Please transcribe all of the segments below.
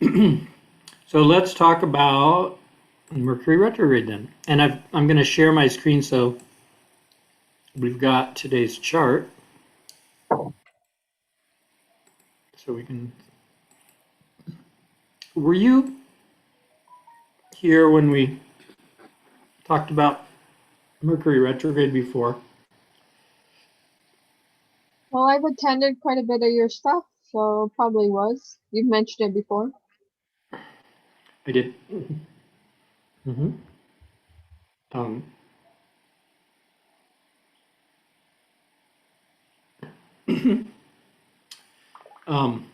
So let's talk about Mercury retrograde then. And I'm going to share my screen so we've got today's chart so we can. Were you here when we talked about Mercury retrograde before? Well, I've attended quite a bit of your stuff, so probably was. You've mentioned it before. I did. Mm-hmm. Um, um,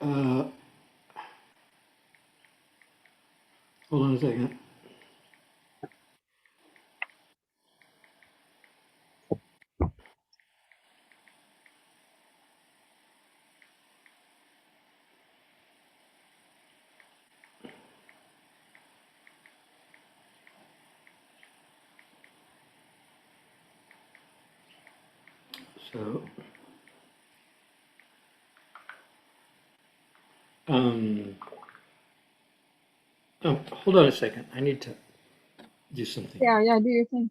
uh, hold on a second. So, um, oh, hold on a second. I need to do something. Yeah, do your thing.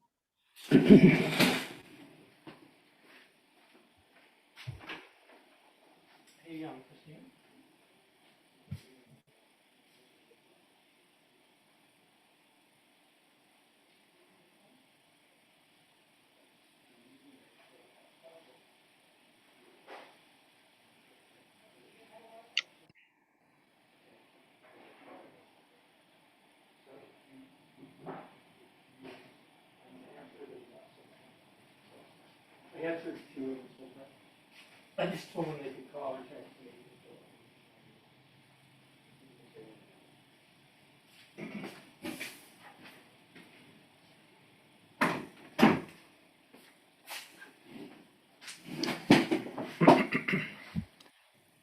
Hey, Christine. I answered a few of them. I just told them they could call or text me.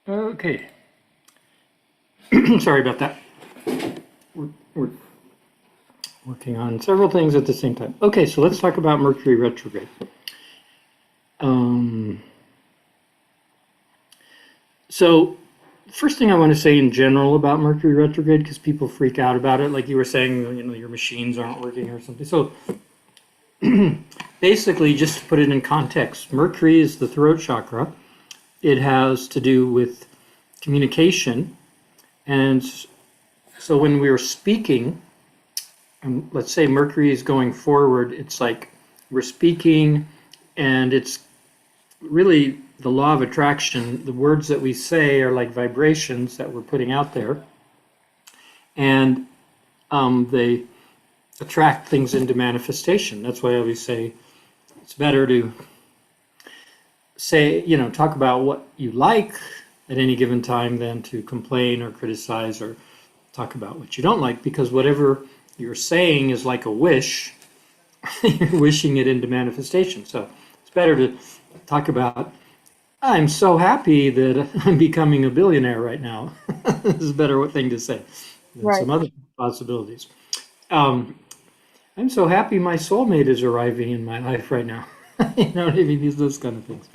Okay. Sorry about that. We're working on several things at the same time. Okay, so let's talk about Mercury retrograde. Um, so, first thing I want to say in general about Mercury retrograde, because people freak out about it, like you were saying, your machines aren't working or something. So, basically, just to put it in context, Mercury is the throat chakra. It has to do with communication. And so when we're speaking, let's say Mercury is going forward, it's like we're speaking and it's really the law of attraction. The words that we say are like vibrations that we're putting out there. And they attract things into manifestation. That's why I always say it's better to say, talk about what you like at any given time than to complain or criticize or talk about what you don't like, because whatever you're saying is like a wish. You're wishing it into manifestation. So it's better to talk about, I'm so happy that I'm becoming a billionaire right now. This is a better thing to say than Right. some other possibilities. Um, I'm so happy my soulmate is arriving in my life right now. You know what I mean? Those kind of things.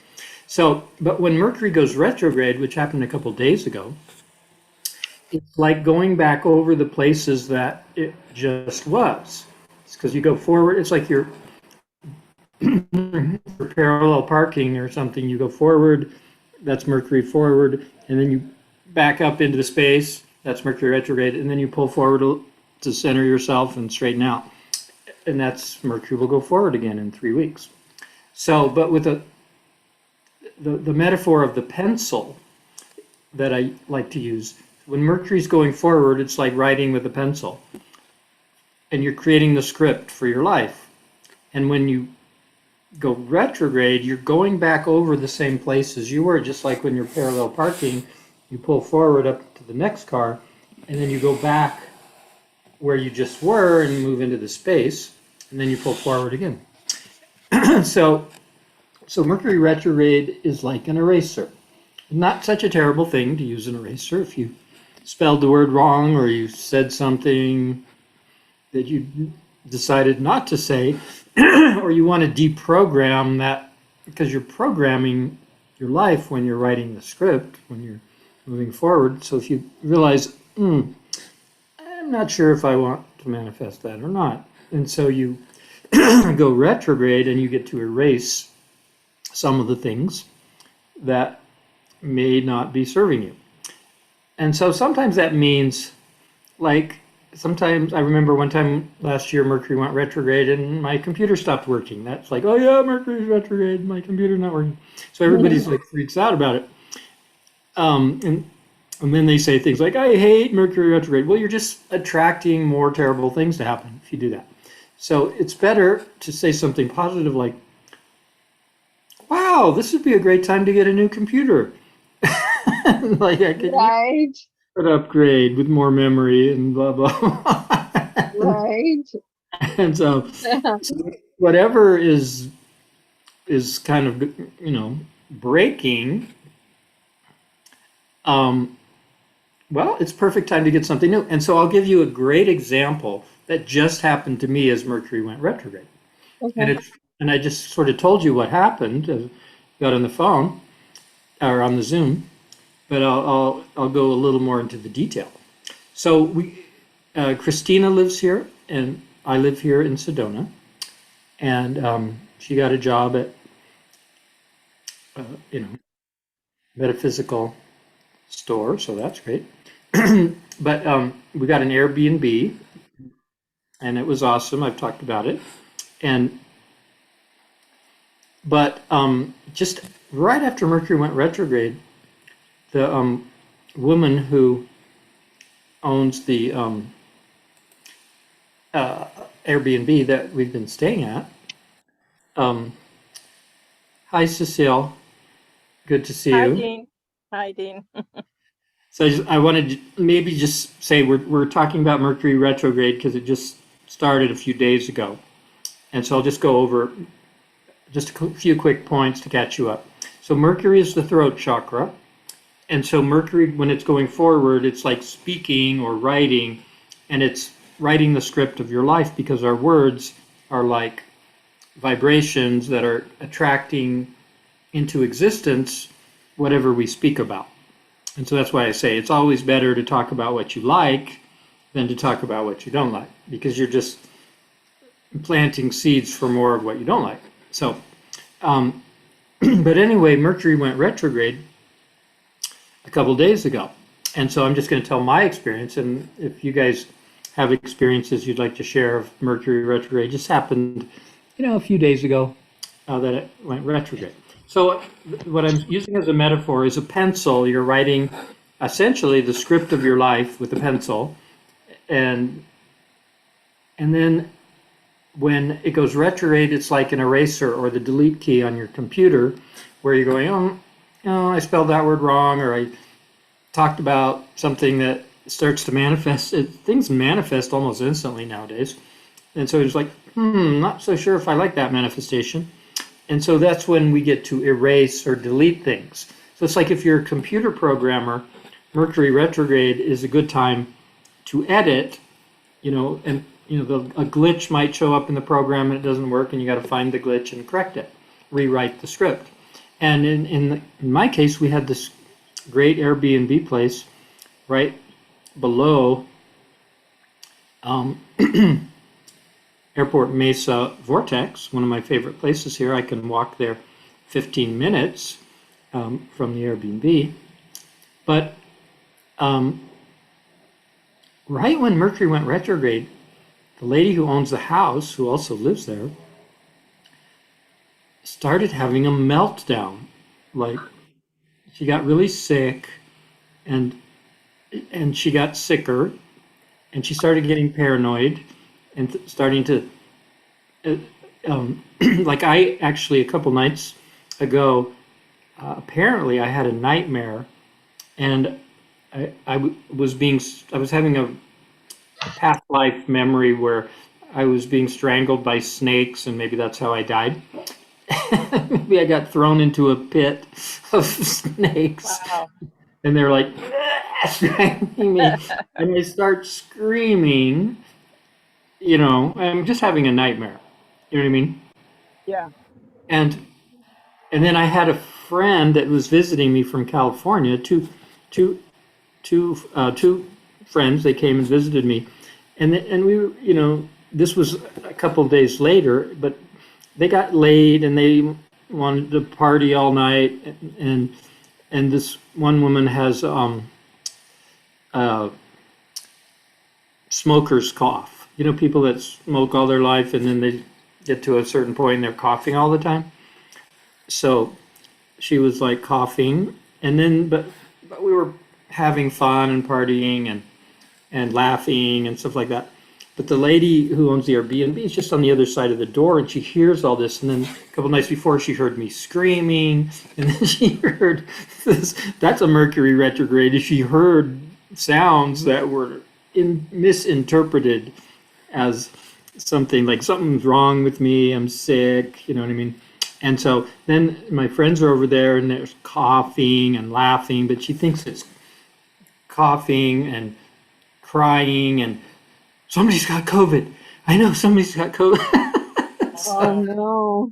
So, but when Mercury goes retrograde, which happened a couple days ago, it's like going back over the places that it just was. It's because you go forward. It's like you're parallel parking or something. You go forward, that's Mercury forward, and then you back up into the space, that's Mercury retrograde, and then you pull forward to center yourself and straighten out. And that's Mercury will go forward again in 3 weeks. So, but with the metaphor of the pencil that I like to use, when Mercury's going forward, it's like writing with a pencil, and you're creating the script for your life. And when you go retrograde, you're going back over the same places you were, just like when you're parallel parking, you pull forward up to the next car, and then you go back where you just were and move into the space, and then you pull forward again. So Mercury retrograde is like an eraser. Not such a terrible thing to use an eraser if you spelled the word wrong or you said something that you decided not to say, or you want to deprogram that, because you're programming your life when you're writing the script, when you're moving forward. So if you realize, I'm not sure if I want to manifest that or not, and so you go retrograde and you get to erase some of the things that may not be serving you. And so sometimes that means, like, sometimes I remember one time last year Mercury went retrograde and my computer stopped working. That's like, oh yeah, Mercury's retrograde, my computer's not working. So everybody's like freaks out about it. And then they say things like, I hate Mercury retrograde. Well, you're just attracting more terrible things to happen if you do that. So it's better to say something positive like, wow, this would be a great time to get a new computer. Like I could Right, an upgrade with more memory and blah blah. right. And so whatever is kind of breaking, well, it's perfect time to get something new. And so I'll give you a great example that just happened to me as Mercury went retrograde. And Okay. it's and I just sort of told you what happened. Got on the phone or on the Zoom, but I'll go a little more into the detail. So Christina lives here, and I live here in Sedona, and she got a job at uh, you know metaphysical store, so that's great. But we got an Airbnb, and it was awesome. I've talked about it, and but just right after Mercury went retrograde, the woman who owns the Airbnb that we've been staying at. Um, Hi, Cecile. Good to see Hi, you. Dean. Hi, Dean. So I wanted to maybe just say we're talking about Mercury retrograde because it just started a few days ago. And so I'll just go over just a few quick points to catch you up. So Mercury is the throat chakra. And so Mercury, when it's going forward, it's like speaking or writing, and it's writing the script of your life because our words are like vibrations that are attracting into existence whatever we speak about. And so that's why I say it's always better to talk about what you like than to talk about what you don't like, because you're just planting seeds for more of what you don't like. So, but anyway, Mercury went retrograde a couple days ago. And so I'm just going to tell my experience. And if you guys have experiences you'd like to share of Mercury retrograde, just happened, a few days ago that it went retrograde. So what I'm using as a metaphor is a pencil. You're writing essentially the script of your life with a pencil. And then when it goes retrograde, it's like an eraser or the delete key on your computer where you're going, oh, I spelled that word wrong, or I talked about something that starts to manifest. Things manifest almost instantly nowadays. And so it's like, not so sure if I like that manifestation. And so that's when we get to erase or delete things. So it's like if you're a computer programmer, Mercury retrograde is a good time to edit, and a glitch might show up in the program and it doesn't work, and you got to find the glitch and correct it, rewrite the script. And in my case, we had this great Airbnb place right below Airport Mesa Vortex, one of my favorite places here. I can walk there 15 minutes from the Airbnb. But right when Mercury went retrograde, the lady who owns the house, who also lives there, started having a meltdown. Like, she got really sick, and she got sicker, and she started getting paranoid and starting to like I actually a couple nights ago, apparently I had a nightmare, and I was having a past life memory where I was being strangled by snakes, and maybe that's how I died. Maybe I got thrown into a pit of snakes, Wow. and they're like strangling me, and I start screaming. I'm just having a nightmare. You know what I mean? Yeah. And then I had a friend that was visiting me from California, two two friends. They came and visited me, and we were, this was a couple of days later, but they got laid and they wanted to party all night, and this one woman has uh, smoker's cough. People that smoke all their life and then they get to a certain point and they're coughing all the time. So she was like coughing, and then but we were having fun and partying and laughing and stuff like that. But the lady who owns the Airbnb is just on the other side of the door, and she hears all this. And then a couple nights before, she heard me screaming, and then she heard this. That's a Mercury retrograde. She heard sounds that were misinterpreted as something like something's wrong with me. I'm sick. You know what I mean? And so then my friends are over there, and they're coughing and laughing, but she thinks it's coughing and crying and somebody's got COVID. I know somebody's got COVID. Oh no.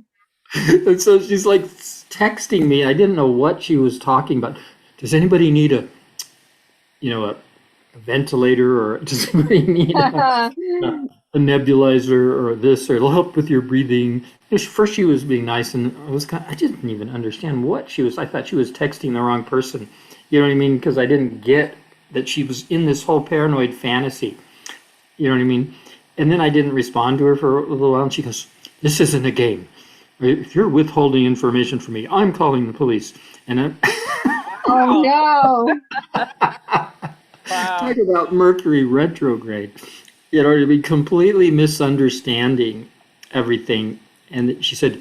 And so she's like texting me. I didn't know what she was talking about. Does anybody need a ventilator, or does anybody need a nebulizer or this, or it'll help with your breathing? First she was being nice, and I didn't even understand what she was. I thought she was texting the wrong person. You know what I mean? Because I didn't get that she was in this whole paranoid fantasy. You know what I mean? And then I didn't respond to her for a little while, and she goes, "This isn't a game. If you're withholding information from me, I'm calling the police." And Oh no. Wow. talk about Mercury retrograde. You know, to be completely misunderstanding everything. And she said,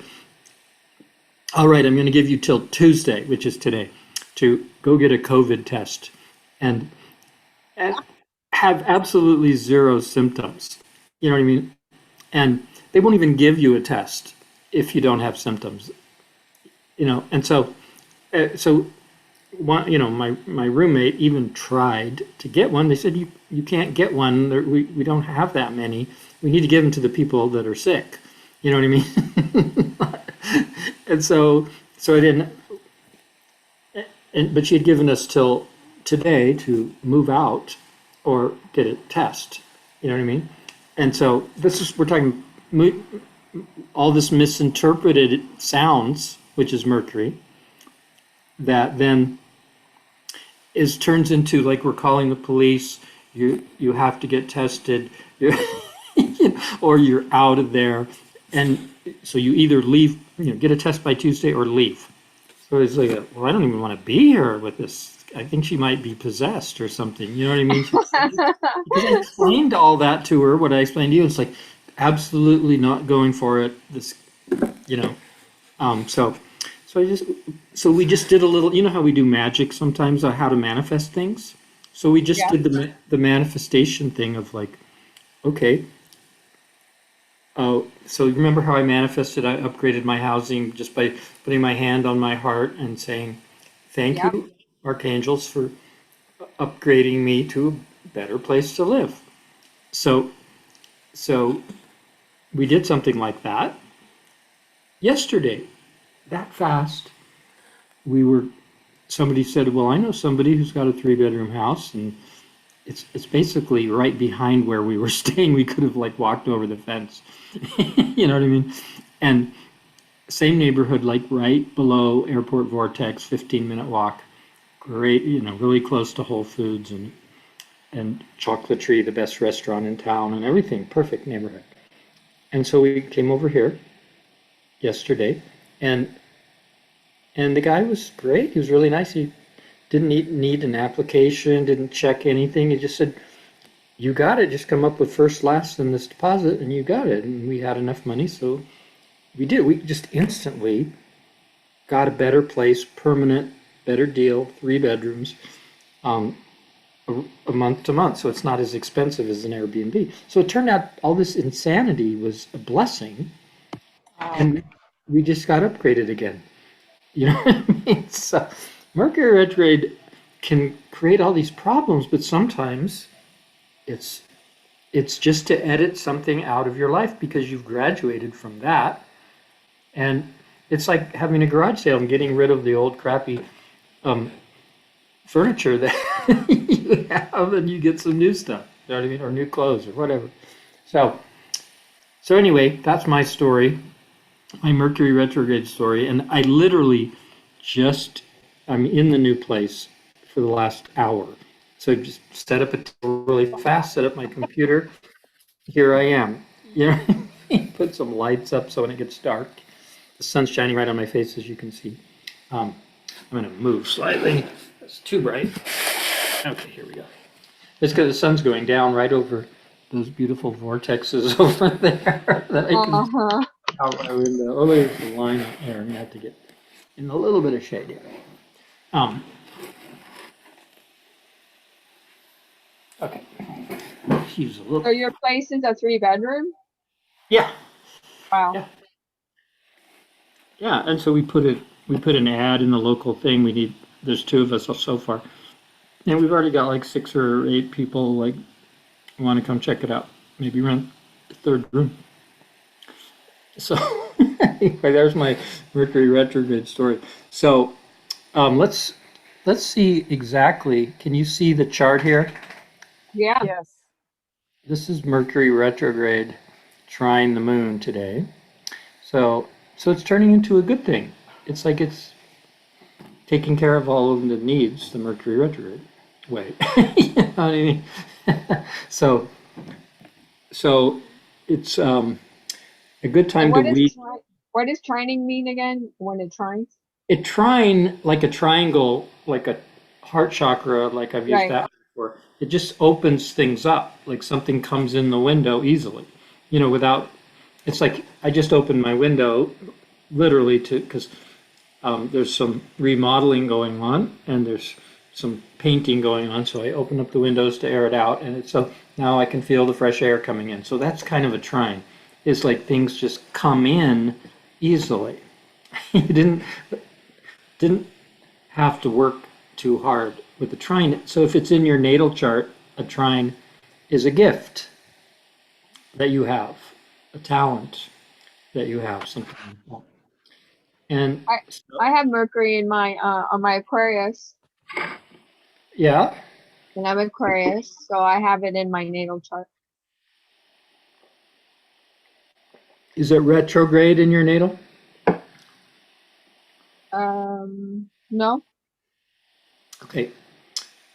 "All right, I'm going to give you till Tuesday, which is today, to go get a COVID test and have absolutely zero symptoms." You know what I mean? And they won't even give you a test if you don't have symptoms. And so one, my roommate even tried to get one. They said, you can't get one. We don't have that many. We need to give them to the people that are sick. You know what I mean? And so I didn't. But she had given us till today to move out or get a test. You know what I mean? And so we're talking all this misinterpreted sounds, which is Mercury, that then turns into, like, we're calling the police. You have to get tested, or you're out of there. And so you either leave, get a test by Tuesday, or leave. So it's like, well, I don't even want to be here with this. I think she might be possessed or something. You know what I mean? Because I explained all that to her, what I explained to you. It's like, absolutely not going for it. This, so we just did a little, how we do magic sometimes, how to manifest things. So we just did the manifestation thing of like, okay. Oh, so you remember how I manifested? I upgraded my housing just by putting my hand on my heart and saying, "Thank Yep. you, archangels, for upgrading me to a better place to live." So we did something like that yesterday, that fast. Somebody said, "Well, I know somebody who's got a 3-bedroom house, and it's basically right behind where we were staying. We could have like walked over the fence." You know what I mean? And same neighborhood, like right below Airport Vortex, 15-minute walk. Great, really close to Whole Foods and Chocolate Tree, the best restaurant in town, and everything. Perfect neighborhood. And so we came over here yesterday, and the guy was great. He was really nice. He didn't need an application, didn't check anything. He just said, "You got it. Just come up with first, last, and this deposit, and you got it." And we had enough money, so we did. We just instantly got a better place, permanent, better deal, 3 bedrooms, a month to month. So it's not as expensive as an Airbnb. So it turned out all this insanity was a blessing, and we just got upgraded again. You know what I mean? So Mercury retrograde can create all these problems, but sometimes it's just to edit something out of your life because you've graduated from that. And it's like having a garage sale and getting rid of the old crappy furniture that you have, and you get some new stuff. You know what I mean? Or new clothes or whatever. So, so anyway, that's my story, my Mercury retrograde story, and I literally just I'm in the new place for the last hour. So just set up a table really fast, set up my computer. Here I am. You know, put some lights up so when it gets dark, the sun's shining right on my face, as you can see. I'm going to move slightly. It's too bright. Okay, here we go. It's because the sun's going down right over those beautiful vortexes over there that I can Uh-huh. see out my window. Oh, there's the line up there. I'm going to have to get in a little bit of shade here. Okay. Use a little. So your place is a 3-bedroom? Yeah. Wow. Yeah. Yeah, and so we put an ad in the local thing. There's 2 of us so far. And we've already got like 6 or 8 people like want to come check it out. Maybe rent the 3rd room. So anyway, there's my Mercury retrograde story. So let's see exactly. Can you see the chart here? Yeah. Yes. This is Mercury retrograde trine the moon today. So it's turning into a good thing. It's like it's taking care of all of the needs the Mercury retrograde way. You know what I mean? So it's a good time to weed. What does trining mean again when it trines? It trine like a triangle, like a heart chakra, like I've used Right. that before. It just opens things up, like something comes in the window easily, you know, without. It's like I just opened my window, literally, because there's some remodeling going on and there's some painting going on. So I open up the windows to air it out, and so now I can feel the fresh air coming in. So that's kind of a trine. It's like things just come in easily. You didn't have to work too hard with the trine. So if it's in your natal chart, a trine is a gift that you have, a talent that you have, something like that. And I have Mercury in my on my Aquarius, yeah, and I'm Aquarius, so I have it in my natal chart. is it retrograde in your natal? No. Okay.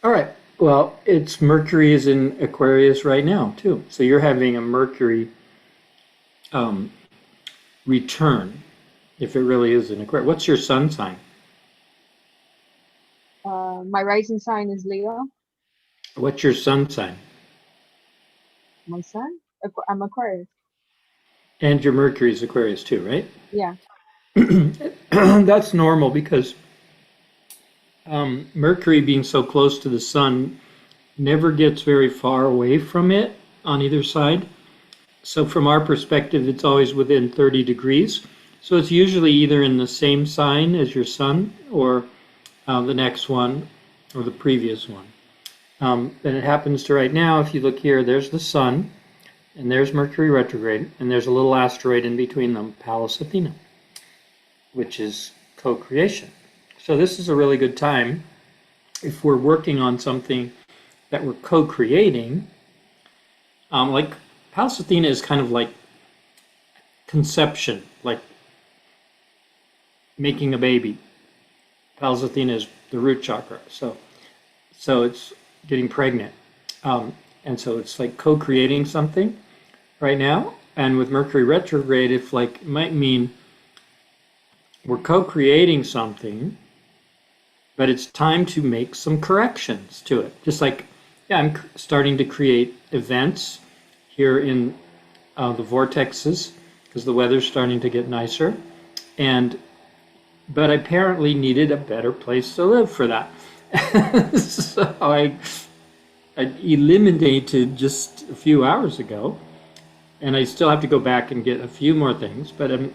All right. Well, it's Mercury is in Aquarius right now too. So you're having a Mercury return, if it really is in Aquarius. What's your sun sign? My rising sign is Leo. What's your sun sign? My sun? I'm Aquarius. And your Mercury is Aquarius too, right? Yeah. That's normal because Mercury being so close to the sun never gets very far away from it on either side. So from our perspective, it's always within 30 degrees. So it's usually either in the same sign as your sun or the next one or the previous one. And it happens to right now, if you look here, there's the sun and there's Mercury retrograde and there's a little asteroid in between them, Pallas Athena, which is co-creation. So this is a really good time if we're working on something that we're co-creating. Like Pallas Athena is kind of like conception, like making a baby. Pallas Athena is the root chakra, so it's getting pregnant, and so it's like co-creating something right now. And with Mercury retrograde, if like it might mean we're co-creating something, but it's time to make some corrections to it. Just like, yeah, I'm starting to create events here in the vortexes because the weather's starting to get nicer, but I apparently needed a better place to live for that. So I eliminated just a few hours ago, and I still have to go back and get a few more things, but I'm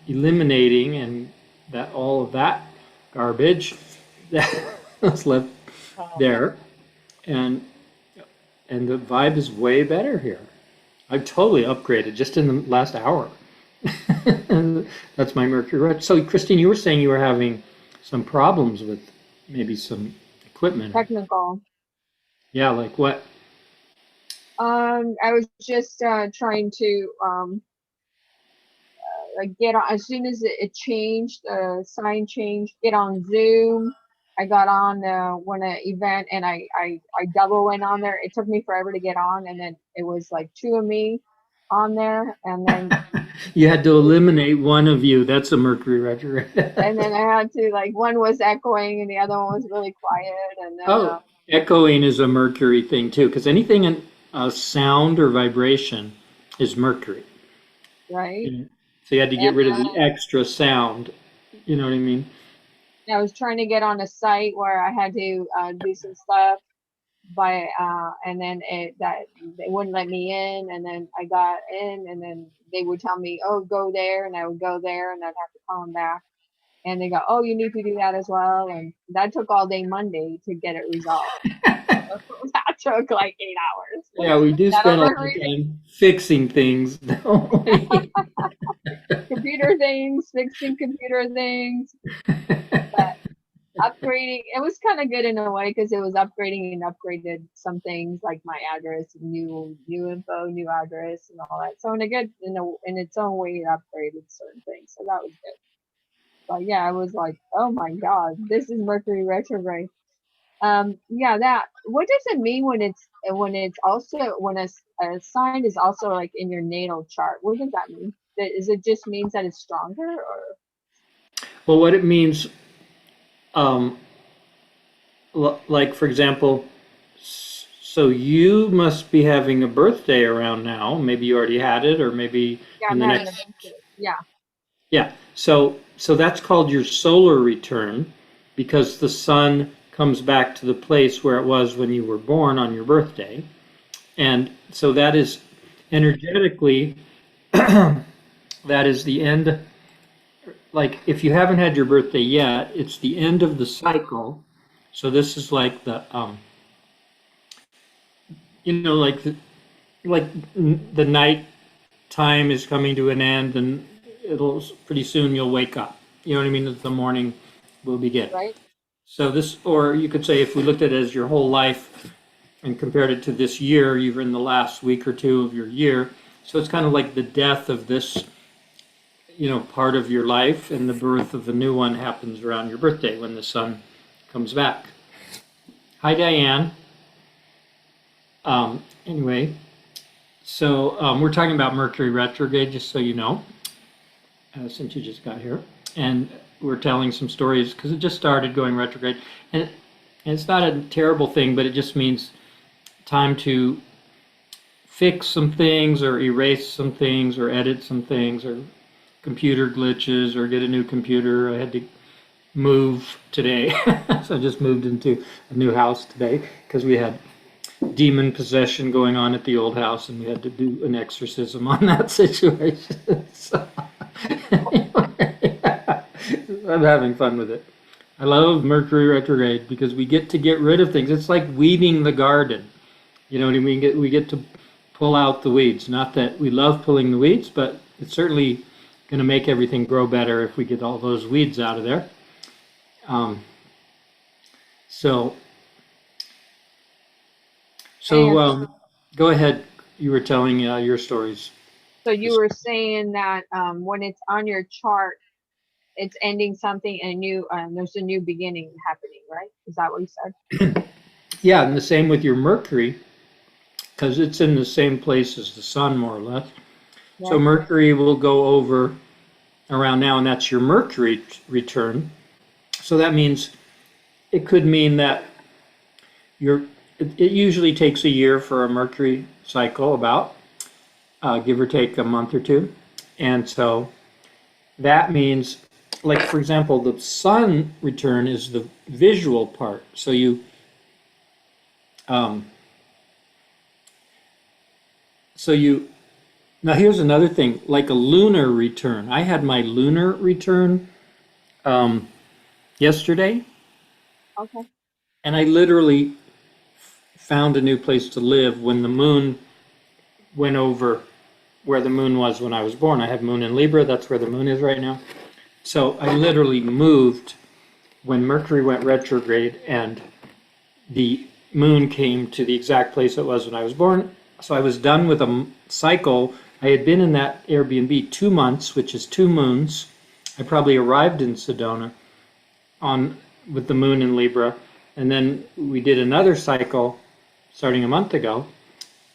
eliminating and that all of that garbage that was left there, and the vibe is way better here. I've totally upgraded just in the last hour. And that's my Mercury. So Christine, you were saying you were having some problems with maybe some equipment? technical. Yeah, like what? I was just trying to like get on as soon as it changed, sign changed, get on Zoom. I got on one event and I double went on there. It took me forever to get on, and then it was like two of me on there, and then You had to eliminate one of you. That's a Mercury retrograde. I had to like one was echoing and the other one was really quiet, and then Oh, echoing is a Mercury thing too, because anything in sound or vibration is Mercury. right. Yeah. So you had to get rid of the extra sound. You know what I mean? I was trying to get on a site where I had to do some stuff by and then they wouldn't let me in, and then I got in, and then they would tell me, oh, go there, and I would go there, and I'd have to call them back, and they go, oh, you need to do that as well, and that took all day Monday to get it resolved. That took like 8 hours. Yeah, we do That spend a lot over of time fixing things, don't we? computer things, fixing computer things, upgrading. It was kind of good in a way because it was upgrading and upgraded some things like my address, new info, new address, and all that. So in its own way, it upgraded certain things. So that was good. But yeah, I was like, oh my god, this is Mercury retrograde. Yeah, that. What does it mean when it's also when a sign is also like in your natal chart? What does that mean? Is it just means that it's stronger, or Well, what it means, um, like for example, so you must be having a birthday around now. Maybe you already had it, or maybe yeah, in I'm the having a next. birthday. Yeah, Yeah. So that's called your solar return because the sun comes back to the place where it was when you were born on your birthday. And so that is energetically, that is the end. Like if you haven't had your birthday yet, it's the end of the cycle. So this is like like the night time is coming to an end, and it'll pretty soon you'll wake up. You know what I mean? The morning will begin. right. So this, or you could say, if we looked at it as your whole life and compared it to this year, you're in the last week or two of your year. So it's kind of like the death of this, part of your life, and the birth of a new one happens around your birthday when the sun comes back. Hi, Diane. Anyway, so we're talking about Mercury retrograde, just so you know, since you just got here. And we're telling some stories because it just started going retrograde. And it's not a terrible thing, but it just means time to fix some things or erase some things or edit some things or computer glitches or get a new computer. I had to move today. So I just moved into a new house today because we had demon possession going on at the old house, and we had to do an exorcism on that situation. So, anyway, I'm having fun with it. I love Mercury retrograde because we get to get rid of things. It's like weeding the garden. You know what I mean? We get to pull out the weeds. Not that we love pulling the weeds, but it's certainly going to make everything grow better if we get all those weeds out of there. Um, so. Go ahead. You were telling your stories. So you were saying that when it's on your chart, it's ending something and new. There's a new beginning happening, right? Is that what you said? Yeah, and the same with your Mercury, because it's in the same place as the sun, more or less. So Right. Mercury will go over around now, and that's your Mercury return. So that means it could mean that it usually takes a year for a Mercury cycle, about give or take a month or two. And so that means, like, for example, the sun return is the visual part. So um, now here's another thing, like a lunar return. I had my lunar return yesterday, Okay. and I literally found a new place to live when the moon went over where the moon was when I was born. I have moon in Libra. That's where the moon is right now. So I literally moved when Mercury went retrograde, and the moon came to the exact place it was when I was born. So I was done with a cycle. I had been in that Airbnb 2 months, which is 2 moons. I probably arrived in Sedona on with the moon in Libra, and then we did another cycle starting a month ago,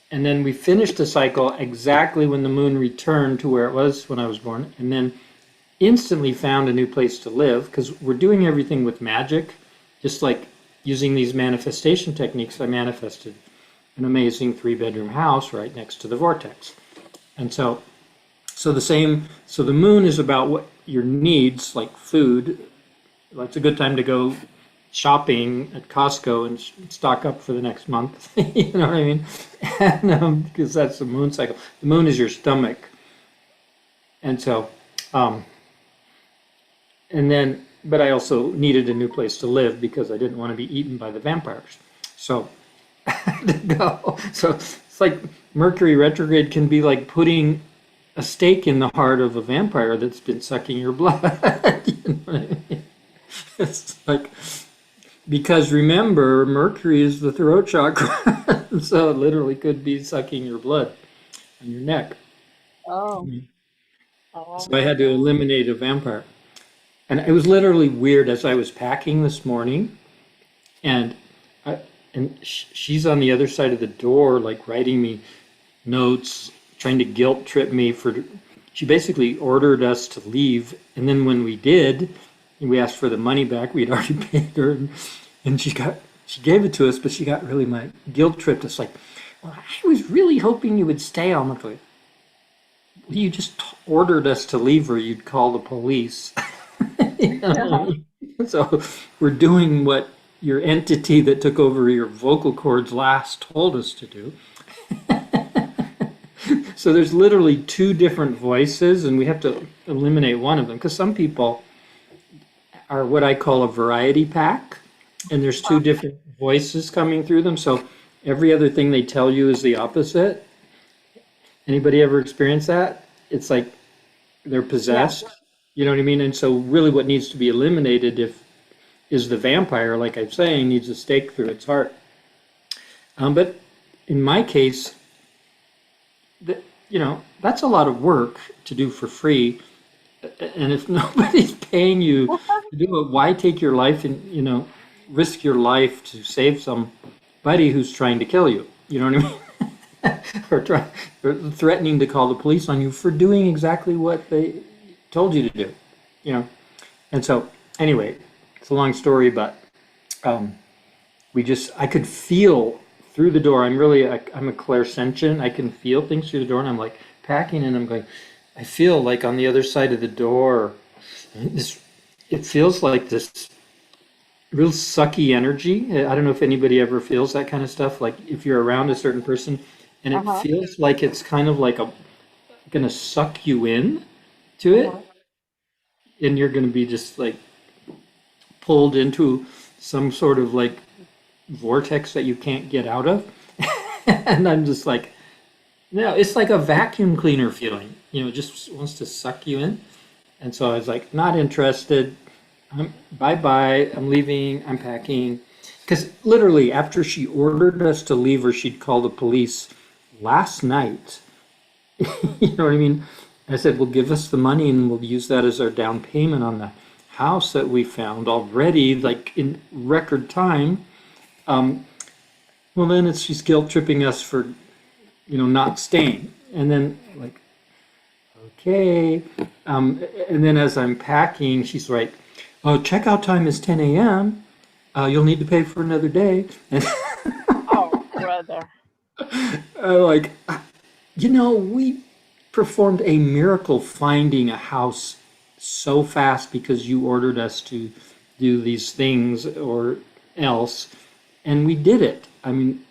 and then we finished the cycle exactly when the moon returned to where it was when I was born, and then instantly found a new place to live because we're doing everything with magic, just like using these manifestation techniques. I manifested an amazing 3-bedroom house right next to the vortex. And so the moon is about what your needs, like food. Well, it's a good time to go shopping at Costco and stock up for the next month. You know what I mean? And because that's the moon cycle. The moon is your stomach. And so, but I also needed a new place to live because I didn't want to be eaten by the vampires. So I had to go. So it's like Mercury retrograde can be like putting a stake in the heart of a vampire that's been sucking your blood. You know what I mean? It's like, because remember, Mercury is the throat chakra, so it literally could be sucking your blood on your neck. Oh. So I had to eliminate a vampire. And it was literally weird as I was packing this morning, and she's on the other side of the door, like writing me notes, trying to guilt trip me she basically ordered us to leave. And then when we did, we asked for the money back. We'd already paid her, and she gave it to us, but she got really guilt tripped us. Like, well, I was really hoping you would stay on the way. You just ordered us to leave, or you'd call the police. You know? So we're doing what your entity that took over your vocal cords last told us to do. So there's literally 2 different voices, and we have to eliminate one of them because some people are what I call a variety pack, and there's 2 different voices coming through them. So every other thing they tell you is the opposite. Anybody ever experience that? It's like they're possessed. Yeah. You know what I mean? And so really what needs to be eliminated is the vampire, like I'm saying, needs a stake through its heart. But in my case, that's a lot of work to do for free. And if nobody's paying you to do it, why take your life and, risk your life to save somebody who's trying to kill you? You know what I mean? or threatening to call the police on you for doing exactly what they told you to do, And so, anyway, it's a long story, but I could feel through the door. I'm a clairsentient. I can feel things through the door, and I'm like packing, and I'm going, I feel like on the other side of the door, it feels like this real sucky energy. I don't know if anybody ever feels that kind of stuff, like if you're around a certain person, and it feels like it's kind of like going to suck you in to it, and you're going to be just like pulled into some sort of like vortex that you can't get out of. And I'm just like, it's like a vacuum cleaner feeling, it just wants to suck you in. And so I was like, not interested. Bye-bye. I'm leaving. I'm packing. Because literally after she ordered us to leave, or she'd call the police last night, you know what I mean? I said, well, give us the money and we'll use that as our down payment on the house that we found already, like in record time. Well, then she's guilt tripping us for, not staying. And then like, okay. And then as I'm packing, she's like, oh, checkout time is 10 a.m. You'll need to pay for another day. Oh, brother. Like, we performed a miracle finding a house so fast because you ordered us to do these things or else, and we did it. I mean,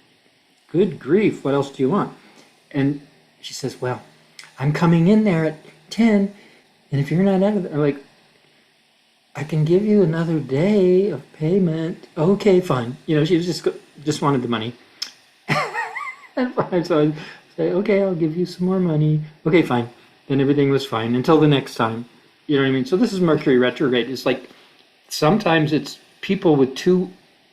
good grief, what else do you want? And she says, well, I'm coming in there at 10, and if you're not out of there, I'm like, I can give you another day of payment. Okay, fine. She was just wanted the money. And fine, so I say, okay, I'll give you some more money. Okay, fine. Then everything was fine until the next time. You know what I mean? So this is Mercury retrograde. It's like sometimes it's people with 2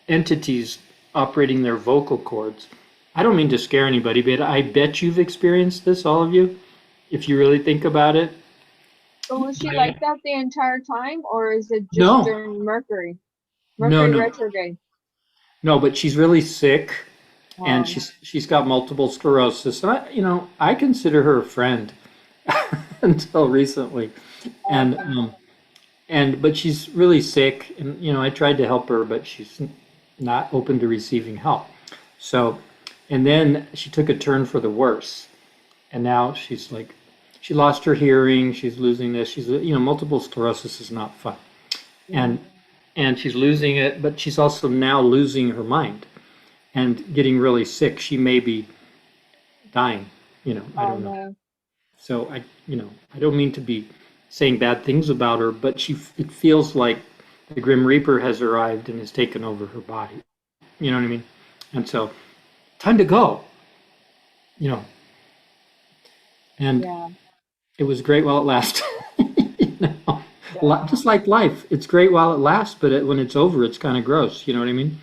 entities operating their vocal cords. I don't mean to scare anybody, but I bet you've experienced this, all of you, if you really think about it. But was she Diane- like that the entire time, or is it just No, during Mercury? no, Mercury no, retrograde. no, but she's really sick and Um, she's got multiple sclerosis. And I consider her a friend until recently. And okay. but she's really sick and I tried to help her, but she's not open to receiving help. So, and then she took a turn for the worse. And now she's like, she lost her hearing, she's losing this, she's, multiple sclerosis is not fun. And, Mm. and she's losing it, but she's also now losing her mind and getting really sick. She may be dying, I Oh don't know. no. So I don't mean to be saying bad things about her, but it feels like the Grim Reaper has arrived and has taken over her body. You know what I mean? And so, time to go, you know. And Yeah. it was great while it lasted. you know? Yeah. Just like life, it's great while it lasts, but when it's over, it's kind of gross. You know what I mean?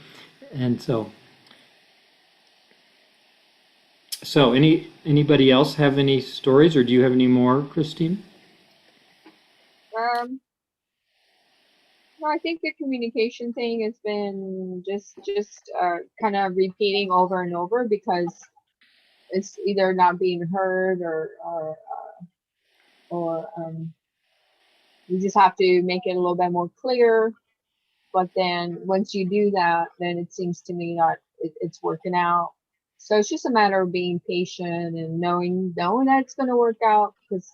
And so anybody else have any stories, or do you have any more, Christine? Um, no, I think the communication thing has been just kind of repeating over and over because it's either not being heard or you just have to make it a little bit more clear. But then once you do that, then it seems to me that it's working out. So it's just a matter of being patient and knowing that it's going to work out. Because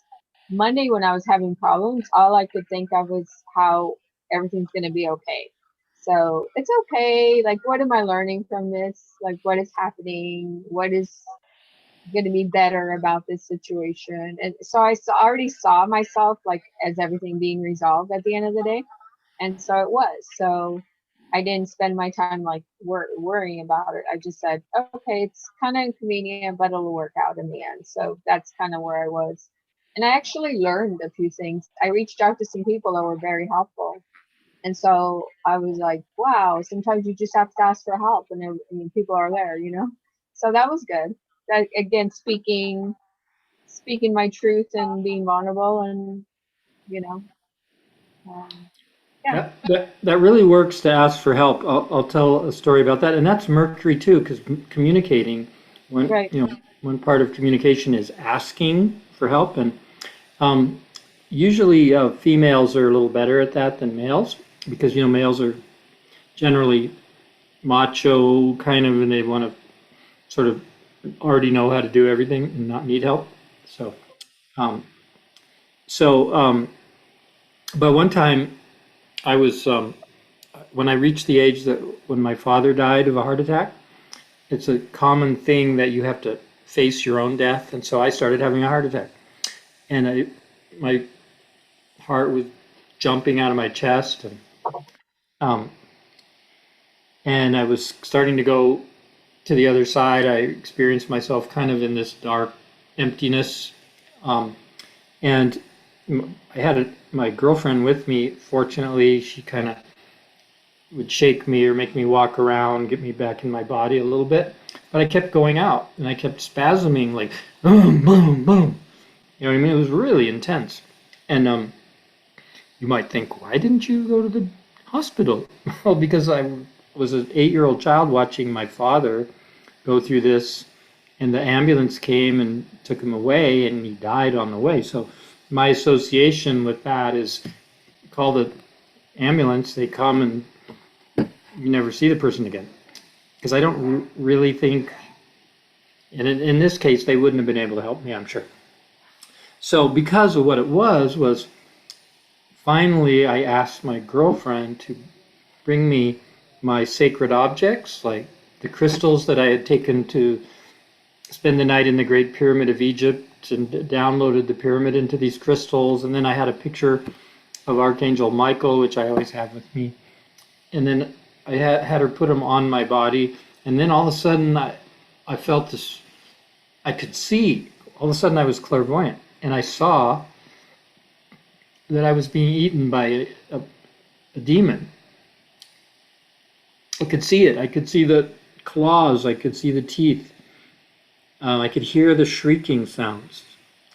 Monday when I was having problems, all I could think of was how everything's going to be okay. So it's okay. Like, what am I learning from this? Like, what is happening? What is going to be better about this situation? And so already saw myself like as everything being resolved at the end of the day. And so it was. So I didn't spend my time like worrying about it. I just said, okay, it's kind of inconvenient, but it'll work out in the end. So that's kind of where I was. And I actually learned a few things. I reached out to some people that were very helpful. And so I was like, wow, sometimes you just have to ask for help and I mean, people are there, you know? So that was good. That again, speaking my truth and being vulnerable and, you know, um, yeah, That really works to ask for help. I'll tell a story about that, and that's Mercury too, because communicating, right. one part of communication is asking for help, and um, usually females are a little better at that than males, because males are generally macho kind of, and they want to sort of already know how to do everything and not need help. So, um, so, but one time I was when I reached the age that when my father died of a heart attack, it's a common thing that you have to face your own death. And so I started having a heart attack. And my heart was jumping out of my chest. Um, and I was starting to go to the other side. I experienced myself kind of in this dark emptiness. Um, and I had my girlfriend with me. Fortunately, she kind of would shake me or make me walk around, get me back in my body a little bit. But I kept going out and I kept spasming like boom, boom, boom. You know what I mean? It was really intense. And you might think, why didn't you go to the hospital? Well, because I was an 8-year-old child watching my father go through this, and the ambulance came and took him away, and he died on the way. So my association with that is call the ambulance, they come and you never see the person again. Because I don't really think, and in this case, they wouldn't have been able to help me, I'm sure. So because of what it was finally I asked my girlfriend to bring me my sacred objects, like the crystals that I had taken to spend the night in the Great Pyramid of Egypt and downloaded the pyramid into these crystals. And then I had a picture of Archangel Michael, which I always have with me. And then I had her put them on my body. And then all of a sudden I felt this, I could see, all of a sudden I was clairvoyant. And I saw that I was being eaten by a demon. I could see it. I could see the claws. I could see the teeth. I could hear the shrieking sounds.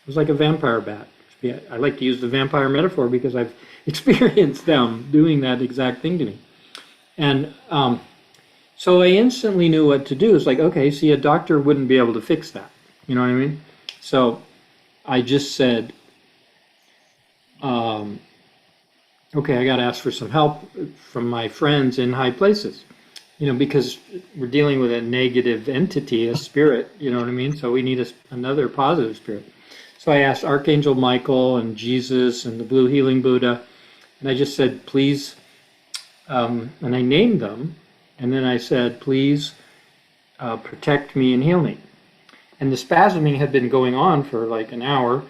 It was like a vampire bat. Yeah, I like to use the vampire metaphor because I've experienced them doing that exact thing to me. And so I instantly knew what to do. It's like, okay, see, a doctor wouldn't be able to fix that. You know what I mean? So I just said, um, okay, I got to ask for some help from my friends in high places. Because we're dealing with a negative entity, a spirit, you know what I mean? So we need another positive spirit. So I asked Archangel Michael and Jesus and the Blue Healing Buddha, and I just said, please, and I named them, and then I said, please protect me and heal me. And the spasming had been going on for like an hour,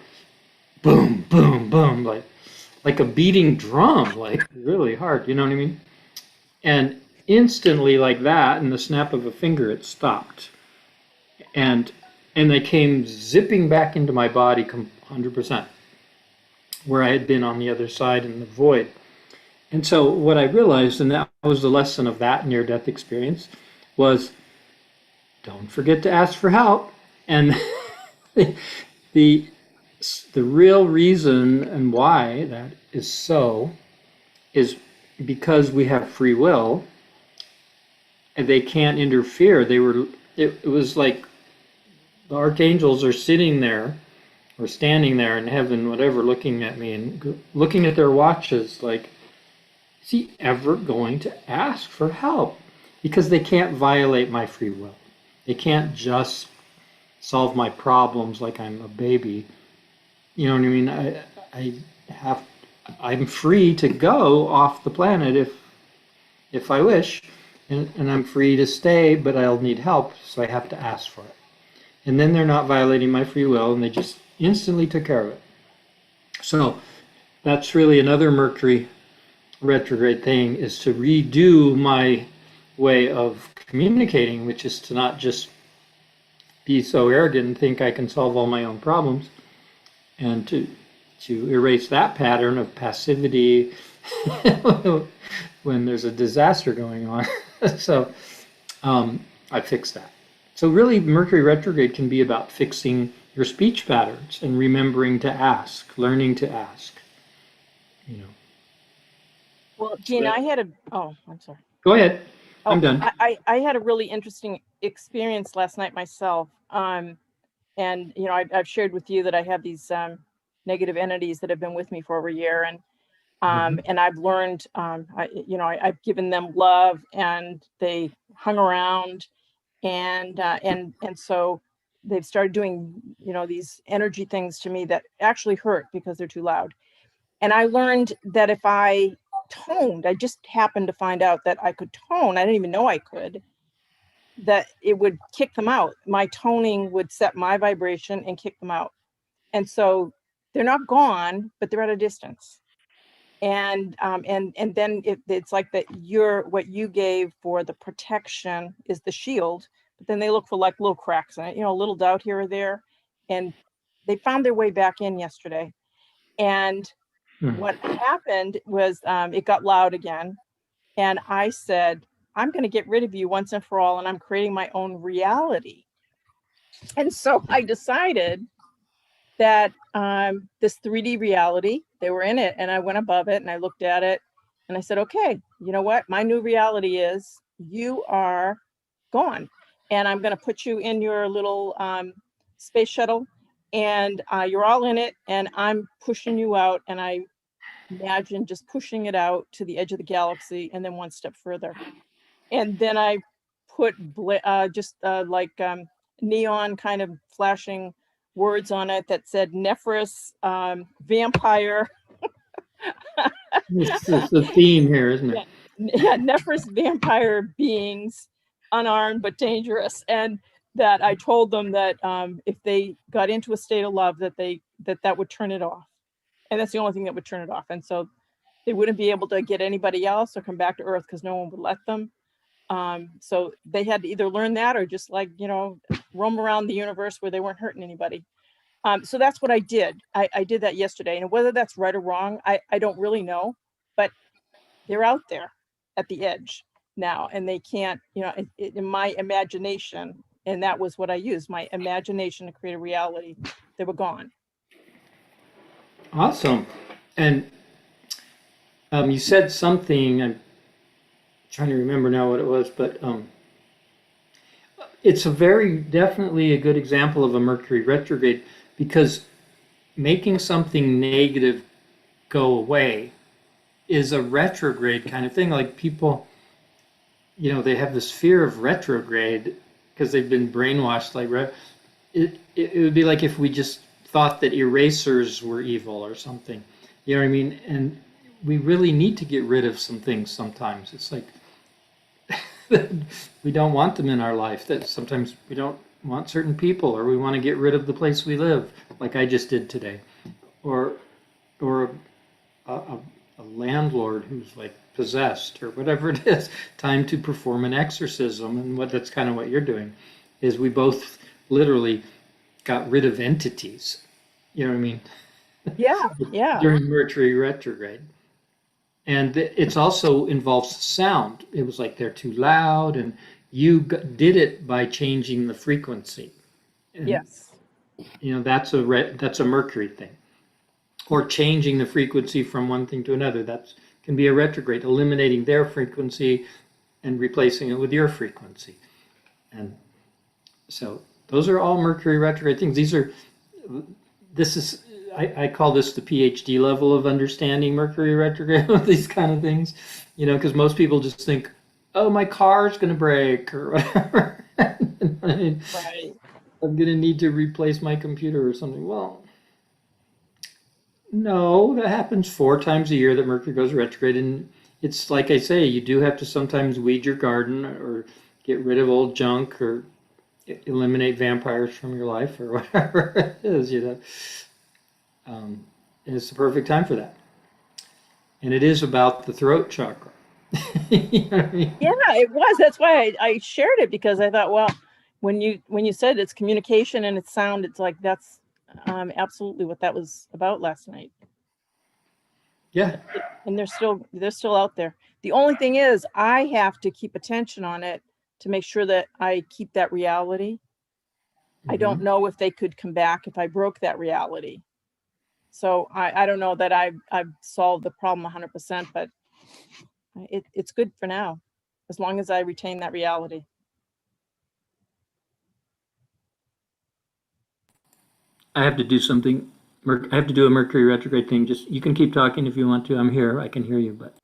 boom, boom, boom, like a beating drum, like really hard, you know what I mean? And instantly, like that, in the snap of a finger, it stopped. And they came zipping back into my body 100%, where I had been on the other side in the void. And so what I realized, and that was the lesson of that near-death experience, was don't forget to ask for help. And the the real reason and why that is so is because we have free will and they can't interfere. It was like the archangels are sitting there or standing there in heaven, whatever, looking at me and looking at their watches like, is he ever going to ask for help? Because they can't violate my free will. They can't just solve my problems like I'm a baby. You know what I mean? I'm free to go off the planet if I wish, and I'm free to stay, but I'll need help, so I have to ask for it. And then they're not violating my free will, and they just instantly took care of it. So that's really another Mercury retrograde thing, is to redo my way of communicating, which is to not just be so arrogant and think I can solve all my own problems, and to erase that pattern of passivity when there's a disaster going on. So I fixed that. So really, Mercury retrograde can be about fixing your speech patterns and remembering to ask, learning to ask. You know. Well, Gina, I'm sorry. Go ahead. I'm Oh, done. I had a really interesting experience last night myself. And I've shared with you that I have these negative entities that have been with me for over a year, and I've learned, I've given them love, and they hung around, and so they've started doing, these energy things to me that actually hurt because they're too loud. And I learned that if I toned, I just happened to find out that I could tone. I didn't even know I could, that it would kick them out. My toning would set my vibration and kick them out. And so they're not gone, but they're at a distance. And then it's like that what you gave for the protection is the shield, but then they look for like little cracks in it, a little doubt here or there. And they found their way back in yesterday. And what happened was it got loud again. And I said, I'm going to get rid of you once and for all, and I'm creating my own reality. And so I decided that this 3D reality, they were in it, and I went above it and I looked at it and I said, okay, you know what? My new reality is you are gone, and I'm going to put you in your little space shuttle, and you're all in it, and I'm pushing you out, and I imagine just pushing it out to the edge of the galaxy and then one step further. And then I put neon kind of flashing words on it that said Nephris vampire. It's the theme here, isn't it? Yeah, Nephris vampire beings, unarmed but dangerous. And that I told them that if they got into a state of love, that would turn it off. And that's the only thing that would turn it off. And so they wouldn't be able to get anybody else or come back to Earth because no one would let them. So they had to either learn that or just roam around the universe where they weren't hurting anybody. So that's what I did. I did that yesterday, and whether that's right or wrong, I don't really know, but they're out there at the edge. now, and they can't, in my imagination, and that was what I used, my imagination to create a reality. They were gone. Awesome. And you said something, I'm trying to remember now what it was, but it's definitely a good example of a Mercury retrograde, because making something negative go away is a retrograde kind of thing. Like people, they have this fear of retrograde because they've been brainwashed. Like it would be like if we just thought that erasers were evil or something. You know what I mean? And we really need to get rid of some things sometimes. It's like we don't want them in our life. That sometimes we don't want certain people, or we want to get rid of the place we live, like I just did today, or a landlord who's like possessed or whatever it is. Time to perform an exorcism, and that's kind of what you're doing. Is we both literally got rid of entities. You know what I mean? Yeah. During Mercury retrograde. And it's also involves sound. It was like they're too loud, and you did it by changing the frequency. And, Yes. That's a Mercury thing, or changing the frequency from one thing to another. That can be a retrograde, eliminating their frequency and replacing it with your frequency. And so those are all Mercury retrograde things. I call this the PhD level of understanding Mercury retrograde, these kind of things, because most people just think, oh, my car's going to break or whatever. Right. I'm going to need to replace my computer or something. Well, no, that happens 4 times a year that Mercury goes retrograde. And it's like I say, you do have to sometimes weed your garden or get rid of old junk or eliminate vampires from your life or whatever it is, and it's the perfect time for that. And it is about the throat chakra. You know what I mean? Yeah, it was. That's why I shared it, because I thought, well, when you said it's communication and it's sound, it's like that's absolutely what that was about last night. Yeah. And they're still out there. The only thing is I have to keep attention on it to make sure that I keep that reality. I don't know if they could come back if I broke that reality. So I don't know that I've solved the problem 100%, but it's good for now, as long as I retain that reality. I have to do something. I have to do a Mercury retrograde thing. Just you can keep talking if you want to. I'm here. I can hear you, but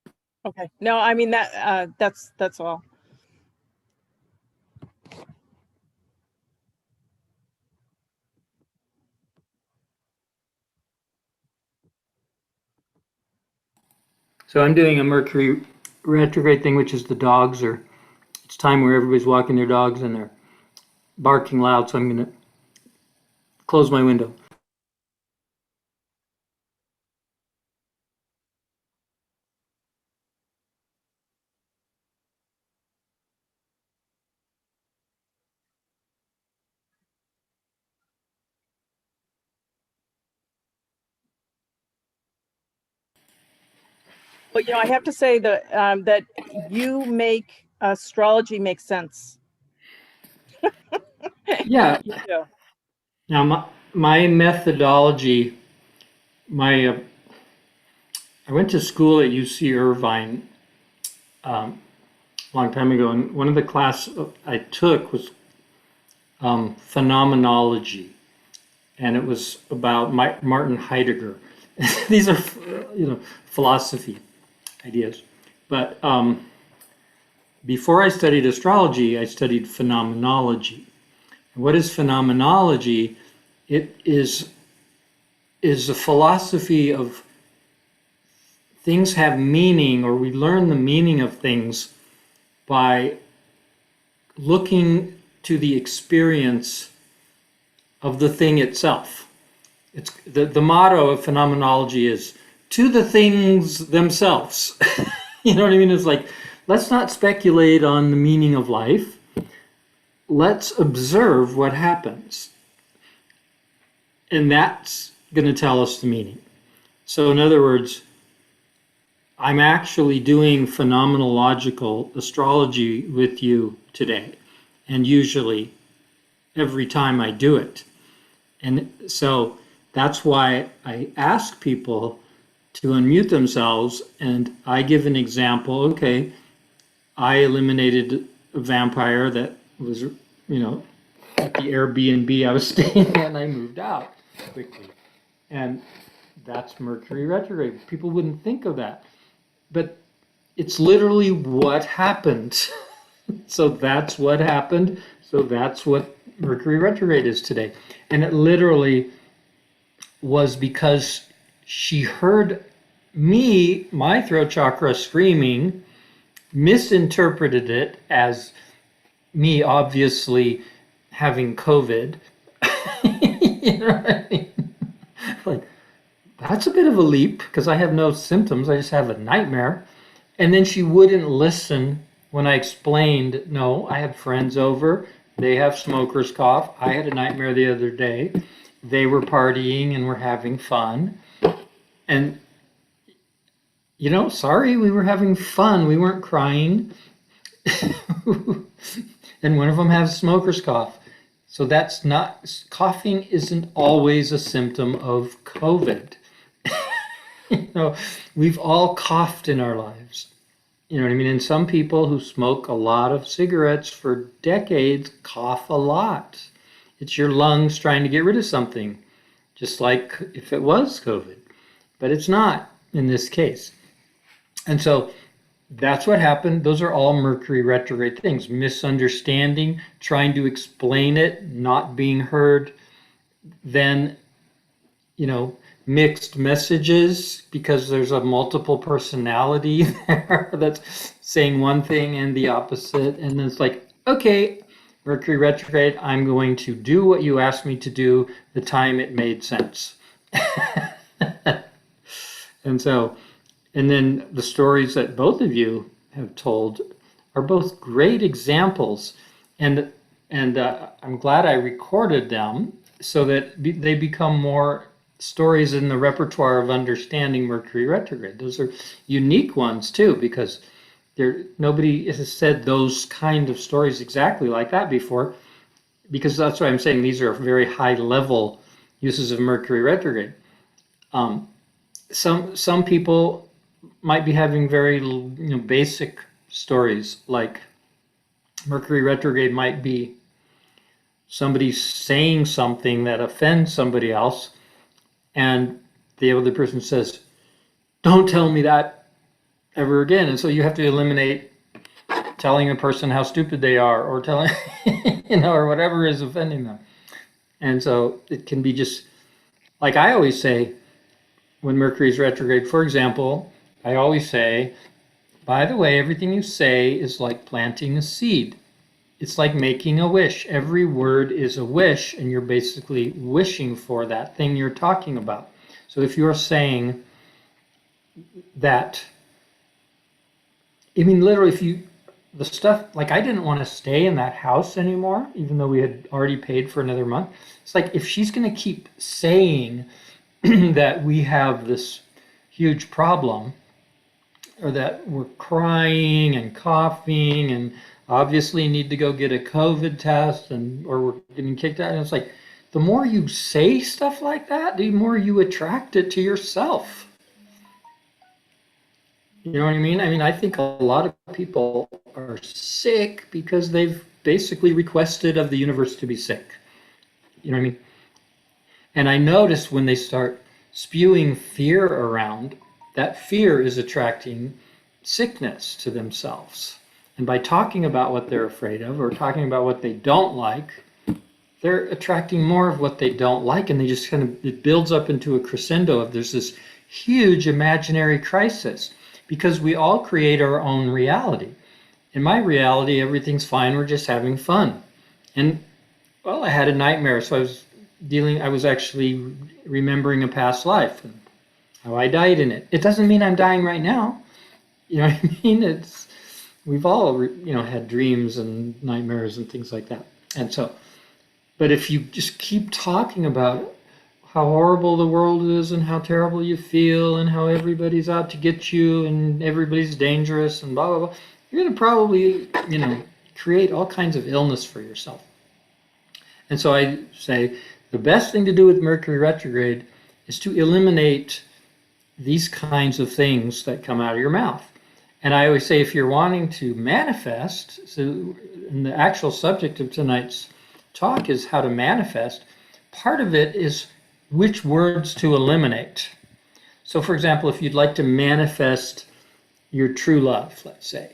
Okay. No, I mean that's all. so I'm doing a Mercury retrograde thing, which is it's time where everybody's walking their dogs and they're barking loud. So I'm going to close my window. But I have to say that you make astrology make sense. Yeah. Yeah. Now my methodology, I went to school at UC Irvine a long time ago, and one of the classes I took was phenomenology, and it was about Martin Heidegger. These are philosophy ideas, but before I studied astrology, I studied phenomenology. And what is phenomenology? It is a philosophy of things have meaning, or we learn the meaning of things by looking to the experience of the thing itself. It's the motto of phenomenology is to the things themselves. You know what I mean? It's like, let's not speculate on the meaning of life. Let's observe what happens. And that's going to tell us the meaning. So in other words, I'm actually doing phenomenological astrology with you today, and usually every time I do it. And so that's why I ask people to unmute themselves, and I give an example. Okay, I eliminated a vampire that was, at the Airbnb I was staying at, and I moved out quickly. And that's Mercury retrograde. People wouldn't think of that, but it's literally what happened. So that's what happened. So that's what Mercury retrograde is today. And it literally was because she heard me, my throat chakra, screaming, misinterpreted it as me obviously having COVID. You know what I mean? Like, that's a bit of a leap because I have no symptoms. I just have a nightmare. And then she wouldn't listen when I explained, no, I had friends over. They have smoker's cough. I had a nightmare the other day. They were partying and were having fun. And, sorry, we were having fun. We weren't crying. And one of them has smoker's cough. So that's not, coughing isn't always a symptom of COVID. We've all coughed in our lives. You know what I mean? And some people who smoke a lot of cigarettes for decades cough a lot. It's your lungs trying to get rid of something, just like if it was COVID. But it's not in this case. And so that's what happened. Those are all Mercury retrograde things. Misunderstanding, trying to explain it, not being heard. Then, mixed messages because there's a multiple personality there that's saying one thing and the opposite. And then it's like, okay, Mercury retrograde, I'm going to do what you asked me to do the time it made sense. And then the stories that both of you have told are both great examples. And I'm glad I recorded them so that they become more stories in the repertoire of understanding Mercury retrograde. Those are unique ones too, because nobody has said those kind of stories exactly like that before, because that's why I'm saying these are very high level uses of Mercury retrograde. Some people might be having very basic stories, like Mercury retrograde might be somebody saying something that offends somebody else, and the other person says, don't tell me that ever again. And so you have to eliminate telling a person how stupid they are, or telling, or whatever is offending them. And so it can be just, like I always say, when Mercury is retrograde, for example, I always say, by the way, everything you say is like planting a seed. It's like making a wish. Every word is a wish, and you're basically wishing for that thing you're talking about. So if you're saying that, literally, the stuff, like I didn't want to stay in that house anymore, even though we had already paid for another month. It's like, if she's going to keep saying that we have this huge problem, or that we're crying and coughing and obviously need to go get a COVID test, or we're getting kicked out. And it's like, the more you say stuff like that, the more you attract it to yourself. You know what I mean? I think a lot of people are sick because they've basically requested of the universe to be sick. You know what I mean? And I notice when they start spewing fear around, that fear is attracting sickness to themselves. And by talking about what they're afraid of, or talking about what they don't like, they're attracting more of what they don't like, and they just it builds up into a crescendo of there's this huge imaginary crisis, because we all create our own reality. In my reality, everything's fine, we're just having fun. And, well, I had a nightmare, so I was actually remembering a past life, and how I died in it. It doesn't mean I'm dying right now. You know what I mean? We've all, had dreams and nightmares and things like that. And so, but if you just keep talking about how horrible the world is and how terrible you feel and how everybody's out to get you and everybody's dangerous and blah, blah, blah, you're going to probably, create all kinds of illness for yourself. And so I say the best thing to do with Mercury retrograde is to eliminate these kinds of things that come out of your mouth. And I always say if you're wanting to manifest, so and the actual subject of tonight's talk is how to manifest, part of it is which words to eliminate. So for example, if you'd like to manifest your true love, let's say,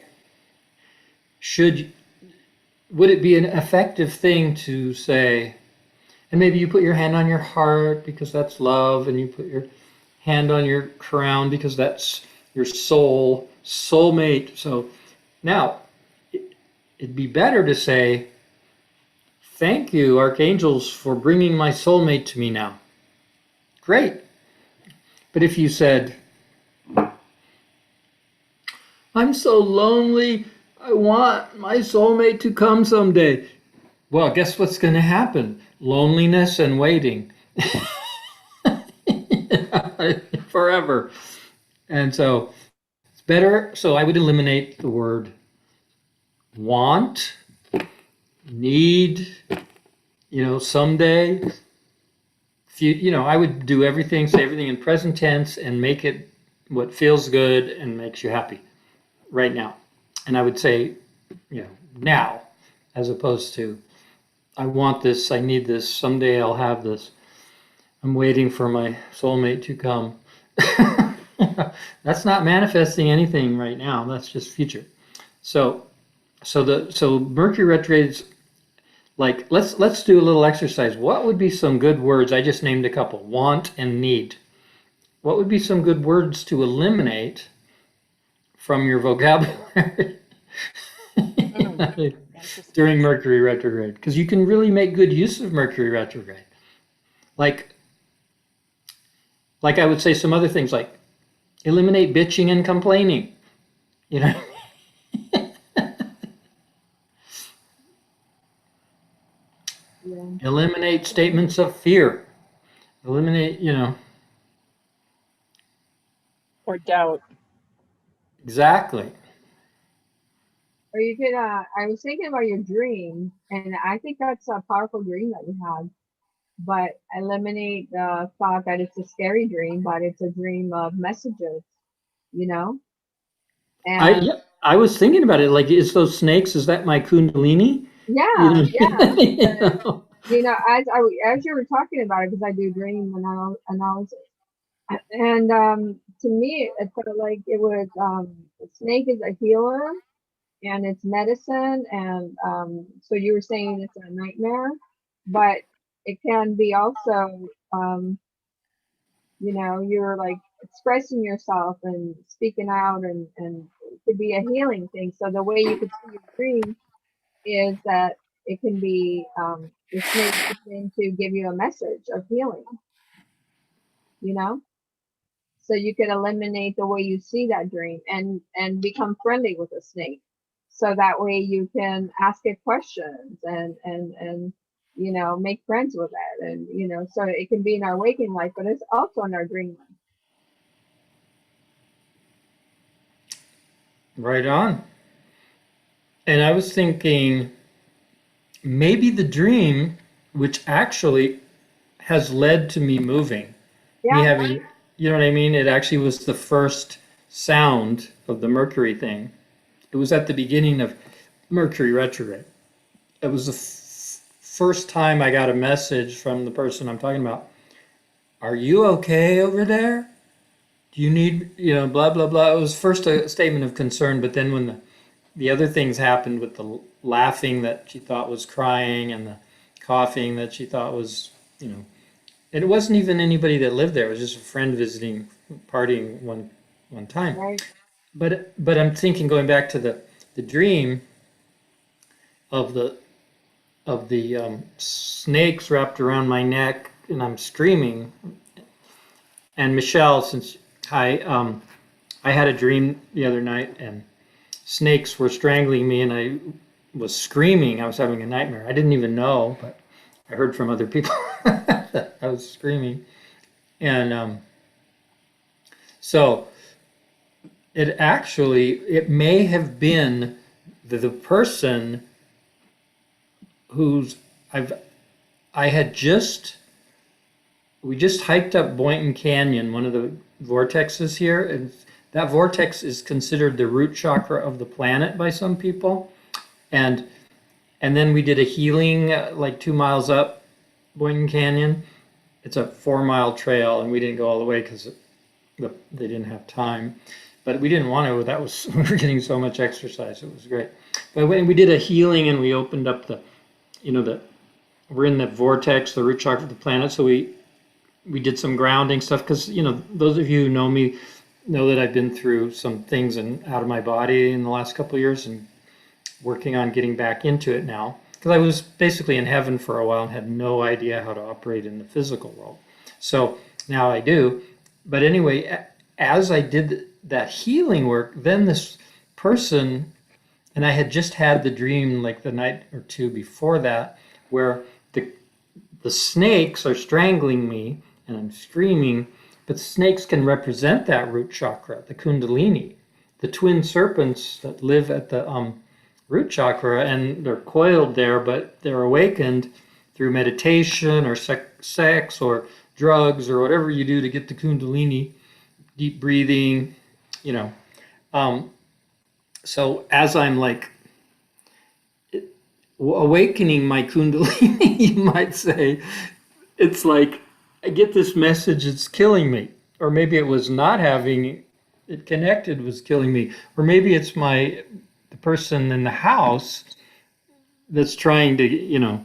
would it be an effective thing to say, and maybe you put your hand on your heart because that's love, and you put your hand on your crown because that's your soulmate. So now it'd be better to say, thank you, archangels, for bringing my soulmate to me now. Great. But if you said, I'm so lonely, I want my soulmate to come someday. Well, guess what's going to happen? Loneliness and waiting. Forever. And so it's better. So I would eliminate the word want, need, someday. I would do everything, say everything in present tense and make it what feels good and makes you happy right now. And I would say, now, as opposed to, I want this, I need this, someday I'll have this. I'm waiting for my soulmate to come. That's not manifesting anything right now. That's just future. So Mercury retrogrades, like let's do a little exercise. What would be some good words? I just named a couple: want and need. What would be some good words to eliminate from your vocabulary during Mercury retrograde? Because you can really make good use of Mercury retrograde. Like I would say some other things like eliminate bitching and complaining. Eliminate statements of fear. Eliminate, Or doubt. Exactly. Or you could, I was thinking about your dream, and I think that's a powerful dream that you had. But eliminate the thought that it's a scary dream, but it's a dream of messages, And I was thinking about it. Like, is those snakes? Is that my Kundalini? yeah. You know? As you were talking about it, because I do dream analysis, and to me, it felt like it was the snake is a healer, and it's medicine, and so you were saying it's a nightmare, but it can be also, you're like expressing yourself and speaking out, and it could be a healing thing. So the way you could see your dream is that it can be the snake is to give you a message of healing, so you can eliminate the way you see that dream and become friendly with the snake, so that way you can ask it questions and make friends with it, and so it can be in our waking life, but it's also in our dream life. Right on. And I was thinking maybe the dream, which actually has led to me moving, me having, you know what I mean? It actually was the first sound of the Mercury thing. It was at the beginning of Mercury retrograde. It was the first time I got a message from the person I'm talking about. Are you okay over there? Do you need, blah, blah, blah. It was first a statement of concern, but then when the other things happened with the laughing that she thought was crying and the coughing that she thought was, and it wasn't even anybody that lived there. It was just a friend visiting, partying one time. Right. But I'm thinking, going back to the dream of the snakes wrapped around my neck, and I'm screaming. And Michelle, since I had a dream the other night, and snakes were strangling me, and I was screaming. I was having a nightmare. I didn't even know, but I heard from other people. I was screaming. And so it may have been the person who's, I had just, we just hiked up Boynton Canyon, one of the vortexes here, and that vortex is considered the root chakra of the planet by some people. And then we did a healing like 2 miles up Boynton Canyon. It's a 4 mile trail, and we didn't go all the way because they didn't have time. But we didn't want to. That was we were getting so much exercise. It was great. But when we did a healing and we opened up we're in the vortex, the root chakra of the planet. So we did some grounding stuff because those of you who know me know that I've been through some things and out of my body in the last couple of years and working on getting back into it now. Because I was basically in heaven for a while and had no idea how to operate in the physical world. So now I do. But anyway, as I did that healing work, then this person, and I had just had the dream like the night or two before that, where the snakes are strangling me and I'm screaming, but snakes can represent that root chakra, the kundalini, the twin serpents that live at the root chakra, and they're coiled there, but they're awakened through meditation or sex or drugs or whatever you do to get the kundalini, deep breathing, so as I'm like awakening my kundalini, you might say, it's like I get this message, it's killing me. Or maybe it was not having it connected was killing me. Or maybe it's the person in the house that's trying to,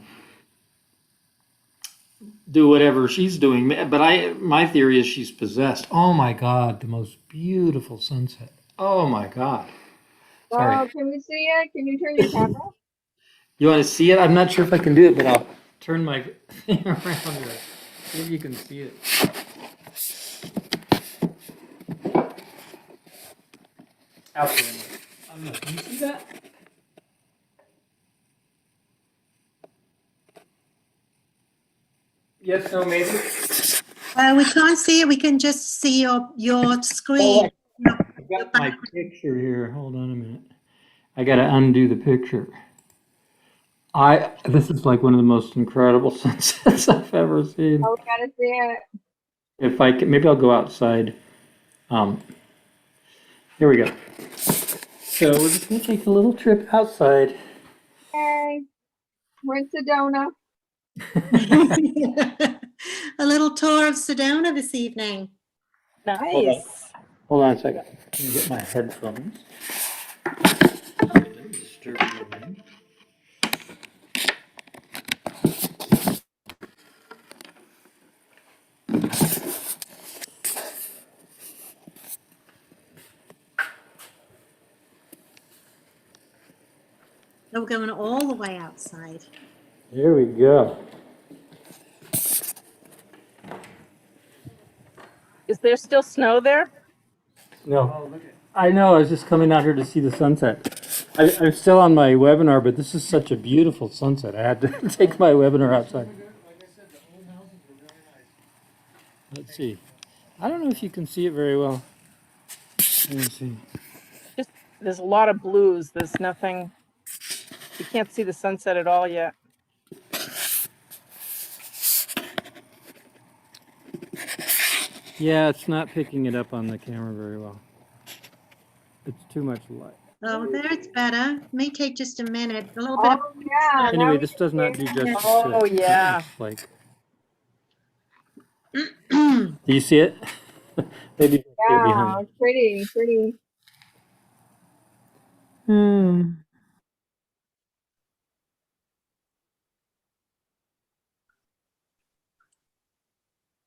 do whatever she's doing. But my theory is she's possessed. Oh my God, the most beautiful sunset. Oh my God. Sorry. Wow, can we see it? Can you turn your camera? You want to see it? I'm not sure if I can do it, but I'll turn my thing around here. Maybe you can see it. Out there. I don't know. Can you see that? Yes, no, maybe. We can't see it. We can just see your screen. I've got my picture here. Hold on a minute. I got to undo the picture. This is like one of the most incredible sunsets I've ever seen. Oh, we gotta see it. If I can, maybe I'll go outside. Here we go. So we're just gonna take a little trip outside. Hey, we're in Sedona. A little tour of Sedona this evening. Nice. Hold on a second. Let me get my headphones. Let me disturb you a minute. We're going all the way outside. There we go. Is there still snow there? No, I know. I was just coming out here to see the sunset. I'm still on my webinar, but this is such a beautiful sunset. I had to take my webinar outside. Let's see. I don't know if you can see it very well. Let me see. There's a lot of blues. There's nothing. You can't see the sunset at all yet. Yeah, it's not picking it up on the camera very well. It's too much light. Oh, there it's better. May take just a minute. A little bit of. Oh, yeah. now Anyway, we this can does not see do it. justice Oh, to it. yeah. It's like, do you see it? Maybe you can see it Yeah, behind. it's pretty, pretty.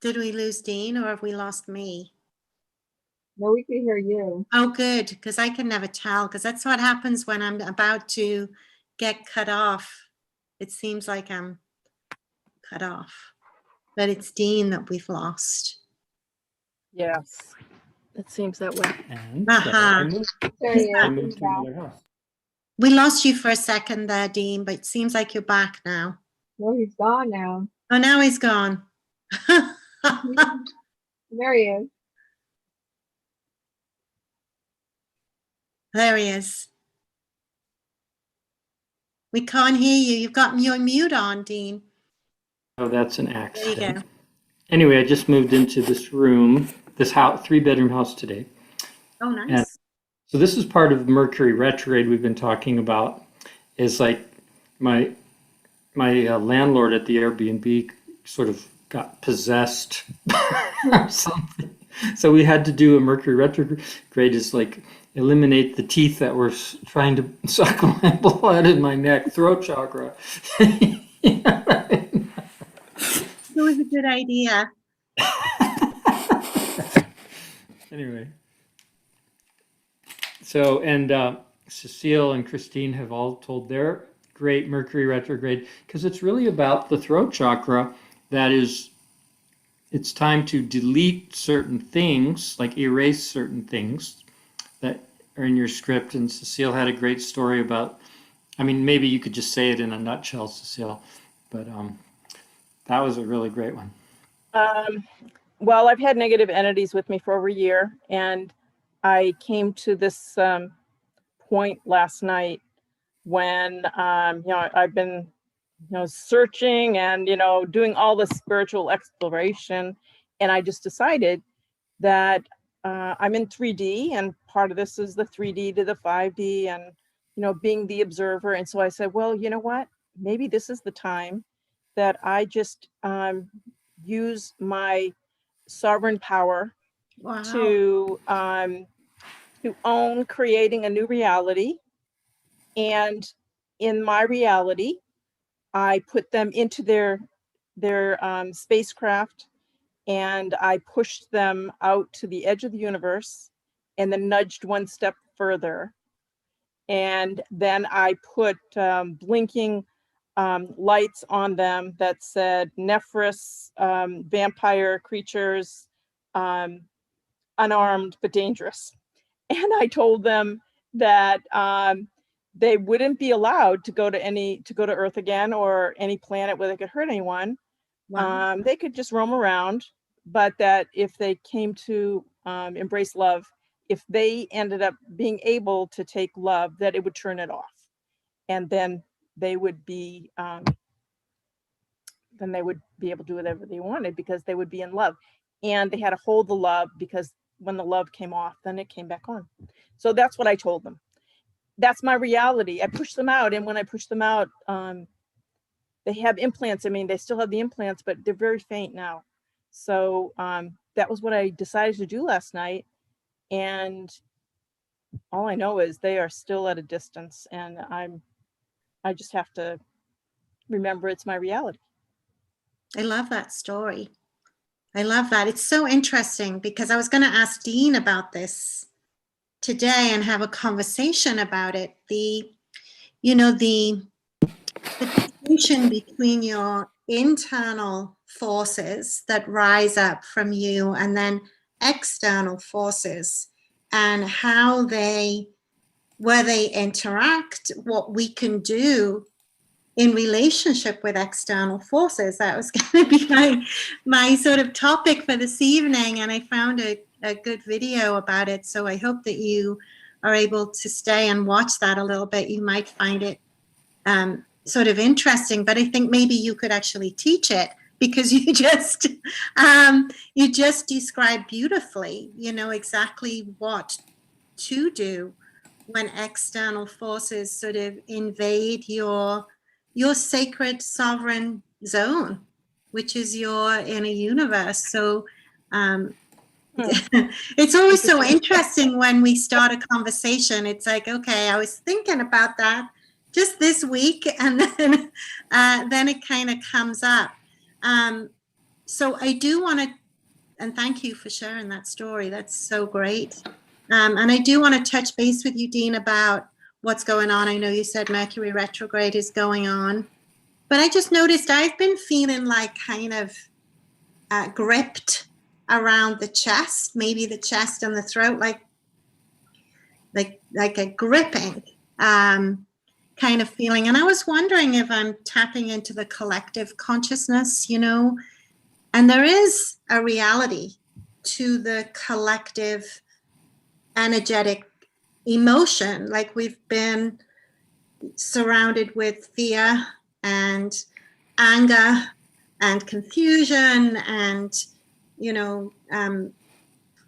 Did we lose Dean or have we lost me? No, we can hear you. Oh, good, because I can never tell, because that's what happens when I'm about to get cut off. It seems like I'm cut off, but it's Dean that we've lost. Yes. It seems that way. And so Uh-huh. There he I is. moved He's to back. another house. We lost you for a second there, Dean, but it seems like you're back now. No, he's gone now. Oh, now he's gone. There he is. There he is. We can't hear you. You've got your mute on, Dean. Oh, that's an There you accident. go. Anyway, I just moved into this room, this house, 3-bedroom house today. Oh, nice. So this is part of Mercury retrograde we've been talking about. Is like my landlord at the Airbnb sort of got possessed or something. So we had to do a Mercury retrograde, is like eliminate the teeth that were trying to suck my blood in my neck, throat chakra. It was a good idea. Anyway, so and Cecile and Christine have all told their great Mercury retrograde, because it's really about the throat chakra. That is, it's time to delete certain things, like erase certain things that are in your script. And Cecile had a great story about, I mean, maybe you could just say it in a nutshell, Cecile, but that was a really great one. Well, I've had negative entities with me for over a year, and I came to this point last night when I've been searching and doing all the spiritual exploration, and I just decided that I'm in 3D, and part of this is the 3D to the 5D, and being the observer. And so I said, well, you know what, maybe this is the time that I just use my sovereign power Wow. to own creating a new reality. And in my reality, I put them into their spacecraft, and I pushed them out to the edge of the universe, and then nudged one step further. And then I put blinking lights on them that said Nephris, vampire creatures, unarmed but dangerous. And I told them that they wouldn't be allowed to go to Earth again, or any planet where they could hurt anyone. Wow. They could just roam around, but that if they came to embrace love, if they ended up being able to take love, that it would turn it off, and then they would be able to do whatever they wanted, because they would be in love, and they had to hold the love, because when the love came off, then it came back on. So that's what I told them. That's my reality. I pushed them out, and when I pushed them out, they have implants. I mean, they still have the implants, but they're very faint now. So that was what I decided to do last night. And all I know is they are still at a distance, and I just have to remember it's my reality. I love that story. I love that. It's so interesting, because I was going to ask Dean about this today and have a conversation about it. The distinction between your internal forces that rise up from you, and then external forces, and how where they interact, what we can do in relationship with external forces. That was going to be my sort of topic for this evening, and I found a good video about it. So I hope that you are able to stay and watch that a little bit. You might find it sort of interesting, but I think maybe you could actually teach it, because you just described beautifully, exactly what to do when external forces sort of invade your sacred sovereign zone, which is your inner universe. So it's always so interesting when we start a conversation. It's like, okay, I was thinking about that just this week, and then it kind of comes up. So I do want to, and thank you for sharing that story. That's so great. And I do want to touch base with you, Dean, about what's going on. I know you said Mercury retrograde is going on, but I just noticed I've been feeling like kind of gripped around the chest, maybe the chest and the throat, like a gripping kind of feeling. And I was wondering if I'm tapping into the collective consciousness, And there is a reality to the collective energetic emotion. Like we've been surrounded with fear and anger and confusion and,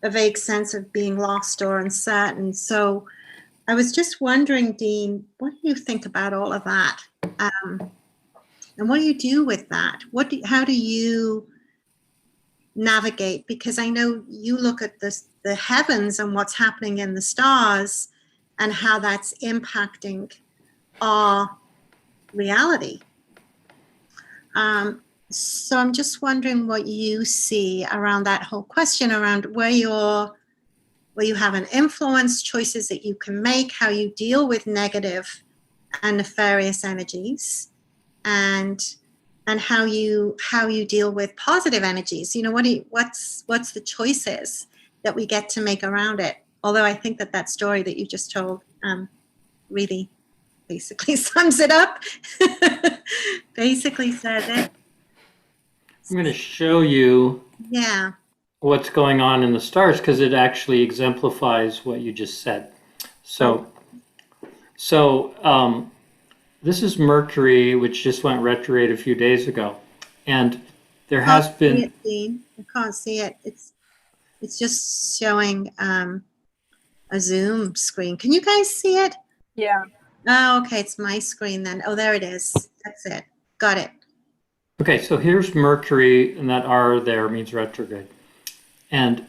a vague sense of being lost or uncertain. So I was just wondering, Dean, what do you think about all of that? And what do you do with that? How do you navigate? Because I know you look at the heavens and what's happening in the stars and how that's impacting our reality. So I'm just wondering what you see around that whole question, around where you have an influence, choices that you can make, how you deal with negative and nefarious energies, and how you deal with positive energies. What's the choices that we get to make around it? Although I think that story that you just told really basically sums it up. Basically says it. I'm going to show you Yeah. what's going on in the stars because it actually exemplifies what you just said. So this is Mercury, which just went retrograde a few days ago, and there has been. I can't see it. It's just showing a Zoom screen. Can you guys see it? Yeah. Oh, okay. It's my screen then. Oh, there it is. That's it. Got it. Okay, so here's Mercury, and that R there means retrograde. And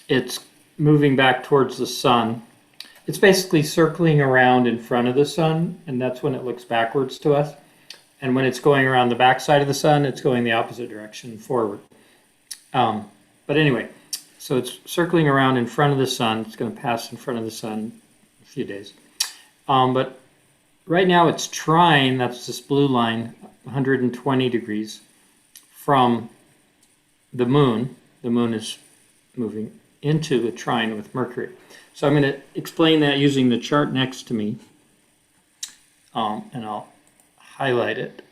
it's moving back towards the sun. It's basically circling around in front of the sun, and that's when it looks backwards to us. And when it's going around the backside of the sun, it's going the opposite direction, forward. But anyway, so it's circling around in front of the sun. It's going to pass in front of the sun in a few days. But right now it's trine, that's this blue line, 120 degrees from the moon. The moon is moving into a trine with Mercury. So I'm going to explain that using the chart next to me. And I'll highlight it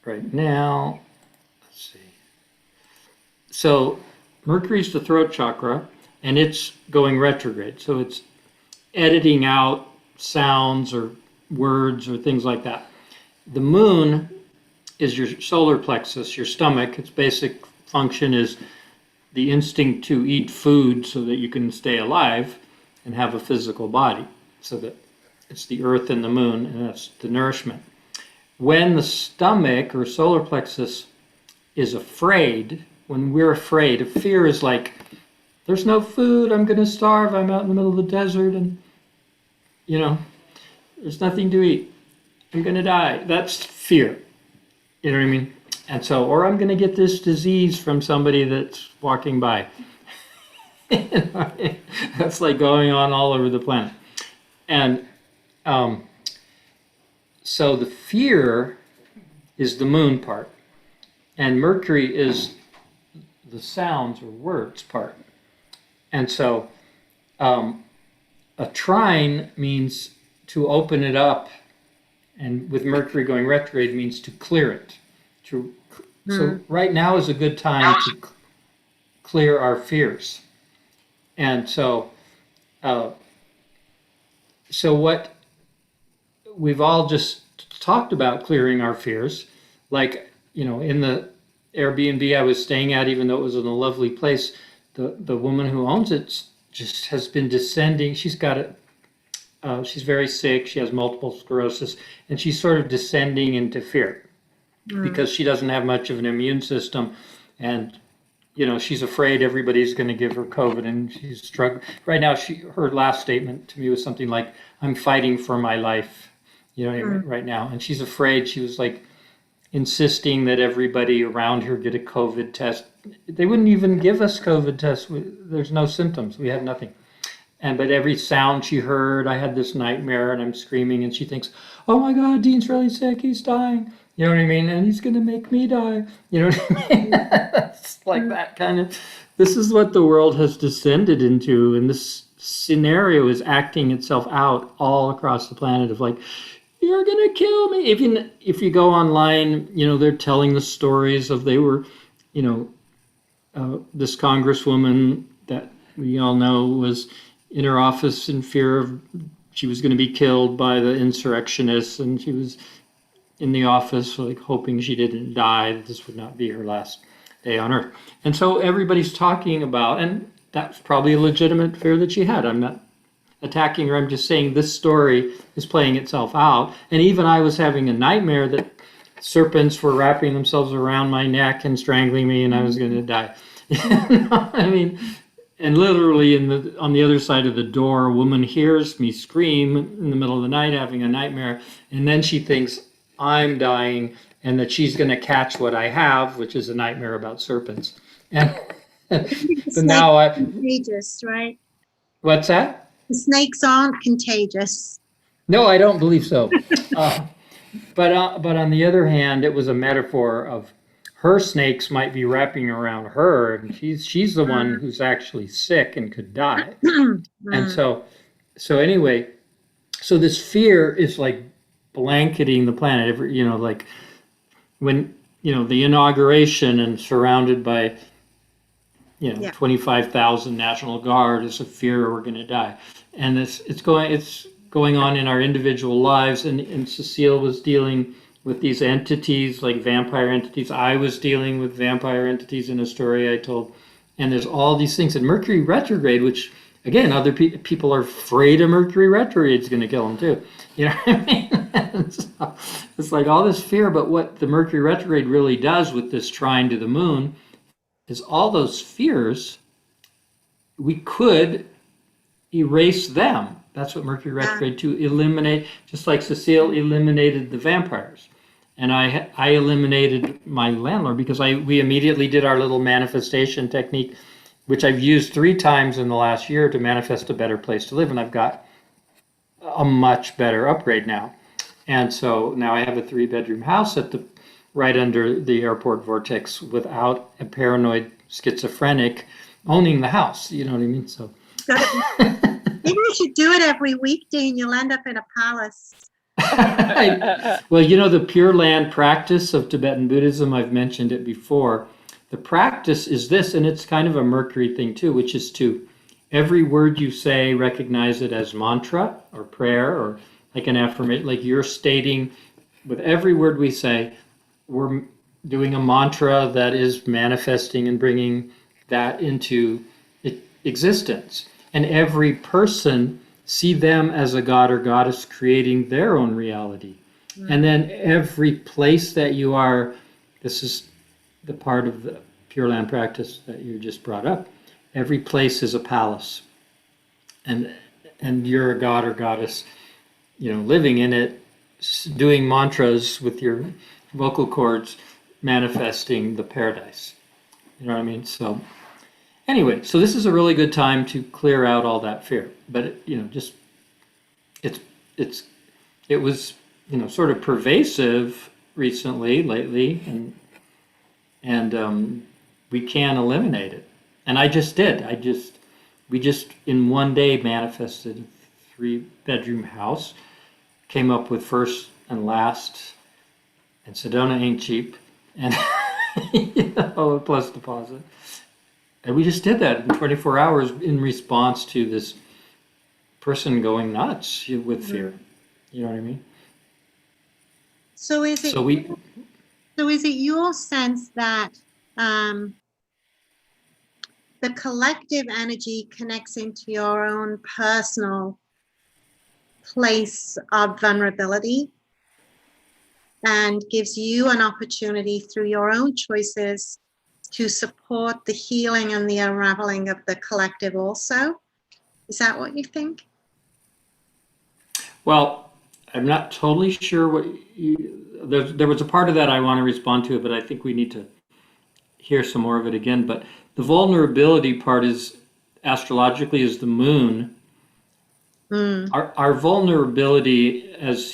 right now. Let's see. So Mercury's the throat chakra, and it's going retrograde. So it's editing out sounds or words or things like that. The moon is your solar plexus, your stomach. Its basic function is the instinct to eat food so that you can stay alive and have a physical body. So that it's the earth and the moon, and that's the nourishment. When the stomach or solar plexus is afraid, when we're afraid, fear is like, there's no food, I'm going to starve, I'm out in the middle of the desert, and, there's nothing to eat. I'm going to die. That's fear. You know what I mean? And so, or I'm going to get this disease from somebody that's walking by. That's like going on all over the planet. And so the fear is the moon part. And Mercury is the sounds or words part. And so a trine means to open it up, and with Mercury going retrograde means to clear it. So right now is a good time to clear our fears. And so what we've all just talked about, clearing our fears, like, in the Airbnb I was staying at, even though it was in a lovely place, the woman who owns it just has been descending. She's got it. She's very sick. She has multiple sclerosis, and she's sort of descending into fear because she doesn't have much of an immune system, and she's afraid everybody's going to give her COVID, and she's struggling right now. Her last statement to me was something like, "I'm fighting for my life," right now, and she's afraid. She was like insisting that everybody around her get a COVID test. They wouldn't even give us COVID tests. There's no symptoms. We have nothing. But every sound she heard, I had this nightmare, and I'm screaming, and she thinks, "Oh my God, Dean's really sick. He's dying." You know what I mean? And he's going to make me die. You know what I mean? It's like that kind of. This is what the world has descended into, and this scenario is acting itself out all across the planet of like, you're going to kill me. Even if you go online, they're telling the stories of they were you know, this congresswoman that we all know was in her office in fear of she was going to be killed by the insurrectionists, and she was in the office like hoping she didn't die, that this would not be her last day on earth. And so everybody's talking about, and that's probably a legitimate fear that she had. I'm not attacking her, I'm just saying this story is playing itself out. And even I was having a nightmare that serpents were wrapping themselves around my neck and strangling me and I was going to die. I mean, and literally on the other side of the door, a woman hears me scream in the middle of the night, having a nightmare, and then she thinks I'm dying and that she's going to catch what I have, which is a nightmare about serpents. And so now contagious, right? What's that? The snakes aren't contagious. No, I don't believe so. But on the other hand, it was a metaphor of her snakes might be wrapping around her, and she's the one who's actually sick and could die. And so anyway, so this fear is like blanketing the planet. Like when the inauguration and surrounded by 25,000 National Guard is a fear we're going to die, and it's going on in our individual lives. And Cecile was dealing with these entities, like vampire entities. I was dealing with vampire entities in a story I told. And there's all these things. And Mercury retrograde, which, again, other people are afraid of Mercury retrograde is going to kill them too. You know what I mean? So it's like all this fear. But what the Mercury retrograde really does with this trine to the moon is all those fears, we could erase them. That's what Mercury retrograde to eliminate, just like Cecile eliminated the vampires. And I eliminated my landlord because we immediately did our little manifestation technique, which I've used 3 times in the last year to manifest a better place to live. And I've got a much better upgrade now. And so now I have a 3-bedroom house right under the airport vortex without a paranoid schizophrenic owning the house. You know what I mean? So maybe we should do it every week, Dean. You'll end up in a palace. Well, the Pure Land practice of Tibetan Buddhism, I've mentioned it before. The practice is this, and it's kind of a Mercury thing too, which is to every word you say, recognize it as mantra or prayer or like an affirmation, like you're stating with every word we say, we're doing a mantra that is manifesting and bringing that into existence. And every person, see them as a god or goddess creating their own reality. And then every place that you are, this is the part of the Pure Land practice that you just brought up, every place is a palace. And you're a god or goddess, living in it, doing mantras with your vocal cords, manifesting the paradise. You know what I mean? So anyway, so this is a really good time to clear out all that fear. But it was sort of pervasive lately, and we can eliminate it. And I just did. We just in one day manifested a 3-bedroom house, came up with first and last, and Sedona ain't cheap, and plus deposit. And we just did that in 24 hours in response to this person going nuts with fear. You know what I mean? So is it your sense that the collective energy connects into your own personal place of vulnerability and gives you an opportunity through your own choices to support the healing and the unraveling of the collective also? Is that what you think? Well, I'm not totally sure there was a part of that I want to respond to, but I think we need to hear some more of it again. But the vulnerability part is, astrologically, is the moon. Our vulnerability as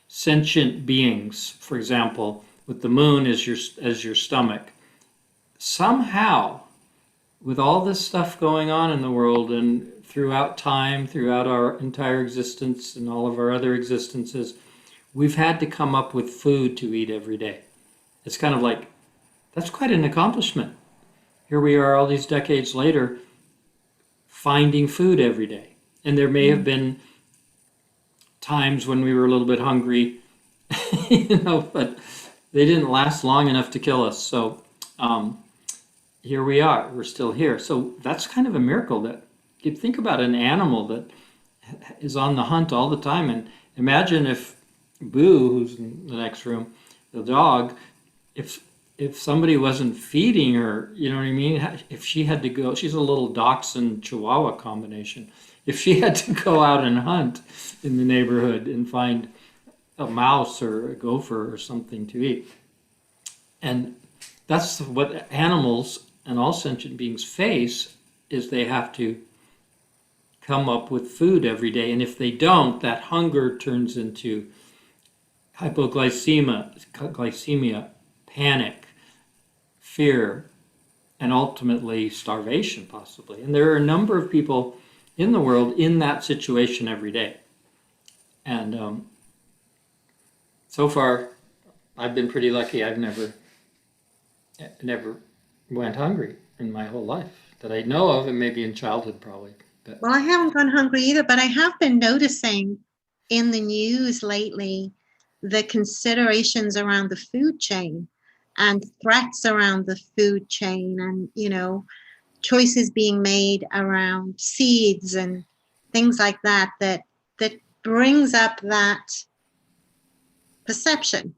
sentient beings, for example, with the moon as your stomach, somehow, with all this stuff going on in the world and throughout time, throughout our entire existence and all of our other existences, we've had to come up with food to eat every day. It's kind of like That's quite an accomplishment. Here we are all these decades later finding food every day. And there may have been times when we were a little bit hungry, but they didn't last long enough to kill us. So here we are, we're still here. So that's kind of a miracle. That you think about an animal that is on the hunt all the time, and imagine if Boo, who's in the next room, the dog, if somebody wasn't feeding her, you know what I mean? If she had to go, she's a little dachshund chihuahua combination. If she had to go out and hunt in the neighborhood and find a mouse or a gopher or something to eat. And that's what animals and all sentient beings face, is they have to come up with food every day. And if they don't, that hunger turns into hypoglycemia, panic, fear, and ultimately starvation, possibly. And there are a number of people in the world in that situation every day. And so far, I've been pretty lucky. I've never went hungry in my whole life that I know of, and maybe in childhood probably. But Well, I haven't gone hungry either, but I have been noticing in the news lately the considerations around the food chain and threats around the food chain, and, choices being made around seeds and things like that brings up that perception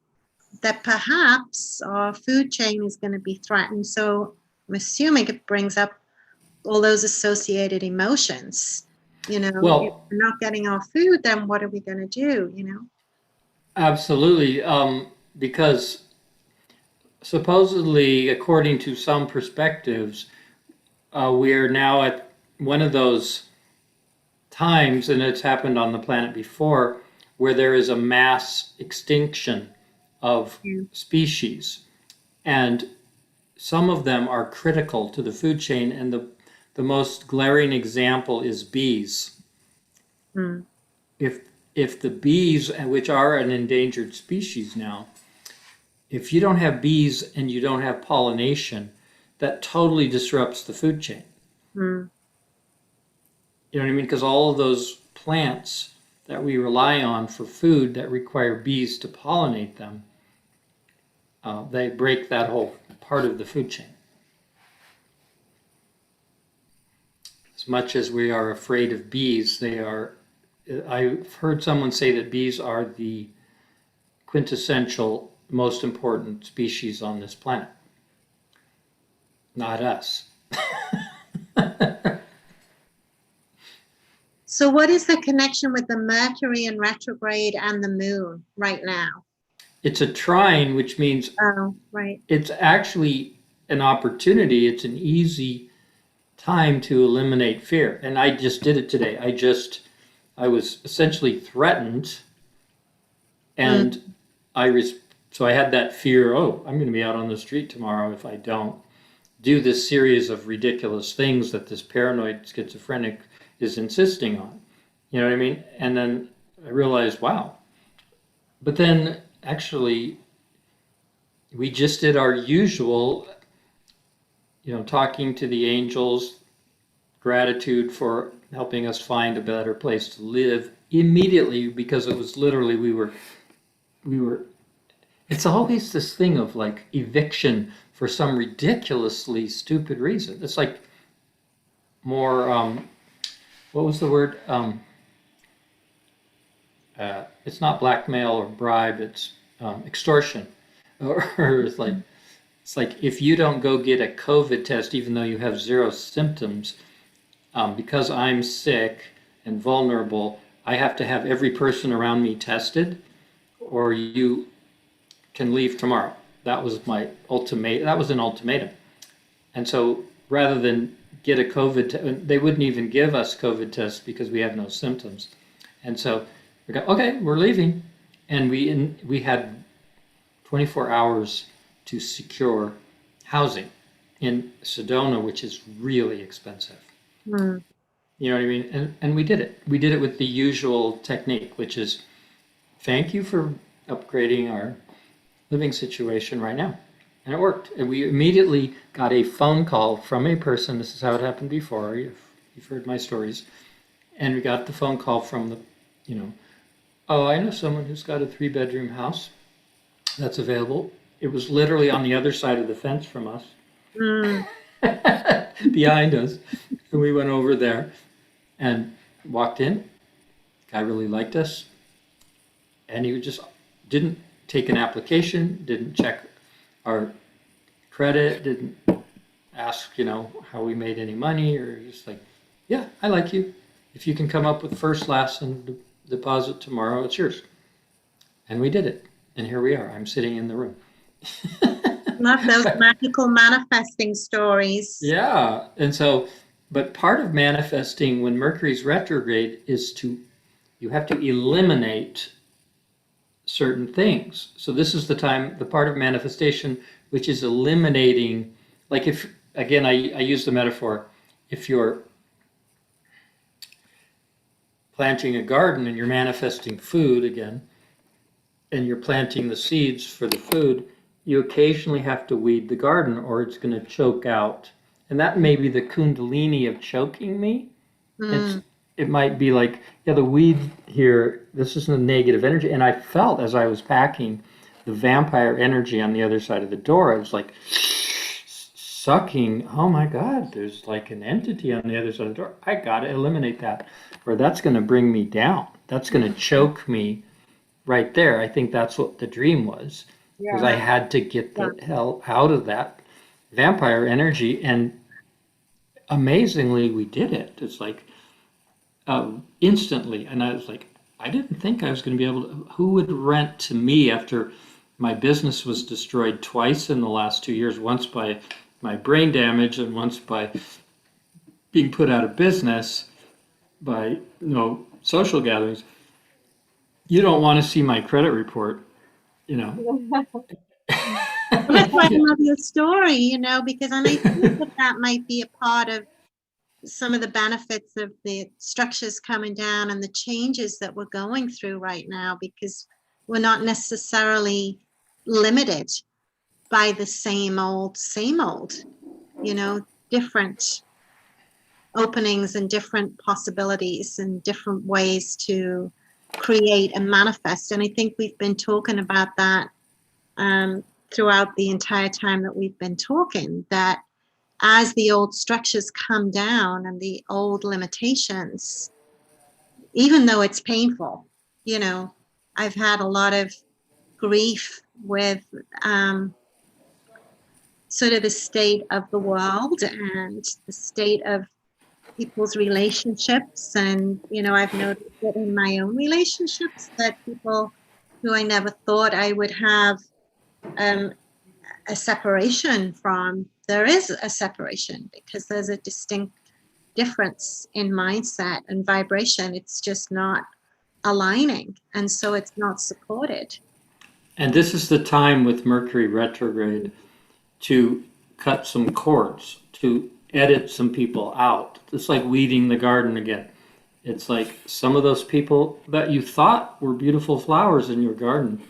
that perhaps our food chain is going to be threatened. So I'm assuming it brings up all those associated emotions. Well, if we're not getting our food, then what are we going to do? absolutely, because supposedly, according to some perspectives, we are now at one of those times, and it's happened on the planet before, where there is a mass extinction of species. And some of them are critical to the food chain, and the most glaring example is bees. Mm. If the bees, which are an endangered species now, if you don't have bees and you don't have pollination, that totally disrupts the food chain. Mm. You know what I mean? Because all of those plants that we rely on for food that require bees to pollinate them, they break that whole part of the food chain. As much as we are afraid of bees, I've heard someone say that bees are the quintessential, most important species on this planet. Not us. So what is the connection with the Mercury in retrograde and the moon right now? It's a trine, which means Oh, right. it's actually an opportunity. It's an easy time to eliminate fear. And I just did it today. I was essentially threatened, and so I had that fear, oh, I'm going to be out on the street tomorrow if I don't do this series of ridiculous things that this paranoid schizophrenic is insisting on. You know what I mean? And then I realized, wow. But then actually, we just did our usual, talking to the angels, gratitude for helping us find a better place to live immediately, because it was literally, we were, it's always this thing of like eviction for some ridiculously stupid reason. It's like more, what was the word? It's not blackmail or bribe, it's extortion. Or it's like if you don't go get a COVID test, even though you have zero symptoms, because I'm sick and vulnerable, I have to have every person around me tested, or you can leave tomorrow. That was that was an ultimatum. And so rather than get a COVID, they wouldn't even give us COVID tests because we have no symptoms. And so we go, okay, we're leaving. And we had 24 hours to secure housing in Sedona, which is really expensive. Mm. You know what I mean? And we did it. We did it with the usual technique, which is thank you for upgrading our living situation right now. And it worked. And we immediately got a phone call from a person. This is how it happened before. You've heard my stories. And we got the phone call from the, you know, oh, I know someone who's got a 3-bedroom house that's available. It was literally on the other side of the fence from us, Mm. behind us. And we went over there and walked in. The guy really liked us. And he just didn't take an application, didn't check our credit, didn't ask, you know, how we made any money, or just like, yeah, I like you. If you can come up with first, last, and deposit tomorrow, it's yours. And we did it. And here we are. I'm sitting in the room. Love those magical manifesting stories. Yeah. And so, but part of manifesting when Mercury's retrograde is you have to eliminate certain things. So this is the part of manifestation, which is eliminating, like if, again, I use the metaphor, if you're planting a garden and you're manifesting food again, and you're planting the seeds for the food, you occasionally have to weed the garden or it's going to choke out. And that may be the kundalini of choking me. It might be like, yeah, the weed here, this is a negative energy. And I felt as I was packing the vampire energy on the other side of the door, I was like sucking, oh my God, there's like an entity on the other side of the door. I got to eliminate that, or that's going to bring me down. That's going to choke me right there. I think that's what the dream was, because I had to get the hell out of that vampire energy. And amazingly, we did it. It's like instantly. And I was like, I didn't think I was going to be able to. Who would rent to me after my business was destroyed twice in the last 2 years, once by my brain damage and once by being put out of business by social gatherings. You don't want to see my credit report, you know. That's why I love your story, because I think that might be a part of some of the benefits of the structures coming down and the changes that we're going through right now, because we're not necessarily limited by the same old, different openings and different possibilities and different ways to create and manifest. And I think we've been talking about that throughout the entire time that we've been talking, that as the old structures come down and the old limitations, even though it's painful, I've had a lot of grief with sort of the state of the world and the state of people's relationships. And, I've noticed that in my own relationships that people who I never thought I would have a separation from, there is a separation because there's a distinct difference in mindset and vibration. It's just not aligning, and so it's not supported. And this is the time with Mercury retrograde to cut some cords, to edit some people out. It's like weeding the garden again. It's like some of those people that you thought were beautiful flowers in your garden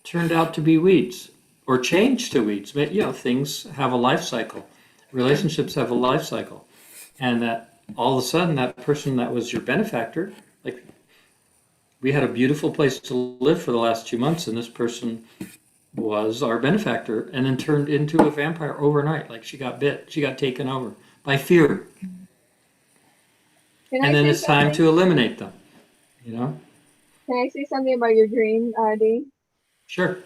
turned out to be weeds, or changed to weeds. But, things have a life cycle. Relationships have a life cycle. And that all of a sudden that person that was your benefactor, like, we had a beautiful place to live for the last 2 months, and this person was our benefactor and then turned into a vampire overnight. Like, she got bit, she got taken over by fear. And then it's time to eliminate them, Can I say something about your dream, Dee? Sure.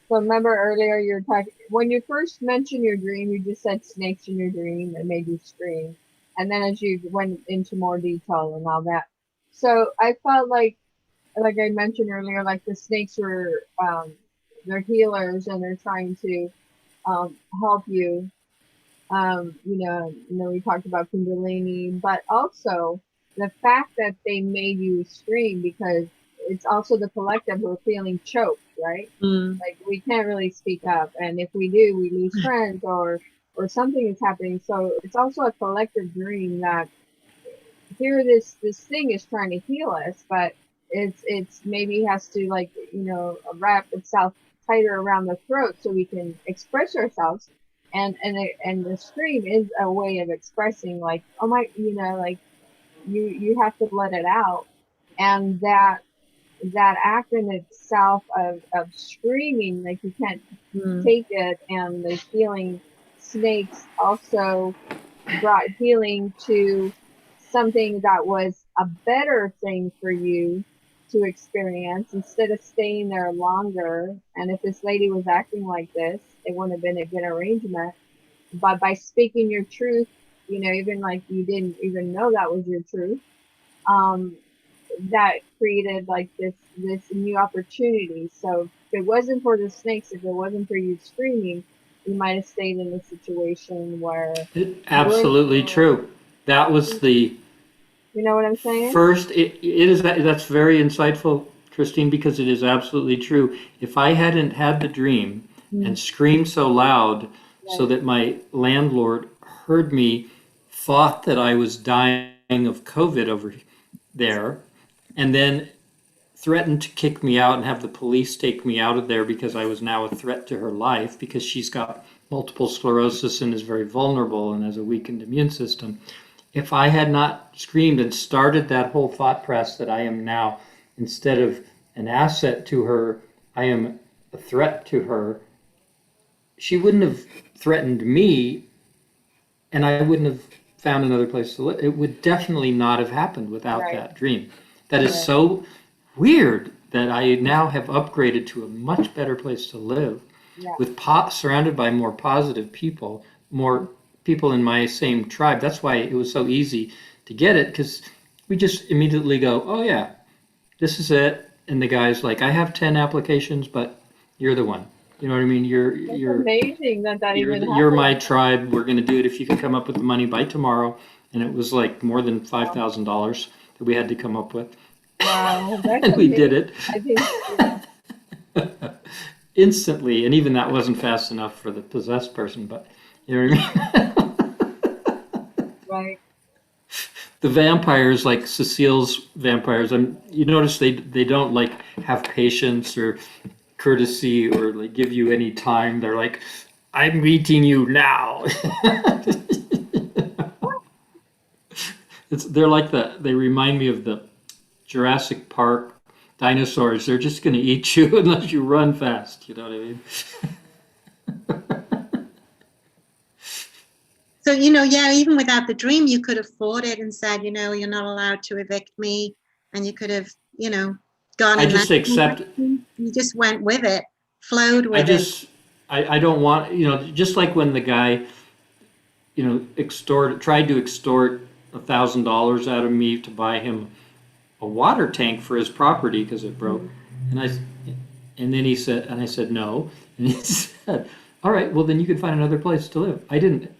So remember earlier you were talking, when you first mentioned your dream, you just said snakes in your dream and made you scream. And then as you went into more detail and all that. So I felt like I mentioned earlier, like the snakes were, they're healers and they're trying to help you. We talked about Kundalini, but also the fact that they made you scream, because it's also the collective who are feeling choked, right? Like, we can't really speak up, and if we do, we lose friends or something is happening. So it's also a collective dream that here this thing is trying to heal us, but it's maybe has to wrap itself tighter around the throat so we can express ourselves. And the scream is a way of expressing, like, oh my, like you have to let it out. And that act in itself of screaming, like you can't Mm. take it, and the healing snakes also brought healing to something that was a better thing for you to experience instead of staying there longer. And if this lady was acting like this, it wouldn't have been a good arrangement. But by speaking your truth, even like you didn't even know that was your truth, um, that created like this new opportunity. So if it wasn't for the snakes, if it wasn't for you screaming, you might have stayed in a situation where Absolutely true. That was the you know what I'm saying? first, it is, that's very insightful, Christine, because it is absolutely true. If I hadn't had the dream and screamed so loud so Right. that my landlord heard me, thought that I was dying of COVID over there, and then threatened to kick me out and have the police take me out of there because I was now a threat to her life because she's got multiple sclerosis and is very vulnerable and has a weakened immune system. If I had not screamed and started that whole thought press that I am now, instead of an asset to her, I am a threat to her, she wouldn't have threatened me and I wouldn't have found another place to live. It would definitely not have happened without Right. that dream. That is Right. so weird that I now have upgraded to a much better place to live, Yeah. with surrounded by more positive people, more people in my same tribe. That's why it was so easy to get it, because we just immediately go, oh yeah, this is it. And the guy's like, I have 10 applications, but you're the one. You know what I mean? It's amazing that even You're my happened. tribe. We're going to do it if you can come up with the money by tomorrow. And it was like more than $5,000 that we had to come up with. Wow, that's And we amazing. did it I think, yeah. instantly. And even that wasn't fast enough for the possessed person, but you know what I mean? Right. The vampires, like Cecile's vampires, you notice they don't like have patience or courtesy or like give you any time. They're like, I'm meeting you now. They're like they remind me of the Jurassic Park dinosaurs. They're just going to eat you unless you run fast. You know what I mean? So, yeah, even without the dream, you could have fought it and said, you're not allowed to evict me. And you could have, gone I in just that accept. direction. You just went with it, flowed I with it. just, I don't want, just like when the guy, tried to extort $1,000 out of me to buy him a water tank for his property because it broke. And then he said, and I said, no. And he said, all right, well then you can find another place to live. I didn't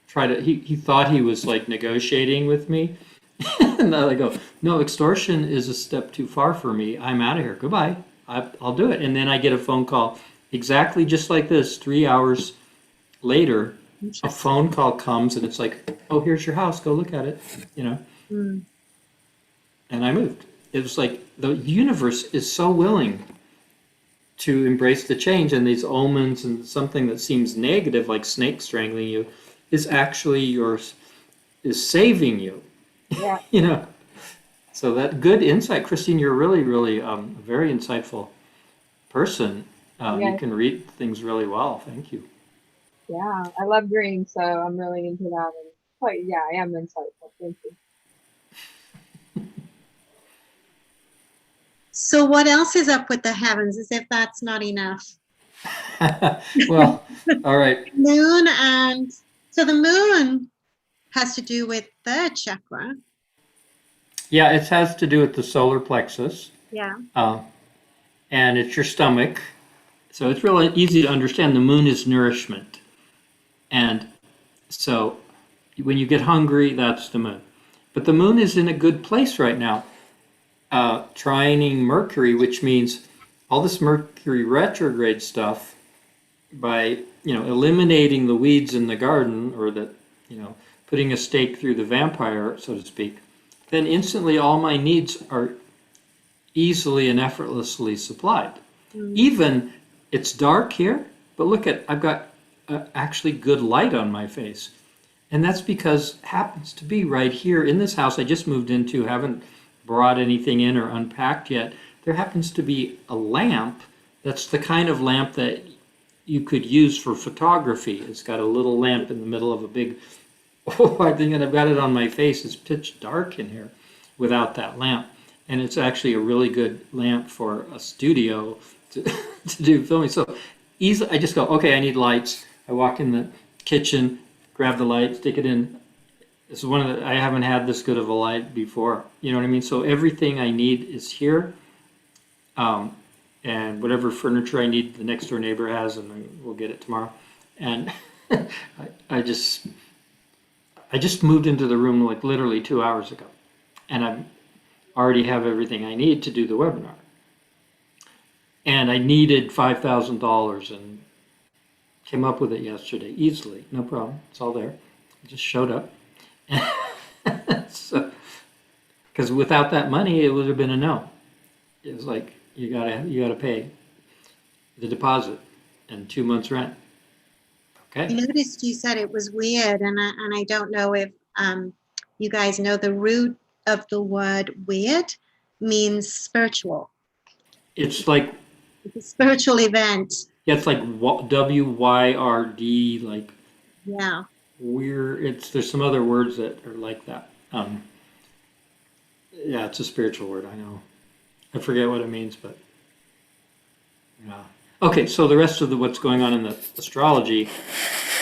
try to, he thought he was like negotiating with me. And I go, no, extortion is a step too far for me. I'm out of here. Goodbye. I'll do it. And then I get a phone call exactly just like this, 3 hours later. A phone call comes and it's like, oh, here's your house. Go look at it, Mm. And I moved. It was like the universe is so willing to embrace the change, and these omens and something that seems negative, like snake strangling you, is actually is saving you. Yeah. So that good insight, Christine. You're really, really a very insightful person. You Yes. can read things really well. Thank you. Yeah. I love dreams, so I'm really into that. And yeah, I am insightful. Thank you. So what else is up with the heavens, as if that's not enough? Well, all right. Moon, and so the moon has to do with third chakra. Yeah, it has to do with the solar plexus. Yeah. And it's your stomach. So it's really easy to understand. The moon is nourishment. And so when you get hungry, that's the moon. But the moon is in a good place right now, trining Mercury, which means all this Mercury retrograde stuff, by eliminating the weeds in the garden, or putting a stake through the vampire, so to speak, then instantly all my needs are easily and effortlessly supplied. Mm. Even it's dark here, but look at, I've got actually good light on my face. And that's because happens to be right here in this house I just moved into, haven't brought anything in or unpacked yet. There happens to be a lamp that's the kind of lamp that you could use for photography. It's got a little lamp in the middle of a big, oh, I think I've got it on my face. It's pitch dark in here without that lamp. And it's actually a really good lamp for a studio to, to do filming. So easily, I just go, okay, I need lights. I walk in the kitchen, grab the light, stick it in. This is one of the, I haven't had this good of a light before. You know what I mean? So everything I need is here. And whatever furniture I need, the next door neighbor has, and we'll get it tomorrow. And I just moved into the room like literally 2 hours ago. And I already have everything I need to do the webinar. And I needed $5,000 and came up with it yesterday, easily, no problem. It's all there. I just showed up. So, because without that money, it would have been a no. It was like, you gotta pay the deposit and 2 months rent. I Okay. noticed you said it was weird, and I don't know if you guys know the root of the word weird means spiritual. It's like, It's a spiritual event. yeah, it's like WYRD, like Yeah. weird. There's some other words that are like that. Yeah, it's a spiritual word, I know. I forget what it means, but yeah. Okay, so the rest of what's going on in the astrology,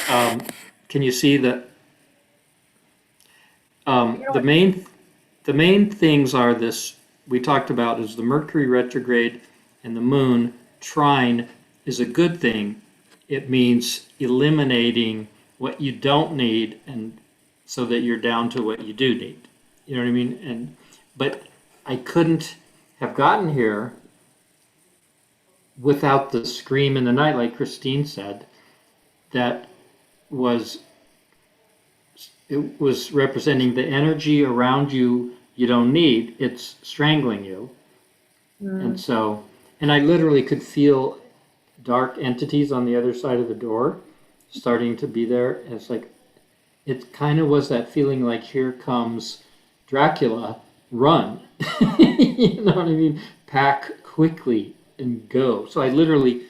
can you see that the main things are this we talked about is the Mercury retrograde and the moon trine is a good thing. It means eliminating what you don't need and so that you're down to what you do need. You know what I mean? But I couldn't have gotten here without the scream in the night, like Christine said, that was representing the energy around you don't need. It's strangling you. And so, and I literally could feel dark entities on the other side of the door starting to be there. And it's like, it kind of was that feeling like, here comes Dracula, run. You know what I mean? Pack quickly and go. So I literally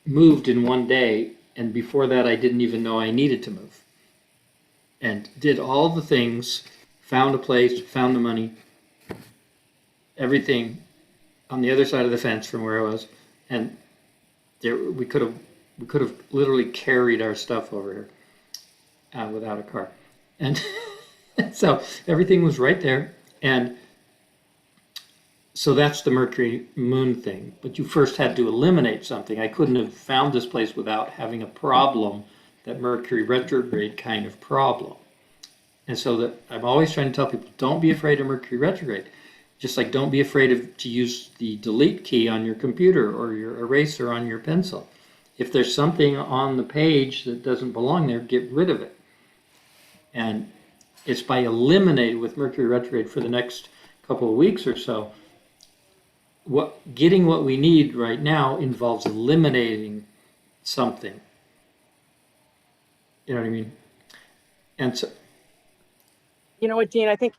moved in one day, and before that I didn't even know I needed to move. And did all the things, found a place, found the money, everything on the other side of the fence from where I was, and we could have literally carried our stuff over here without a car. And so everything was right there. And so that's the Mercury moon thing. But you first had to eliminate something. I couldn't have found this place without having a problem, that Mercury retrograde kind of problem. And so that I'm always trying to tell people, don't be afraid of Mercury retrograde. Just like don't be afraid to use the delete key on your computer or your eraser on your pencil. If there's something on the page that doesn't belong there, get rid of it. And it's by eliminating with Mercury retrograde for the next couple of weeks or so, getting what we need right now involves eliminating something. You know what I mean? And so, You know what, Dean, I think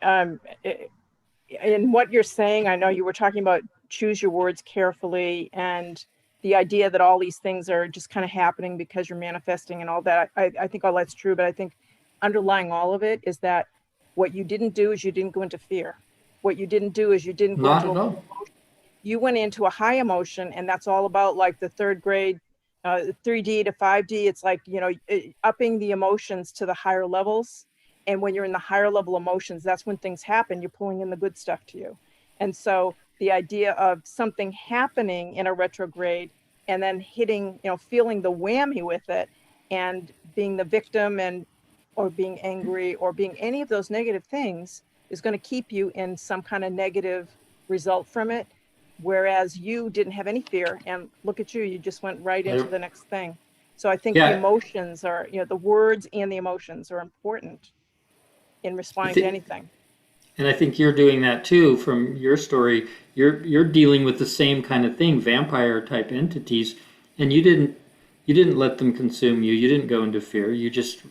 in what you're saying, I know you were talking about choose your words carefully and the idea that all these things are just kind of happening because you're manifesting and all that. I think all that's true, but I think underlying all of it is that what you didn't do is you didn't go into fear. What you didn't do is you didn't go not into at all. you went into a high emotion, and that's all about like the third grade 3D to 5D. It's like, you know, upping the emotions to the higher levels. And when you're in the higher level emotions, that's when things happen. You're pulling in the good stuff to you. And so the idea of something happening in a retrograde and then hitting, you know, feeling the whammy with it and being the victim and or being angry or being any of those negative things is going to keep you in some kind of negative result from it. Whereas you didn't have any fear, and look at you, you just went right into the next thing. So I think the emotions are, you know, the words and the emotions are important in responding to anything. And I think you're doing that too from your story. you're dealing with the same kind of thing, vampire type entities, and you didn't let them consume you. You didn't go into fear. You just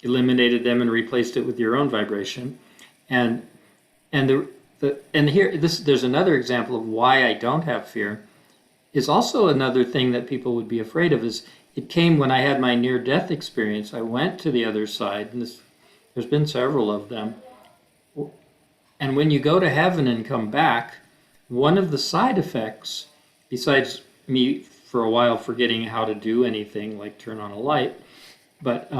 eliminated them and replaced it with your own vibration. And there's another example of why I don't have fear. Is also another thing that people would be afraid of. Is it came when I had my near-death experience. I went to the other side, and there's been several of them. And when you go to heaven and come back, one of the side effects, besides me for a while forgetting how to do anything like turn on a light, but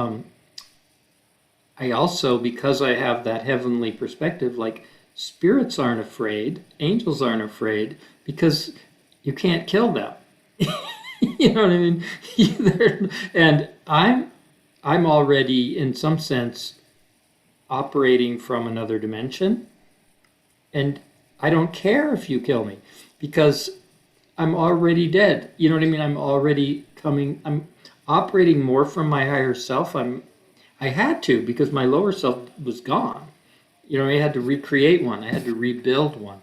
I also, because I have that heavenly perspective, like spirits aren't afraid, angels aren't afraid, because you can't kill them. You know what I mean? And I'm already, in some sense, operating from another dimension, and I don't care if you kill me because I'm already dead. You know what I mean? I'm operating more from my higher self. I had to, because my lower self was gone. You know, I had to recreate one. I had to rebuild one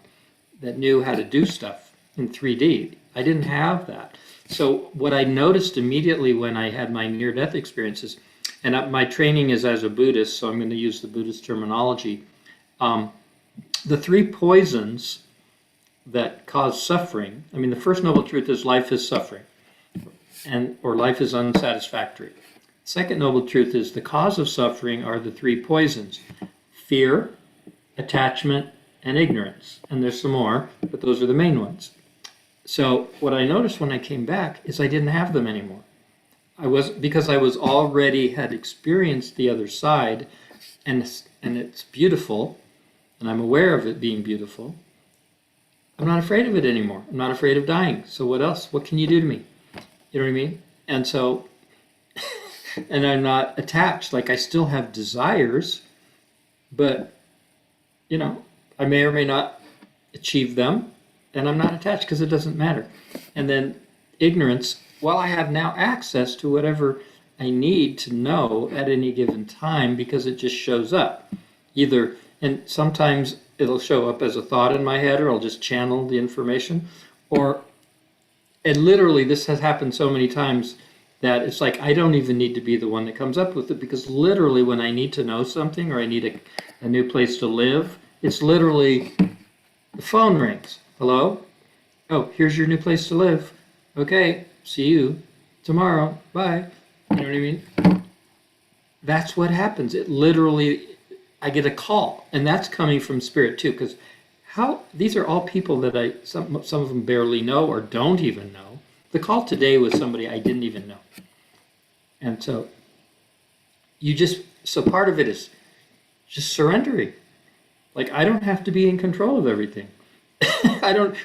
that knew how to do stuff in 3D. I didn't have that. So what I noticed immediately when I had my near-death experiences, and my training is as a Buddhist, so I'm going to use the Buddhist terminology. The three poisons that cause suffering, I mean, the first noble truth is life is suffering, or life is unsatisfactory. Second noble truth is the cause of suffering are the three poisons: fear, attachment, and ignorance. And there's some more, but those are the main ones. So what I noticed when I came back is I didn't have them anymore. Because I was already had experienced the other side, and it's beautiful, and I'm aware of it being beautiful. I'm not afraid of it anymore. I'm not afraid of dying. So what else? What can you do to me? You know what I mean? And so, and I'm not attached. Like, I still have desires, but, you know, I may or may not achieve them, and I'm not attached because it doesn't matter. And then ignorance, well, I have now access to whatever I need to know at any given time because it just shows up. Either, and sometimes it'll show up as a thought in my head, or I'll just channel the information. And literally this has happened so many times that it's like I don't even need to be the one that comes up with it, because literally when I need to know something or I need a new place to live, it's literally the phone rings. Hello? Oh, here's your new place to live. Okay, see you tomorrow. Bye. You know what I mean? That's what happens. It literally, I get a call, and that's coming from spirit too, because these are all people that some of them barely know or don't even know. The call today was somebody I didn't even know. And so so part of it is just surrendering. Like, I don't have to be in control of everything.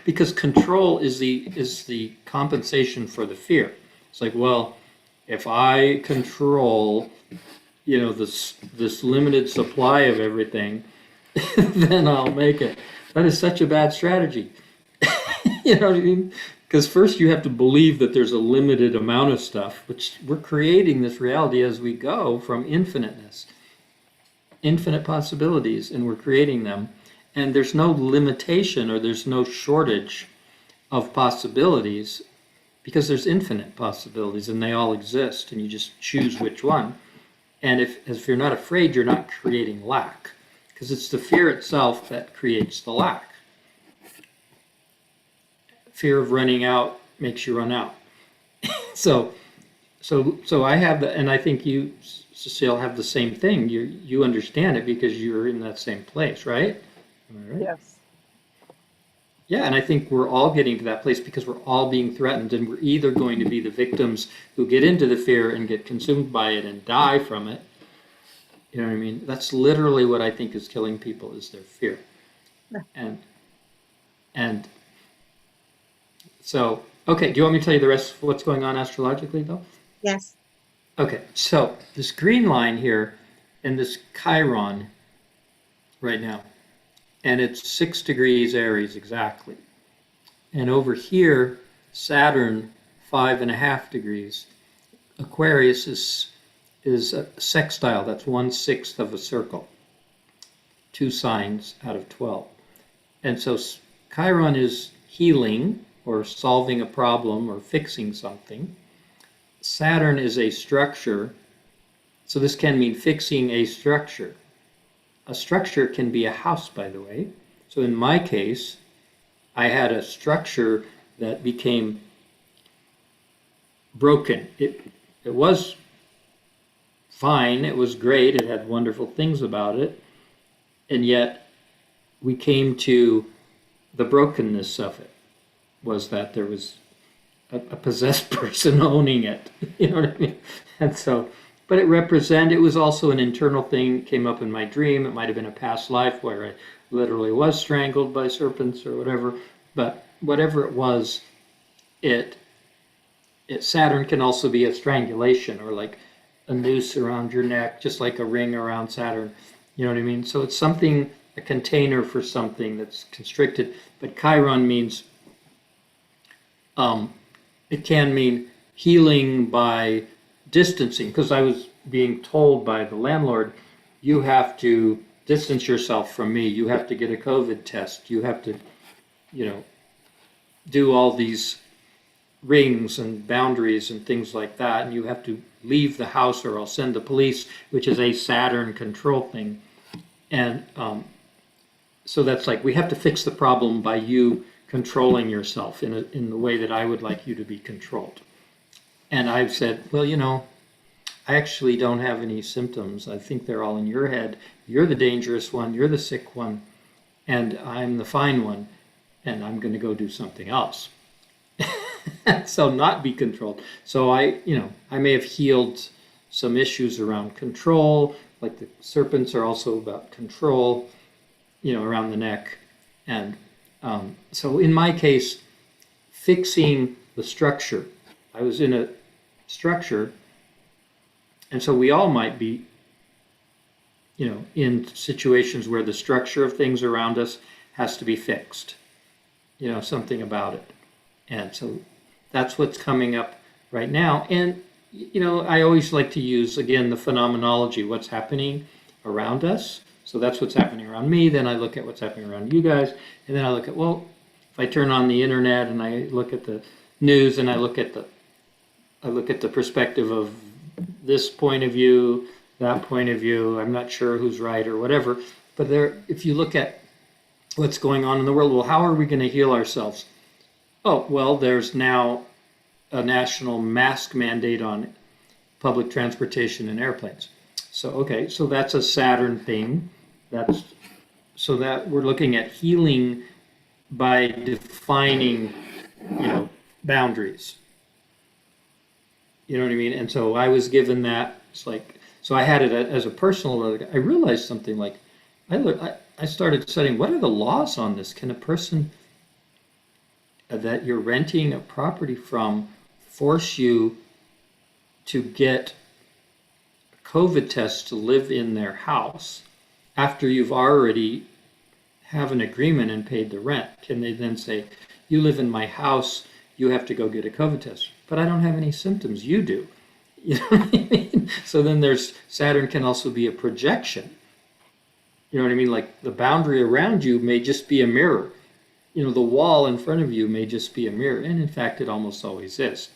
Because control is the compensation for the fear. It's like, well, if I control, you know, this limited supply of everything, then I'll make it. That is such a bad strategy. You know what I mean? Because first you have to believe that there's a limited amount of stuff, which we're creating this reality as we go from infiniteness, infinite possibilities, and we're creating them. And there's no limitation or there's no shortage of possibilities, because there's infinite possibilities and they all exist, and you just choose which one. And if you're not afraid, you're not creating lack, because it's the fear itself that creates the lack. Fear of running out makes you run out. So I have and I think you, Cecile, have the same thing. You understand it because you're in that same place, right? Am I right? Yes. Yeah, and I think we're all getting to that place because we're all being threatened, and we're either going to be the victims who get into the fear and get consumed by it and die from it. You know what I mean? That's literally what I think is killing people, is their fear. And so, okay, do you want me to tell you the rest of what's going on astrologically, though? Yes. Okay, so this green line here and this Chiron right now, and it's 6 degrees Aries exactly. And over here, Saturn, 5.5 degrees. Aquarius is a sextile, that's 1/6 of a circle. 2 signs out of 12. And so Chiron is healing or solving a problem or fixing something. Saturn is a structure. So this can mean fixing a structure. A structure can be a house, by the way. So in my case, I had a structure that became broken. It was fine, it was great, it had wonderful things about it, and yet we came to the brokenness of it, was that there was a possessed person owning it. You know what I mean? And so, but it was also an internal thing. It came up in my dream. It might have been a past life where I literally was strangled by serpents or whatever. But whatever it was, Saturn can also be a strangulation or like a noose around your neck, just like a ring around Saturn. You know what I mean? So it's something, a container for something that's constricted. But Chiron means, it can mean healing by distancing, because I was being told by the landlord, you have to distance yourself from me. You have to get a COVID test. You have to, do all these rings and boundaries and things like that. And you have to leave the house or I'll send the police, which is a Saturn control thing. And so that's like, we have to fix the problem by you controlling yourself in the way that I would like you to be controlled. And I've said, well, I actually don't have any symptoms. I think they're all in your head. You're the dangerous one. You're the sick one. And I'm the fine one. And I'm going to go do something else. So not be controlled. So I may have healed some issues around control, like the serpents are also about control, around the neck. And so in my case, fixing the structure, I was in a structure, and so we all might be, in situations where the structure of things around us has to be fixed, something about it. And so that's what's coming up right now. And, I always like to use, again, the phenomenology, what's happening around us. So that's what's happening around me. Then I look at what's happening around you guys. And then I look at, well, if I turn on the internet and I look at the news and I look at the perspective of this point of view, that point of view, I'm not sure who's right or whatever. But if you look at what's going on in the world, well, how are we going to heal ourselves? Oh, well, there's now a national mask mandate on public transportation and airplanes. So, okay, so that's a Saturn thing. So that we're looking at healing by defining, boundaries. You know what I mean? And so I was given that. It's like, so I had it as a personal. I realized something like, I started studying, what are the laws on this? Can a person that you're renting a property from force you to get a COVID test to live in their house after you've already have an agreement and paid the rent? Can they then say, you live in my house, you have to go get a COVID test? But I don't have any symptoms, you do. You know what I mean? So then Saturn can also be a projection. You know what I mean? Like the boundary around you may just be a mirror. The wall in front of you may just be a mirror. And in fact, it almost always is.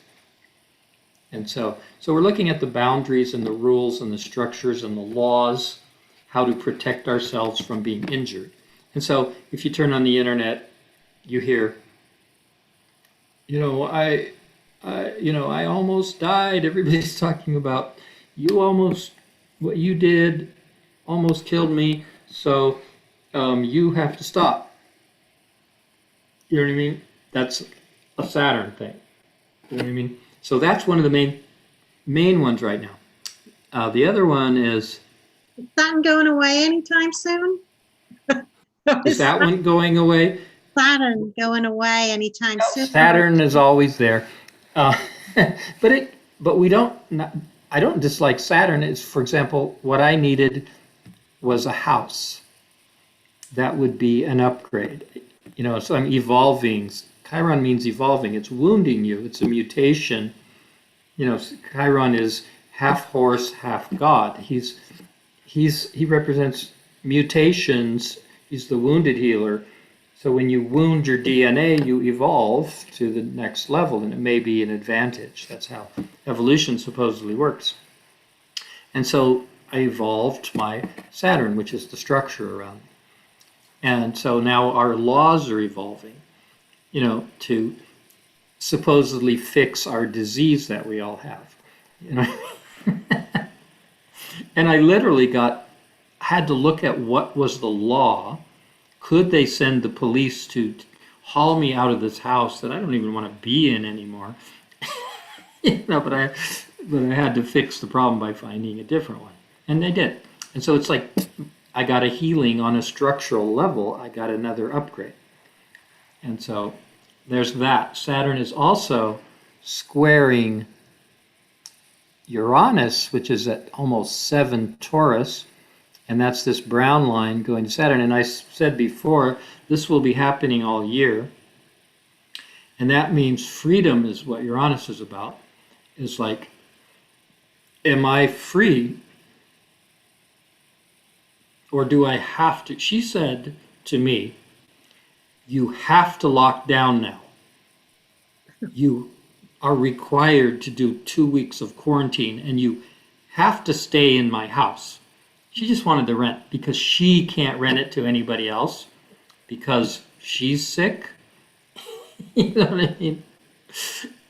And so we're looking at the boundaries and the rules and the structures and the laws, how to protect ourselves from being injured. And so if you turn on the internet, you hear, I almost died. Everybody's talking about what you did almost killed me. So you have to stop. You know what I mean? That's a Saturn thing. You know what I mean? So that's one of the main ones right now. The other one is Saturn going away anytime soon? Is that one going away? Saturn going away anytime soon? Saturn is always there. But we don't, I don't dislike Saturn. It's, for example, what I needed was a house. That would be an upgrade. So I'm evolving. Chiron means evolving. It's wounding you. It's a mutation. Chiron is half horse, half God. He represents mutations. He's the wounded healer. So when you wound your DNA, you evolve to the next level, and it may be an advantage. That's how evolution supposedly works. And so I evolved my Saturn, which is the structure around me. And so now our laws are evolving, to supposedly fix our disease that we all have. And I literally had to look at what was the law. Could they send the police to haul me out of this house that I don't even want to be in anymore? But I had to fix the problem by finding a different one. And they did. And so it's like I got a healing on a structural level. I got another upgrade. And so there's that. Saturn is also squaring Uranus, which is at almost 7 Taurus. And that's this brown line going to Saturn. And I said before, this will be happening all year. And that means freedom is what Uranus is about. It's like, am I free? Or do I have to? She said to me, you have to lock down now. You are required to do 2 weeks of quarantine, and you have to stay in my house. She just wanted to rent because she can't rent it to anybody else because she's sick. You know what I mean?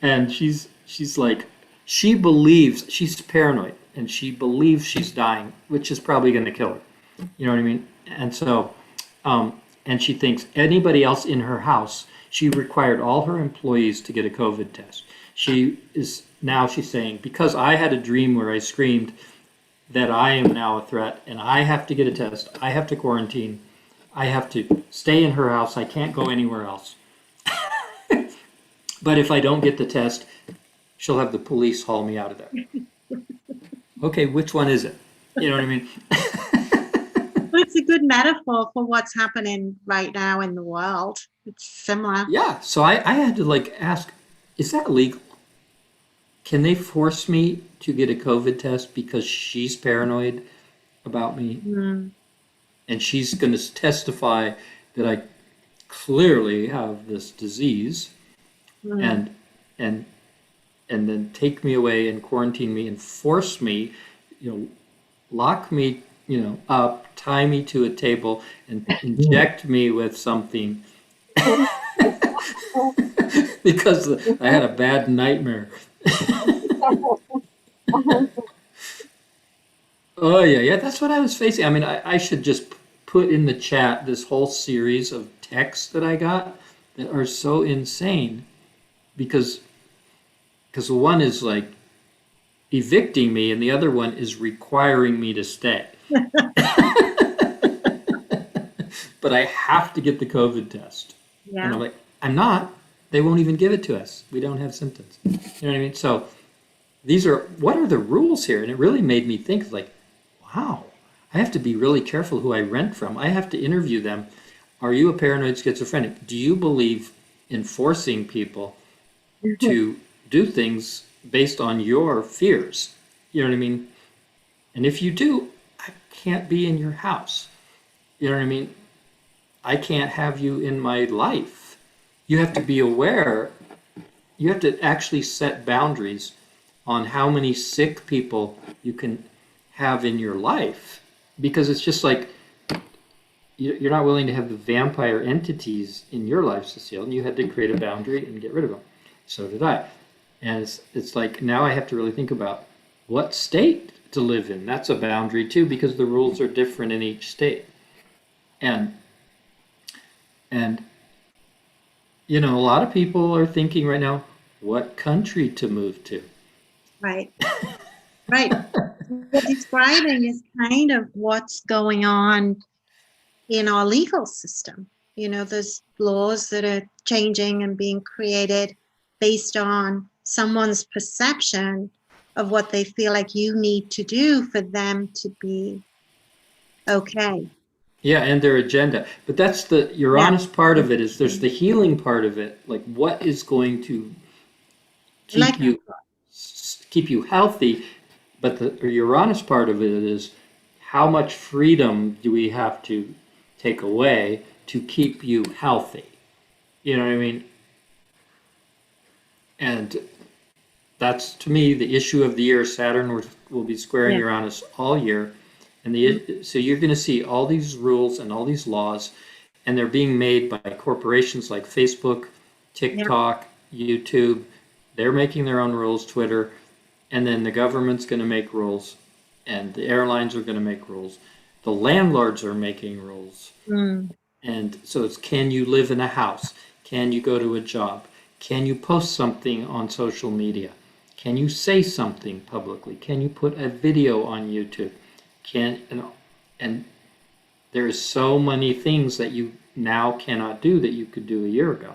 And she's like, she believes, she's paranoid, and she believes she's dying, which is probably going to kill her. You know what I mean? And so, and she thinks anybody else in her house, she required all her employees to get a COVID test. She's saying, because I had a dream where I screamed that I am now a threat and I have to get a test, I have to quarantine, I have to stay in her house, I can't go anywhere else. But if I don't get the test, she'll have the police haul me out of there. Okay, which one is it? You know what I mean? Well, it's a good metaphor for what's happening right now in the world. It's similar. Yeah, so I had to ask, is that legal? Can they force me to get a COVID test because she's paranoid about me? Mm. And she's going to testify that I clearly have this disease, and then take me away and quarantine me and force me, lock me, up, tie me to a table and inject me with something because I had a bad nightmare. Oh yeah, that's what I was facing. I mean, I should just put in the chat this whole series of texts that I got that are so insane because one is like evicting me and the other one is requiring me to stay. But I have to get the COVID test. Yeah. And I'm like, I'm not. They won't even give it to us. We don't have symptoms. You know what I mean? So what are the rules here? And it really made me think wow, I have to be really careful who I rent from. I have to interview them. Are you a paranoid schizophrenic? Do you believe in forcing people to do things based on your fears? You know what I mean? And if you do, I can't be in your house. You know what I mean? I can't have you in my life. You have to be aware. You have to actually set boundaries on how many sick people you can have in your life. Because it's just like, you're not willing to have the vampire entities in your life, Cecile, and you had to create a boundary and get rid of them. So did I. And it's like, now I have to really think about what state to live in. That's a boundary too, because the rules are different in each state. And a lot of people are thinking right now, what country to move to. Right. Right. What you're describing is kind of what's going on in our legal system. There's laws that are changing and being created based on someone's perception of what they feel like you need to do for them to be okay. Yeah, and their agenda. But that's the Uranus part of it. Is there's the healing part of it. Like, what is going to keep you healthy? But the Uranus part of it is how much freedom do we have to take away to keep you healthy. You know what I mean? And that's, to me, the issue of the year. Saturn will be squaring Yeah. Uranus all year. And so you're going to see all these rules and all these laws, and they're being made by corporations like Facebook, TikTok, YouTube. They're making their own rules, Twitter, and then the government's going to make rules, and the airlines are going to make rules. The landlords are making rules. Mm. And so it's, can you live in a house? Can you go to a job? Can you post something on social media? Can you say something publicly? Can you put a video on YouTube? And there's so many things that you now cannot do that you could do a year ago.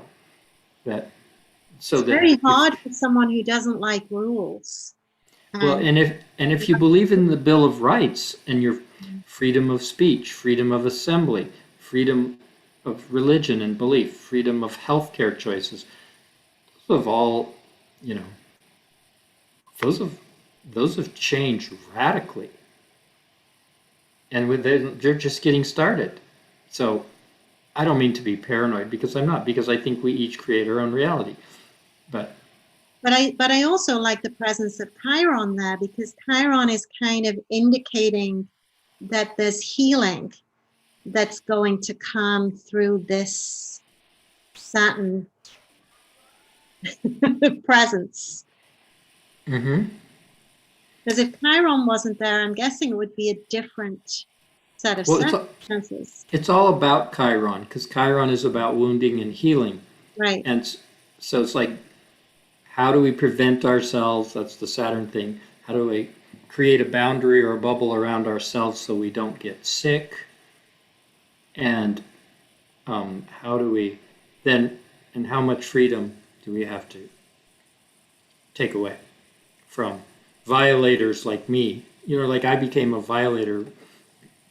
It's very hard for someone who doesn't like rules. Well, and if you believe in the Bill of Rights and your freedom of speech, freedom of assembly, freedom of religion and belief, freedom of healthcare choices, those have all, those have changed radically. And they're just getting started. So I don't mean to be paranoid, because I'm not, because I think we each create our own reality. But I also like the presence of Chiron there, because Chiron is kind of indicating that there's healing that's going to come through this Saturn presence. mm-hmm. Because if Chiron wasn't there, I'm guessing it would be a different set of circumstances. It's all about Chiron, because Chiron is about wounding and healing. Right. And so it's like, how do we prevent ourselves? That's the Saturn thing. How do we create a boundary or a bubble around ourselves so we don't get sick? And how do we then, and how much freedom do we have to take away from violators like me? Like I became a violator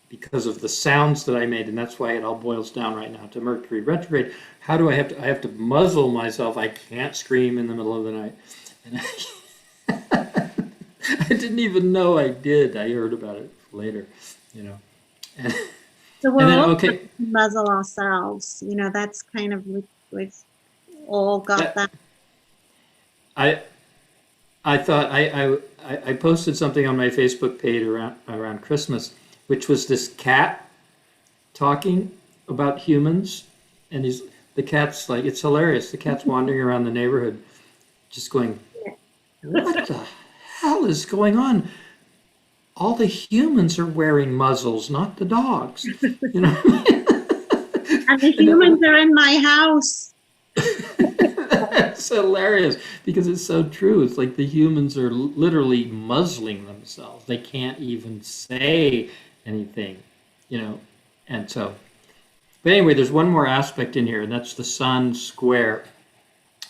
because of the sounds that I made, and that's why it all boils down right now to Mercury retrograde. How do I have to muzzle myself? I can't scream in the middle of the night. And I didn't even know I did. I heard about it later, And, so we're and then, all okay, muzzle ourselves. That's kind of, we've all got that. I thought I posted something on my Facebook page around Christmas, which was this cat talking about humans, and the cat's like, it's hilarious. The cat's wandering around the neighborhood, just going, "What the hell is going on? All the humans are wearing muzzles, not the dogs." And the humans are in my house. That's hilarious, because it's so true. It's like the humans are literally muzzling themselves. They can't even say anything, and so, but anyway, there's one more aspect in here, and that's the Sun square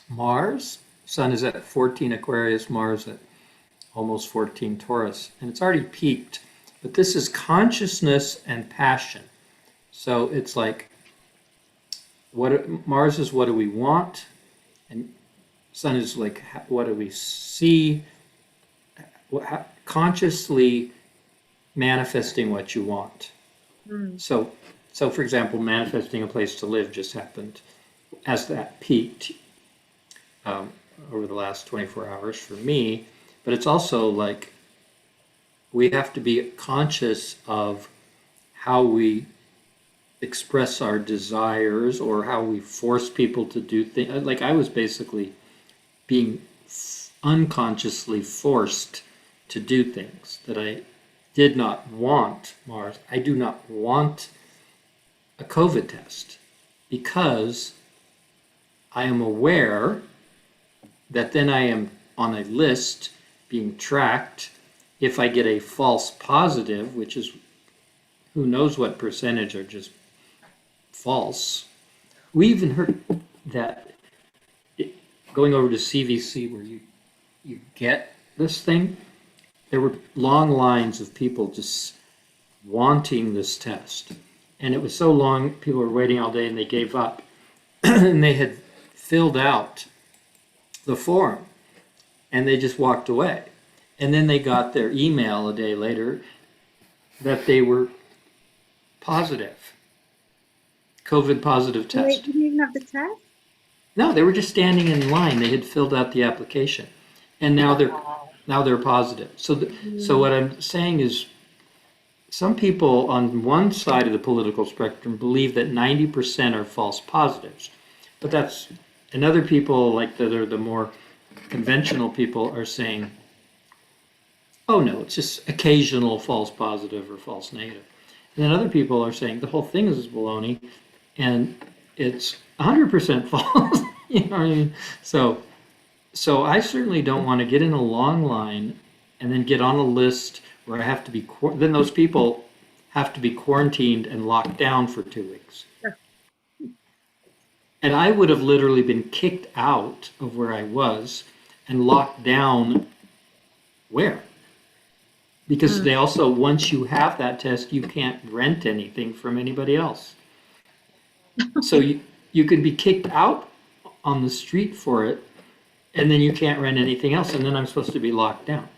Mars. Sun is at 14 Aquarius, Mars at almost 14 Taurus, and it's already peaked, but this is consciousness and passion. So it's like, Mars is what do we want, and Sun is like, what do we see, consciously manifesting what you want. So for example, manifesting a place to live just happened as that peaked over the last 24 hours for me. But it's also like, we have to be conscious of how we express our desires or how we force people to do things. Like I was basically being unconsciously forced to do things that I did not want. Mars, I do not want a COVID test, because I am aware that then I am on a list being tracked. If I get a false positive, which is who knows what percentage are just false. We even heard that going over to CVC, where you get this thing, there were long lines of people just wanting this test. And it was so long, people were waiting all day, and they gave up. And they had filled out the form, and they just walked away. And then they got their email a day later that they were positive, COVID positive They test. didn't even have the test? No, they were just standing in line. They had filled out the application, and now they're positive. So what I'm saying is, some people on one side of the political spectrum believe that 90% are false positives, but and other people like that are the more conventional people are saying, oh no, it's just occasional false positive or false negative. And then other people are saying the whole thing is baloney and it's 100% false. You know what I mean? So I certainly don't want to get in a long line and then get on a list where I have to be, then those people have to be quarantined and locked down for 2 weeks. Sure. And I would have literally been kicked out of where I was and locked down where? Because they also, once you have that test, you can't rent anything from anybody else. So you could be kicked out on the street for it, and then you can't rent anything else, and then I'm supposed to be locked down.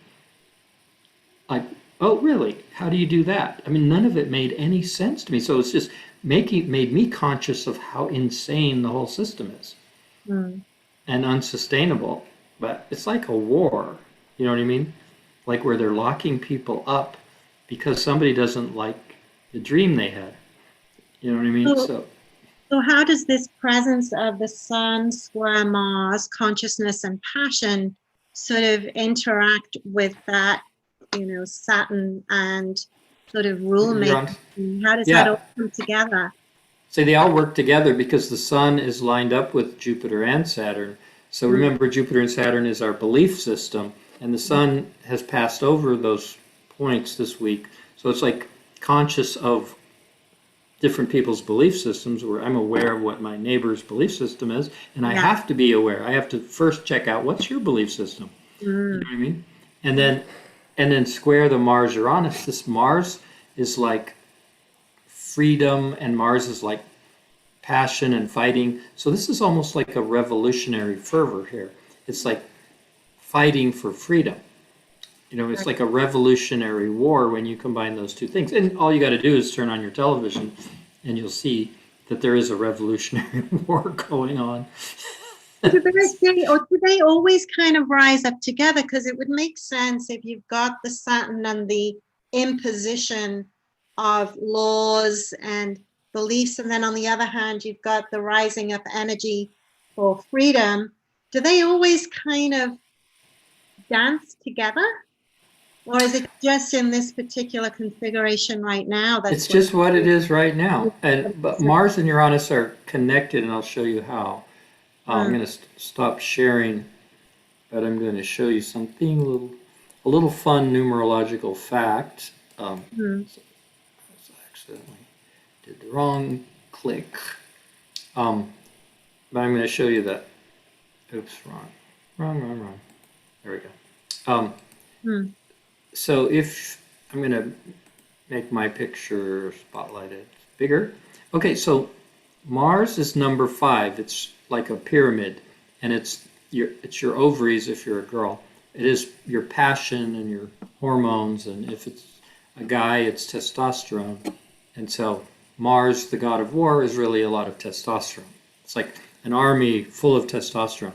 Like, oh, really? How do you do that? I mean, none of it made any sense to me. So it's just made me conscious of how insane the whole system is and unsustainable. But it's like a war, you know what I mean? Like where they're locking people up because somebody doesn't like the dream they had. You know what I mean? So how does this presence of the sun, square Mars, consciousness and passion sort of interact with that, Saturn and sort of rule making? How does that all come together? So they all work together because the sun is lined up with Jupiter and Saturn. So remember, Jupiter and Saturn is our belief system, and the sun has passed over those points this week. So it's like conscious of different people's belief systems, where I'm aware of what my neighbor's belief system is, and I have to be aware. I have to first check out what's your belief system. You know what I mean? And then square the Mars Uranus. This Mars is like freedom, and Mars is like passion and fighting. So this is almost like a revolutionary fervor here. It's like fighting for freedom. It's like a revolutionary war when you combine those two things. And all you got to do is turn on your television and you'll see that there is a revolutionary war going on. Do they always kind of rise up together? Because it would make sense if you've got the Saturn and the imposition of laws and beliefs, and then on the other hand, you've got the rising up energy for freedom. Do they always kind of dance together? Or is it just in this particular configuration right now? It's just what it is right now. But Mars and Uranus are connected, and I'll show you how. I'm going to stop sharing, but I'm going to show you something, a little fun numerological fact. I accidentally did the wrong click. But I'm going to show you that. Oops, wrong. There we go. So if I'm going to make my picture spotlighted bigger. Okay, so Mars is number 5. It's like a pyramid, and it's your ovaries if you're a girl. It is your passion and your hormones, and if it's a guy, it's testosterone. And so Mars, the god of war, is really a lot of testosterone. It's like an army full of testosterone.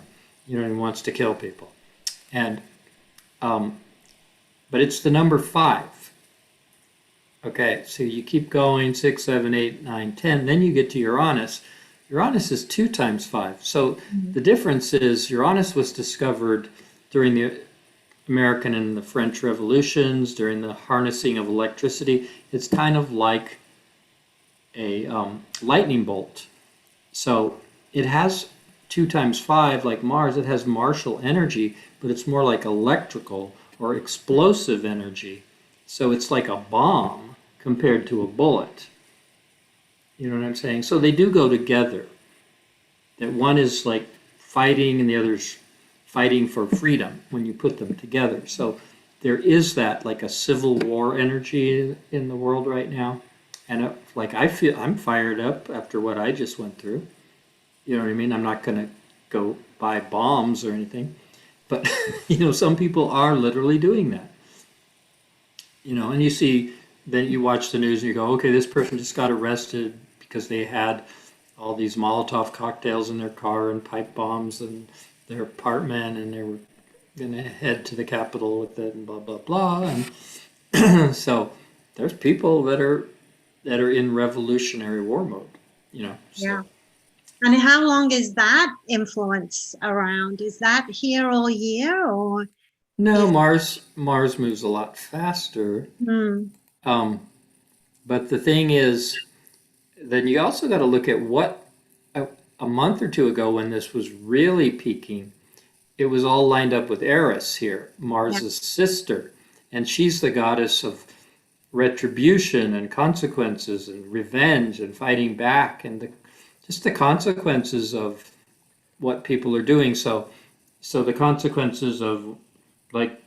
He wants to kill people. And but it's the number 5. Okay, so you keep going, 6, 7, 8, 9, 10. Then you get to Uranus. Uranus is 2 times 5. So the difference is Uranus was discovered during the American and the French revolutions, during the harnessing of electricity. It's kind of like a lightning bolt. So it has 2 times 5, like Mars. It has martial energy, but it's more like electrical or explosive energy. So it's like a bomb compared to a bullet. You know what I'm saying? So they do go together. That one is like fighting and the other's fighting for freedom when you put them together. So there is that like a civil war energy in the world right now. And I feel I'm fired up after what I just went through. You know what I mean? I'm not going to go buy bombs or anything. But, some people are literally doing that. And then you watch the news and you go, okay, this person just got arrested because they had all these Molotov cocktails in their car and pipe bombs in their apartment, and they were going to head to the Capitol with it and blah, blah, blah. And so there's people that are in revolutionary war mode, So. Yeah. And how long is that influence around? Is that here all year or? No, Mars moves a lot faster. But the thing is, then you also got to look at what a month or two ago when this was really peaking, it was all lined up with Eris here, Mars's sister, and she's the goddess of retribution and consequences and revenge and fighting back and just the consequences of what people are doing. So the consequences of, like,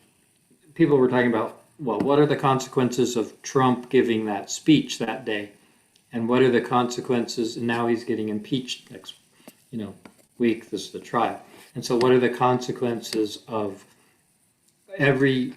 people were talking about, well, what are the consequences of Trump giving that speech that day? And what are the consequences? And now he's getting impeached next, week. This is the trial. And so what are the consequences of everything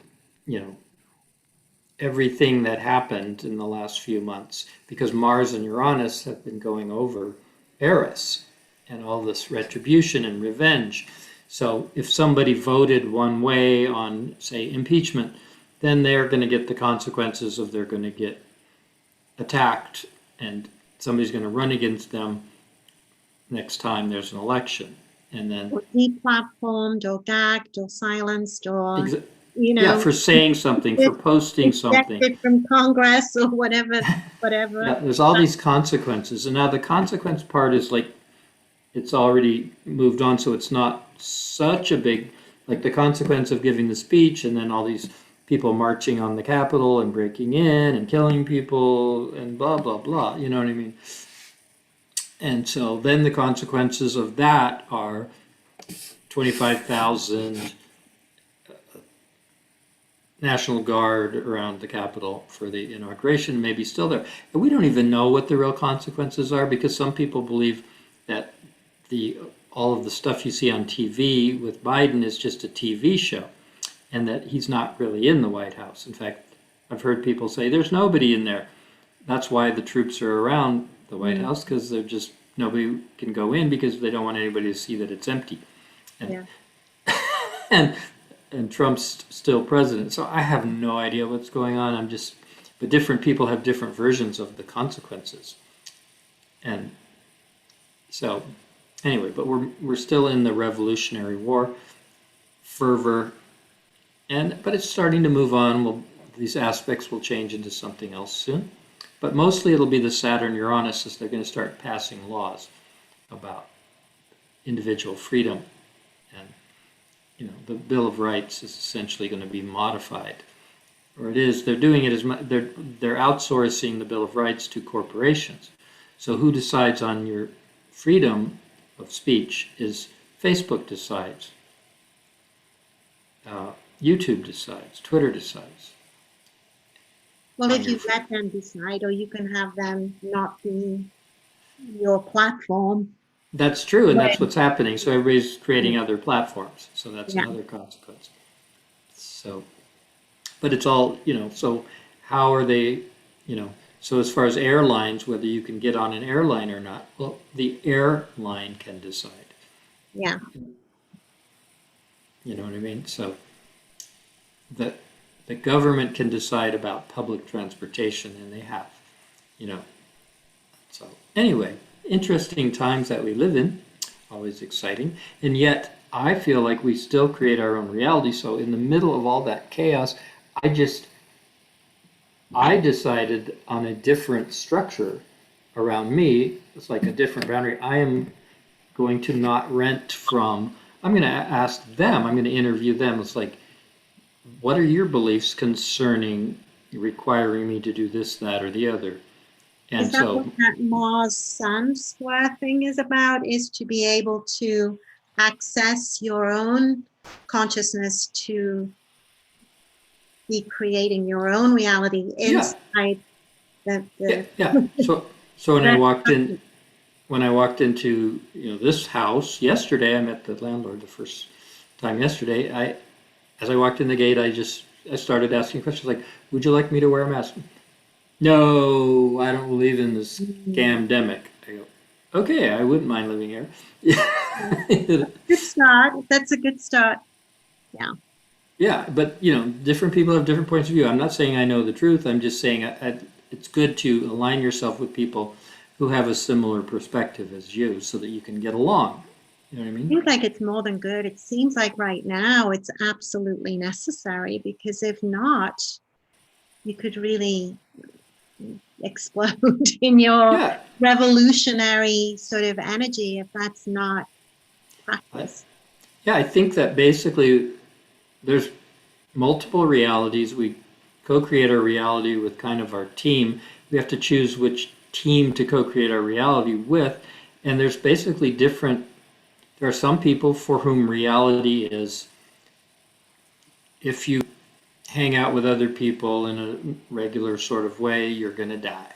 that happened in the last few months? Because Mars and Uranus have been going over Eris and all this retribution and revenge. So if somebody voted one way on, say, impeachment, then they're going to get the consequences of they're going to get attacked and somebody's going to run against them next time there's an election. And then Or deplatformed or gagged or silenced or, for saying something, for posting something. ejected from Congress or whatever. Yeah, there's all these consequences. And now the consequence part is like, it's already moved on, so it's not such a big, like the consequence of giving the speech and then all these people marching on the Capitol and breaking in and killing people and blah, blah, blah. You know what I mean? And so then the consequences of that are 25,000 National Guard around the Capitol for the inauguration, maybe still there. And we don't even know what the real consequences are, because some people believe that all of the stuff you see on TV with Biden is just a TV show and that he's not really in the White House. In fact, I've heard people say there's nobody in there. That's why the troops are around the White House, because they're just, nobody can go in because they don't want anybody to see that it's empty. And, and Trump's still president. So I have no idea what's going on. But different people have different versions of the consequences. And so anyway, but we're still in the Revolutionary War fervor, but it's starting to move on. These aspects will change into something else soon. But mostly it'll be the Saturn-Uranus as they're going to start passing laws about individual freedom. And, the Bill of Rights is essentially going to be modified. Or it is, they're doing it they're outsourcing the Bill of Rights to corporations. So who decides on your freedom of speech is Facebook decides. YouTube decides, Twitter decides. Well, if you let them decide, or you can have them not be your platform. That's true, and that's what's happening. So everybody's creating other platforms. So that's another consequence. So, but it's all, so how are they, so as far as airlines, whether you can get on an airline or not, well, the airline can decide. Yeah. You know what I mean? So the government can decide about public transportation, and they have, So anyway, interesting times that we live in, always exciting. And yet I feel like we still create our own reality. So in the middle of all that chaos, I decided on a different structure around me. It's like a different boundary. I am going to not rent from, I'm going to ask them, I'm going to interview them. It's like, what are your beliefs concerning requiring me to do this, that, or the other? And is that what that Mars Sun square thing is about? Is to be able to access your own consciousness, to be creating your own reality inside yeah. So when I walked into this house yesterday, I met the landlord the first time yesterday. As I walked in the gate, I started asking questions like, would you like me to wear a mask? No, I don't believe in this scamdemic. I go, Okay, I wouldn't mind living here. Yeah. Good start. That's a good start. Yeah, but you know, different people have different points of view. I'm not saying I know the truth. I'm just saying it's good to align yourself with people who have a similar perspective as you so that you can get along. You know what I mean? Seems like it's more than good. It seems like right now it's absolutely necessary, because if not, you could really explode in your Yeah. revolutionary sort of energy if that's not I, practiced. yeah, I think that basically there's multiple realities. We co-create our reality with kind of our team. We have to choose which team to co-create our reality with. And there's basically different, there are some people for whom reality is if you hang out with other people in a regular sort of way, you're going to die.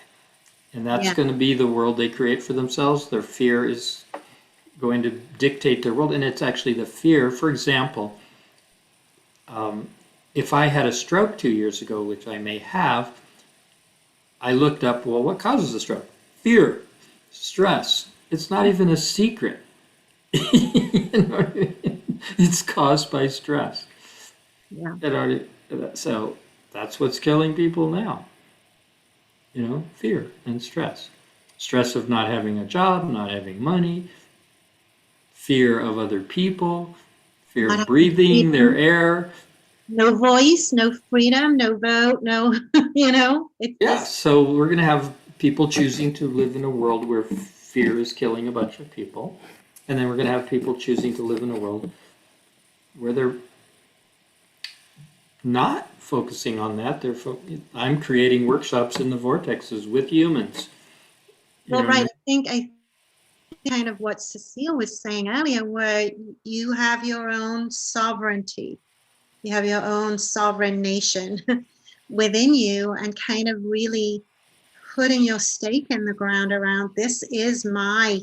And that's Yeah. going to be the world they create for themselves. Their fear is going to dictate their world. And it's actually the fear. For example, if I had a stroke 2 years ago, which I may have, I looked up, well, what causes a stroke? Fear, stress. It's not even a secret. You know what I mean? It's caused by stress. Yeah. So that's what's killing people now. You know, fear and stress. Stress of not having a job, not having money, fear of other people, fear Not of having breathing their freedom, air. no voice, no freedom, no vote, no, it's Yeah, just, so we're going to have people choosing to live in a world where fear is killing a bunch of people. And then we're going to have people choosing to live in a world where they're not focusing on that. I'm creating workshops in the vortexes with humans. You well, know, right. I think kind of what Cecile was saying earlier, where you have your own sovereignty, you have your own sovereign nation within you, and kind of really putting your stake in the ground around, this is my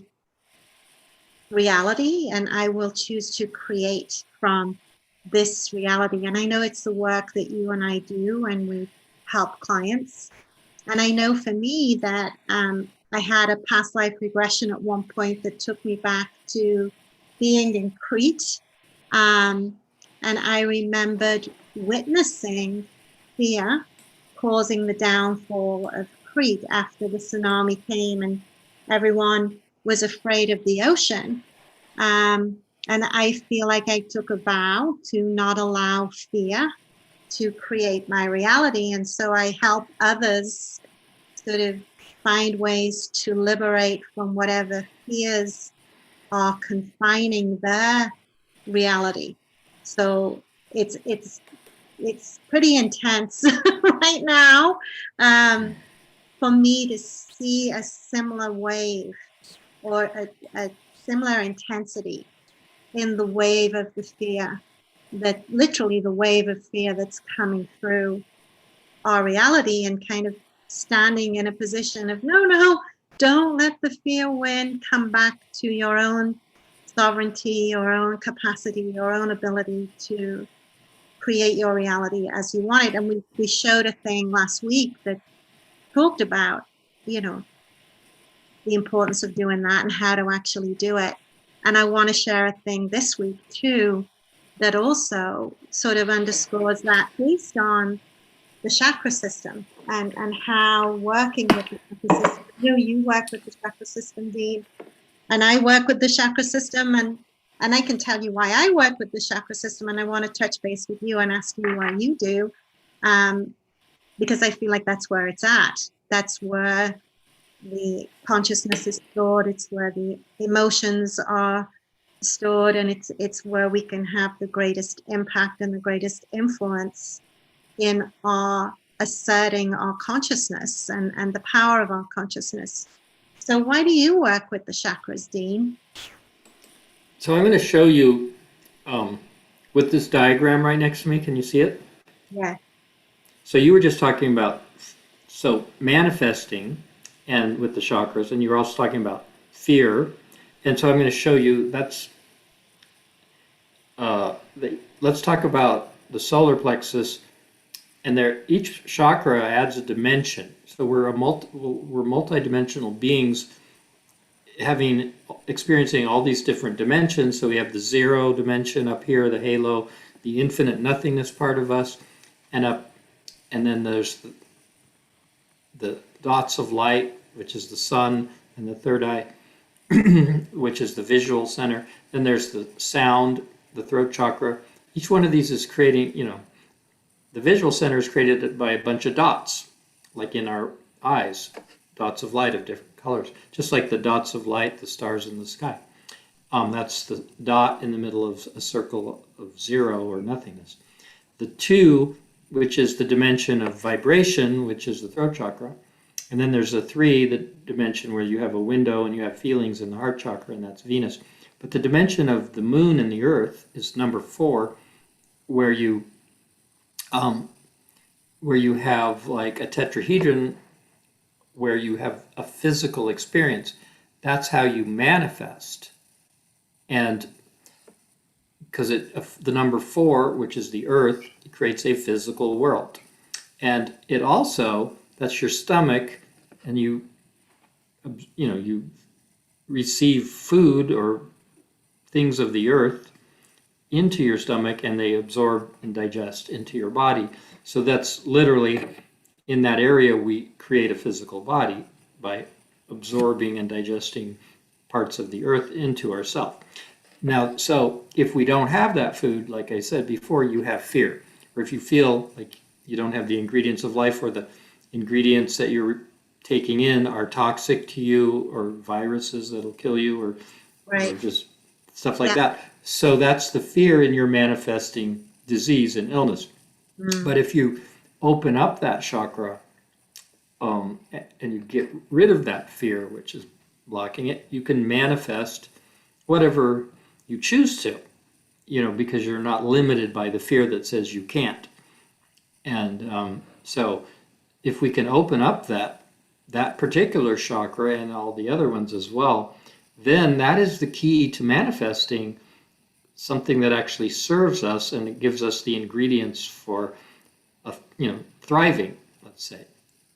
reality and I will choose to create from this reality. And I know it's the work that you and I do and we help clients. And I know for me that I had a past life regression at one point that took me back to being in Crete. And I remembered witnessing fear causing the downfall of Crete after the tsunami came and everyone was afraid of the ocean. And I feel like I took a vow to not allow fear to create my reality. And so I help others sort of find ways to liberate from whatever fears are confining their reality. So it's pretty intense right now for me to see a similar wave or a similar intensity in the wave of the fear, that literally the wave of fear that's coming through our reality, and kind of standing in a position of no, don't let the fear win, come back to your own sovereignty, your own capacity, your own ability to create your reality as you want it. And we showed a thing last week that talked about, the importance of doing that and how to actually do it. And I want to share a thing this week too that also sort of underscores that, based on the chakra system and how working with the chakra system. You work with the chakra system, Dean, and I work with the chakra system, and I can tell you why I work with the chakra system, and I want to touch base with you and ask you why you do, because I feel like that's where it's at. That's where the consciousness is stored. It's where the emotions are stored, and it's where we can have the greatest impact and the greatest influence in our asserting our consciousness and the power of our consciousness. So why do you work with the chakras, Dean? so I'm going to show you with this diagram right next to me. Can you see it? Yeah. So you were just talking about manifesting and with the chakras, and you were also talking about fear. And so I'm going to show you let's talk about the solar plexus, and each chakra adds a dimension. So we're multidimensional beings experiencing all these different dimensions. So we have the zero dimension up here, the halo, the infinite nothingness part of us, and then there's the dots of light, which is the sun, and the third eye, which is the visual center. Then there's the sound, the throat chakra. Each one of these is creating, the visual center is created by a bunch of dots, like in our eyes, dots of light of different colors, just like the dots of light, the stars in the sky. That's the dot in the middle of a circle of zero or nothingness. The two, which is the dimension of vibration, which is the throat chakra. And then there's a three, the dimension where you have a window and you have feelings in the heart chakra, and that's Venus. But the dimension of the moon and the earth is number 4, where you have like a tetrahedron, where you have a physical experience. That's how you manifest. And because the number 4, which is the earth, it creates a physical world. And it also, that's your stomach, and you receive food or things of the earth into your stomach, and they absorb and digest into your body. So that's literally, in that area, we create a physical body by absorbing and digesting parts of the earth into ourselves. Now, so if we don't have that food, like I said before, you have fear. Or if you feel like you don't have the ingredients of life, or the ingredients that you're taking in are toxic to you, or viruses that'll kill you, or just stuff like that. So that's the fear in your manifesting disease and illness. But if you open up that chakra, and you get rid of that fear, which is blocking it, you can manifest whatever you choose to, because you're not limited by the fear that says you can't. And so if we can open up that particular chakra and all the other ones as well, then that is the key to manifesting something that actually serves us, and it gives us the ingredients for thriving, let's say.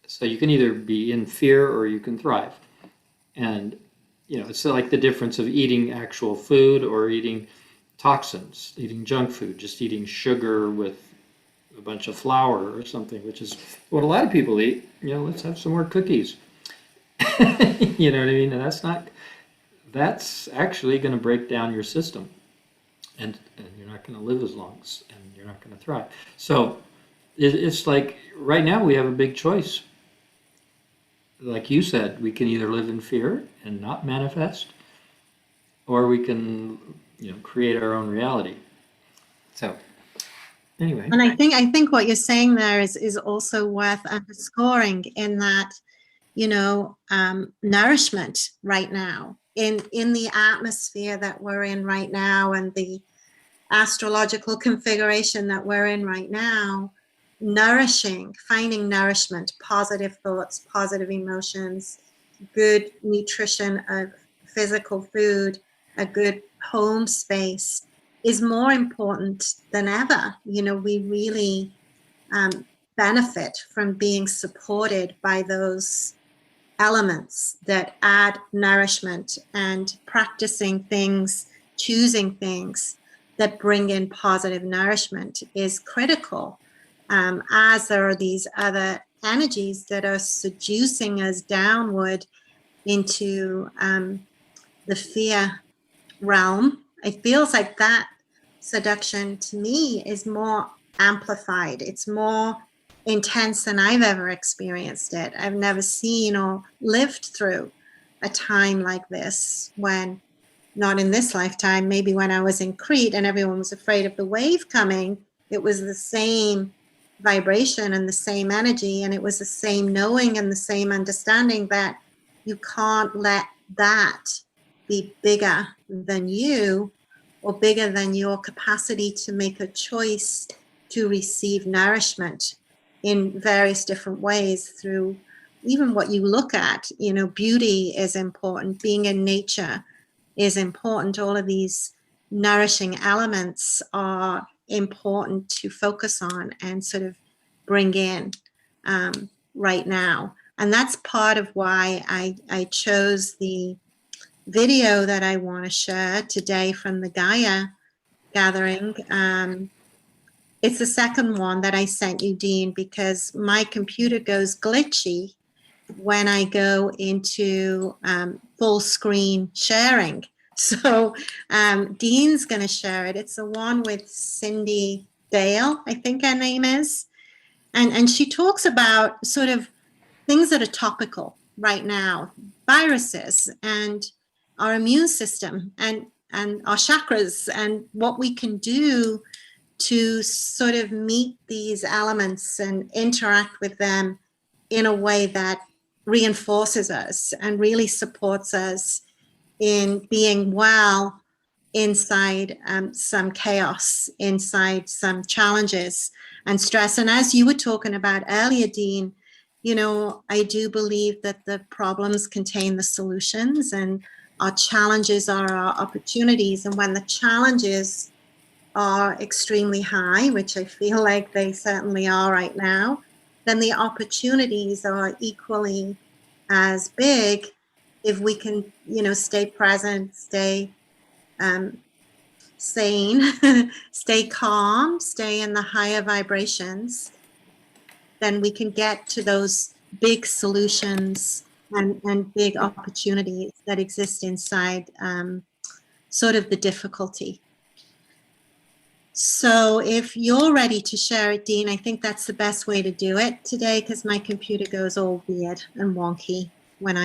So you can either be in fear or you can thrive. And it's like the difference of eating actual food or eating toxins, eating junk food, just eating sugar with a bunch of flour or something, which is what a lot of people eat. Let's have some more cookies. You know what I mean? And that's actually going to break down your system, and you're not going to live as long, and you're not going to thrive. So it's like right now we have a big choice. Like you said, we can either live in fear and not manifest, or we can, create our own reality. So anyway. And I think what you're saying there is also worth underscoring, in that, nourishment right now in the atmosphere that we're in right now, and the astrological configuration that we're in right now, finding nourishment, positive thoughts, positive emotions, good nutrition of physical food, a good home space is more important than ever. We really benefit from being supported by those elements that add nourishment, and practicing things, choosing things that bring in positive nourishment is critical, as there are these other energies that are seducing us downward into the fear realm. It feels like that seduction to me is more amplified. It's more intense than I've ever experienced it. I've never seen or lived through a time like this, when, not in this lifetime, maybe when I was in Crete and everyone was afraid of the wave coming, it was the same vibration and the same energy, and it was the same knowing and the same understanding that you can't let that be bigger than you, or bigger than your capacity to make a choice to receive nourishment in various different ways through even what you look at. Beauty is important, being in nature is important. All of these nourishing elements are important to focus on and sort of bring in right now. And that's part of why I chose the video that I want to share today from the Gaia gathering. It's the second one that I sent you, Dean, because my computer goes glitchy when I go into full screen sharing. So Dean's going to share it. It's the one with Cindy Dale, I think her name is. And she talks about sort of things that are topical right now, viruses and our immune system and our chakras and what we can do to sort of meet these elements and interact with them in a way that reinforces us and really supports us in being well inside some chaos, inside some challenges and stress. And as you were talking about earlier, Dean, you know, I do believe that the problems contain the solutions and our challenges are our opportunities. And when the challenges are extremely high, which I feel like they certainly are right now, then the opportunities are equally as big if we can, you know, stay present, stay sane, stay calm, stay in the higher vibrations, then we can get to those big solutions and big opportunities that exist inside sort of the difficulty. So if you're ready to share it, Dean, I think that's the best way to do it today because my computer goes all weird and wonky when I